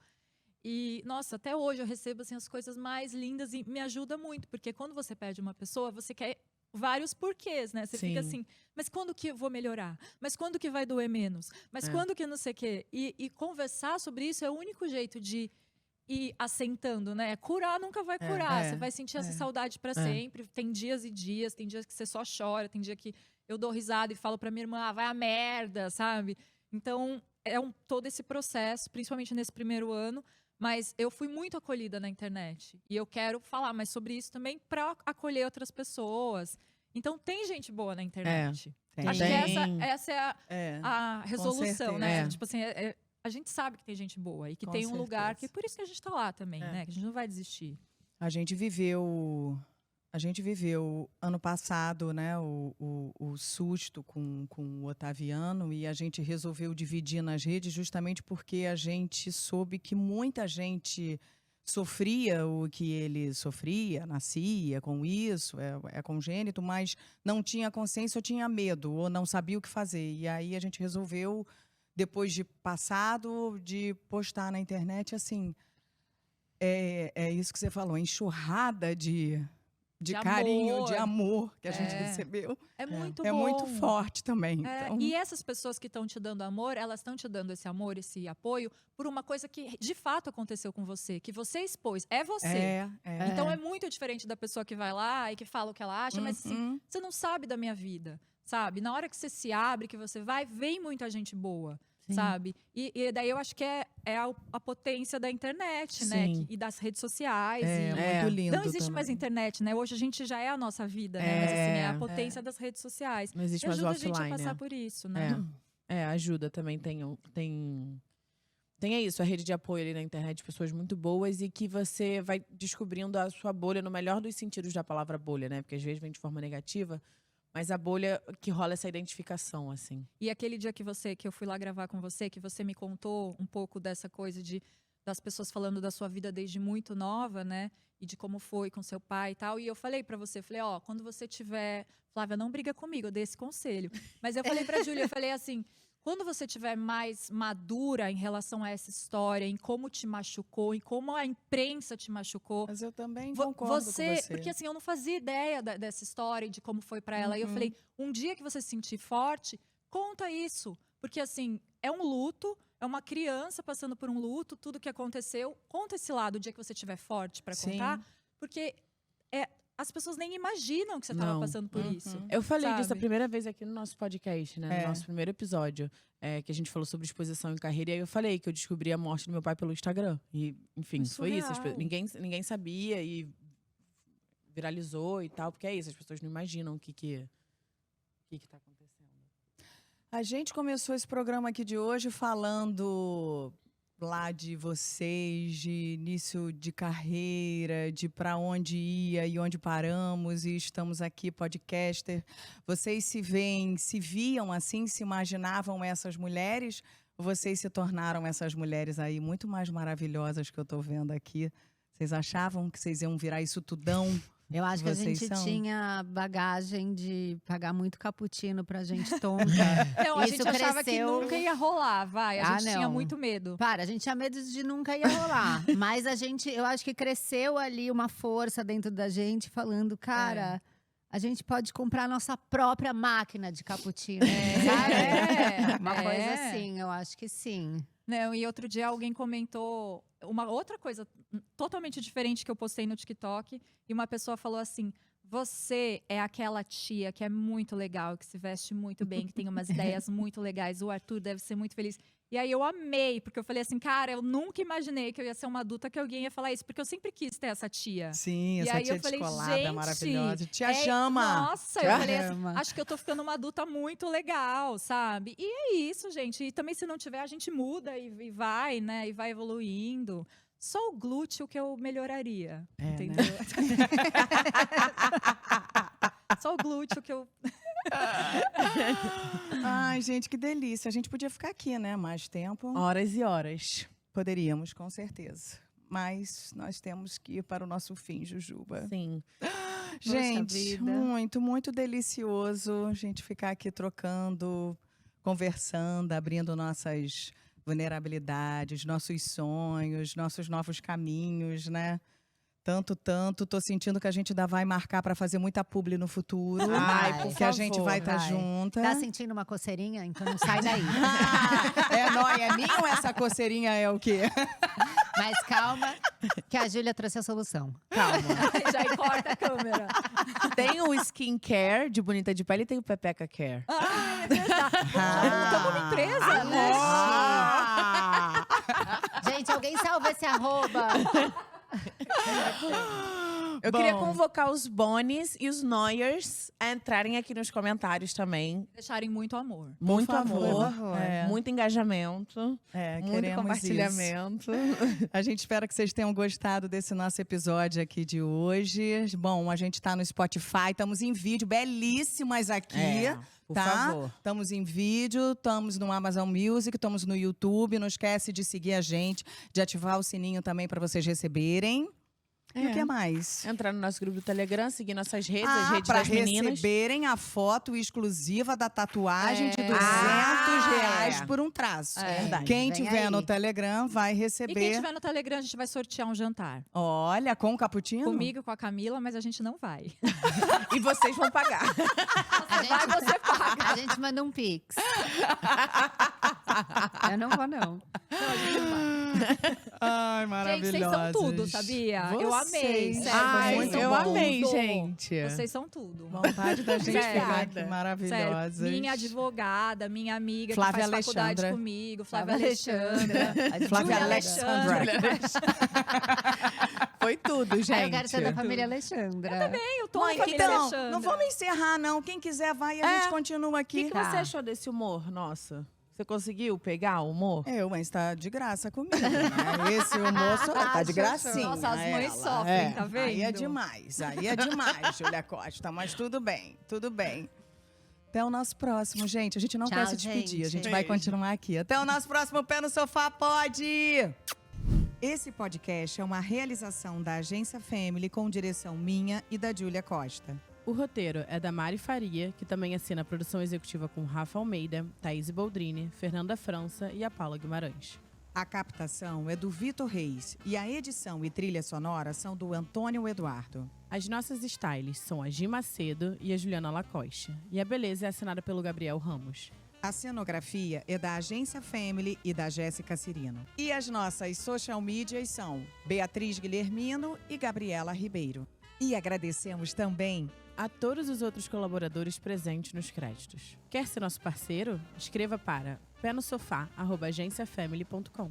E: E, nossa, até hoje eu recebo, assim, as coisas mais lindas e me ajuda muito. Porque quando você perde uma pessoa, você quer vários porquês, né? Você fica assim, mas quando que eu vou melhorar? Mas quando que vai doer menos? Mas quando que não sei o quê? E conversar sobre isso é o único jeito de... E assentando, né? Curar nunca vai curar. Você vai sentir essa saudade para sempre. Tem dias e dias, tem dias que você só chora, tem dia que eu dou risada e falo pra minha irmã, vai a merda, sabe? Então, todo esse processo, principalmente nesse primeiro ano, mas eu fui muito acolhida na internet. E eu quero falar mais sobre isso também para acolher outras pessoas. Então, tem gente boa na internet. Acho que essa é a resolução, né? Tipo assim, a gente sabe que tem gente boa e que tem um lugar que por isso que a gente tá lá também, né? Que a gente não vai desistir.
B: A gente viveu ano passado, né, o susto com o Otaviano, e a gente resolveu dividir nas redes justamente porque a gente soube que muita gente sofria o que ele sofria, nascia com isso, é congênito, mas não tinha consciência ou tinha medo, ou não sabia o que fazer. E aí a gente resolveu, depois de passado, de postar na internet, assim, é isso que você falou, enxurrada de carinho,
E: amor.
B: de amor que a gente recebeu.
E: É muito
B: bom. É muito forte também. Então...
E: E essas pessoas que estão te dando amor, elas estão te dando esse amor, esse apoio, por uma coisa que de fato aconteceu com você, que você expôs. É você. Então é muito diferente da pessoa que vai lá e que fala o que ela acha, mas assim, você não sabe da minha vida. Sabe? Na hora que você se abre, que você vai, vem muita gente boa, sabe? E daí eu acho que é a potência da internet, né? E das redes sociais.
B: Muito lindo.
E: Não existe mais internet, né? Hoje a gente já é a nossa vida, né? Mas assim, é a potência das redes sociais.
A: Não existe
E: e
A: mais o
E: ajuda a gente
A: offline,
E: a passar
A: né?
E: por isso, né?
A: Ajuda também. Tem isso, a rede de apoio ali na internet, pessoas muito boas e que você vai descobrindo a sua bolha no melhor dos sentidos da palavra bolha, né? Porque às vezes vem de forma negativa. Mas a bolha que rola essa identificação, assim.
E: E aquele dia que eu fui lá gravar com você, que você me contou um pouco dessa coisa das pessoas falando da sua vida desde muito nova, né? E de como foi com seu pai e tal. E eu falei pra você, quando você tiver... Flávia, não briga comigo, eu dei esse conselho. Mas eu falei pra Júlia, eu falei assim... Quando você estiver mais madura em relação a essa história, em como te machucou, em como a imprensa te machucou.
B: Mas eu também concordo com você.
E: Porque assim, eu não fazia ideia dessa história, de como foi para ela. E eu falei, um dia que você se sentir forte, conta isso. Porque assim, é um luto, é uma criança passando por um luto, tudo que aconteceu. Conta esse lado o dia que você estiver forte para contar. Porque as pessoas nem imaginam que você estava passando por isso.
A: Eu falei disso a primeira vez aqui no nosso podcast, né? No nosso primeiro episódio, que a gente falou sobre exposição em carreira. E aí eu falei que eu descobri a morte do meu pai pelo Instagram. E, enfim, foi isso. Ninguém sabia e viralizou e tal. Porque é isso, as pessoas não imaginam o que tá acontecendo.
B: A gente começou esse programa aqui de hoje falando lá de vocês, de início de carreira, de para onde ia e onde paramos, e estamos aqui, podcaster. Vocês se viam assim, se imaginavam essas mulheres? Vocês se tornaram essas mulheres aí muito mais maravilhosas que eu estou vendo aqui? Vocês achavam que vocês iam virar isso tudão?
D: Eu acho que a
B: Vocês
D: gente
B: são?
D: tinha bagagem de pagar muito cappuccino pra gente tonta.
E: Não, a
D: Isso
E: gente achava que
D: cresceu.
E: nunca ia rolar, vai. A
D: Ah,
E: gente tinha
D: não.
E: muito medo.
D: Para, a gente tinha medo de nunca ia rolar. Mas eu acho que cresceu ali uma força dentro da gente, falando, cara, a gente pode comprar a nossa própria máquina de cappuccino. Sabe? Uma coisa assim, eu acho que sim.
E: Não, e outro dia alguém comentou uma outra coisa totalmente diferente que eu postei no TikTok. E uma pessoa falou assim: você é aquela tia que é muito legal, que se veste muito bem, que tem umas ideias muito legais. O Arthur deve ser muito feliz. E aí eu amei, porque eu falei assim, cara, eu nunca imaginei que eu ia ser uma adulta que alguém ia falar isso, porque eu sempre quis ter essa tia.
B: Sim,
E: E
B: essa
E: aí
B: tia
E: eu falei,
B: descolada,
E: gente,
B: maravilhosa. Tia
E: é-
B: chama!
E: Nossa,
B: Tia
E: eu falei assim,
D: chama.
E: acho que eu tô ficando uma adulta muito legal, sabe? E é isso, gente. E também se não tiver, a gente muda e vai, né? E vai evoluindo. Só o glúteo que eu melhoraria,
B: É, né?
E: entendeu? Só o glúteo que eu...
B: Ai, gente, que delícia. A gente podia ficar aqui, né? Mais tempo.
A: Horas e horas.
B: Poderíamos, com certeza. Mas nós temos que ir para o nosso fim, Jujuba.
A: Sim.
B: Gente,
D: vida.
B: muito, muito delicioso a gente ficar aqui trocando, conversando, abrindo nossas vulnerabilidades, nossos sonhos, nossos novos caminhos, né? Tanto. Tô sentindo que a gente ainda vai marcar para fazer muita publi no futuro.
D: Ai, por
B: que a gente
A: favor,
B: vai estar
D: vai.
B: junta.
D: Tá sentindo uma coceirinha? Então não sai daí.
B: É nóia, é minha ou essa coceirinha é o quê?
D: Mas calma, que a Júlia trouxe a solução.
A: Calma.
E: Já corta a câmera.
A: Tem o skincare de Bonita de Pele e tem o Pepeca Care.
E: Ah, é verdade. Já montamos uma empresa, né?
B: Ah!
D: Gente, alguém salva esse arroba.
A: Eu queria convocar os Bonis e os Noyers a entrarem aqui nos comentários também.
E: Deixarem muito amor.
A: Muito
B: favor.
A: amor,
B: É.
A: muito engajamento, muito
B: queremos
A: compartilhamento.
B: isso. A gente espera que vocês tenham gostado desse nosso episódio aqui de hoje. Bom, a gente está no Spotify, estamos em vídeo, belíssimas aqui.
A: Por
B: tá?
A: favor.
B: Estamos em vídeo, estamos no Amazon Music, estamos no YouTube. Não esquece de seguir a gente, de ativar o sininho também para vocês receberem. E o que mais?
A: Entrar no nosso grupo do Telegram, seguir nossas redes, as redes
B: para
A: das meninas.
B: receberem a foto exclusiva da tatuagem de R$200
A: é.
B: por um traço.
E: É.
A: Verdade.
B: Quem
D: Vem
B: tiver
D: aí.
B: no Telegram vai
E: E
B: receber.
E: quem tiver no Telegram, a gente vai sortear um jantar.
B: Olha, com o cappuccino?
E: Comigo e com a Camila, mas a gente não vai.
A: E vocês vão pagar.
E: Você paga.
D: A gente manda um pix. Eu não vou, não.
B: Ai,
E: Gente,
B: maravilhosa.
E: vocês são tudo, sabia? Eu amei, sério.
A: Ai,
E: vocês são
A: eu
E: tudo.
A: amei, gente.
E: Vocês são tudo.
B: Vontade da gente
E: Sério.
B: ficar aqui maravilhosas.
E: Sério, minha advogada, minha amiga
B: Flávia
E: que faz faculdade
B: Alexandra.
E: comigo, Flávia Alexandra.
B: Flávia
E: Júlia
B: Alexandra.
A: Foi tudo, gente.
D: Aí eu quero ser da família Alexandra.
E: Eu tô
B: Mãe,
E: na família
B: então,
E: Alexandra.
B: não vamos encerrar, não. Quem quiser vai e a gente continua
A: O
B: aqui.
A: que
D: Tá.
A: você achou desse humor, nossa? Você conseguiu pegar o humor?
B: Mas tá de graça comigo, né? Esse moço tá de gracinha.
E: Nossa, as mães
B: ela.
E: sofrem, tá vendo?
B: Aí é demais, Júlia Costa. Mas tudo bem, tudo bem. Até o nosso próximo, gente. A gente não
D: Tchau,
B: quer se despedir, a gente
D: gente.
B: vai continuar aqui. Até o nosso próximo Pé no Sofá, pode! Esse podcast é uma realização da Agência Family com direção minha e da Júlia Costa.
A: O roteiro é da Mari Faria, que também assina a produção executiva com Rafa Almeida, Thaís Boldrini, Fernanda França e a Paula Guimarães.
B: A captação é do Vitor Reis e a edição e trilha sonora são do Antônio Eduardo.
A: As nossas styles são a Gi Macedo e a Juliana Lacoste. E a beleza é assinada pelo Gabriel Ramos.
B: A cenografia é da Agência Family e da Jéssica Cirino. E as nossas social medias são Beatriz Guilhermino e Gabriela Ribeiro. E agradecemos também
A: A todos os outros colaboradores presentes nos créditos. Quer ser nosso parceiro? Escreva para penosofá@agenciafamily.com.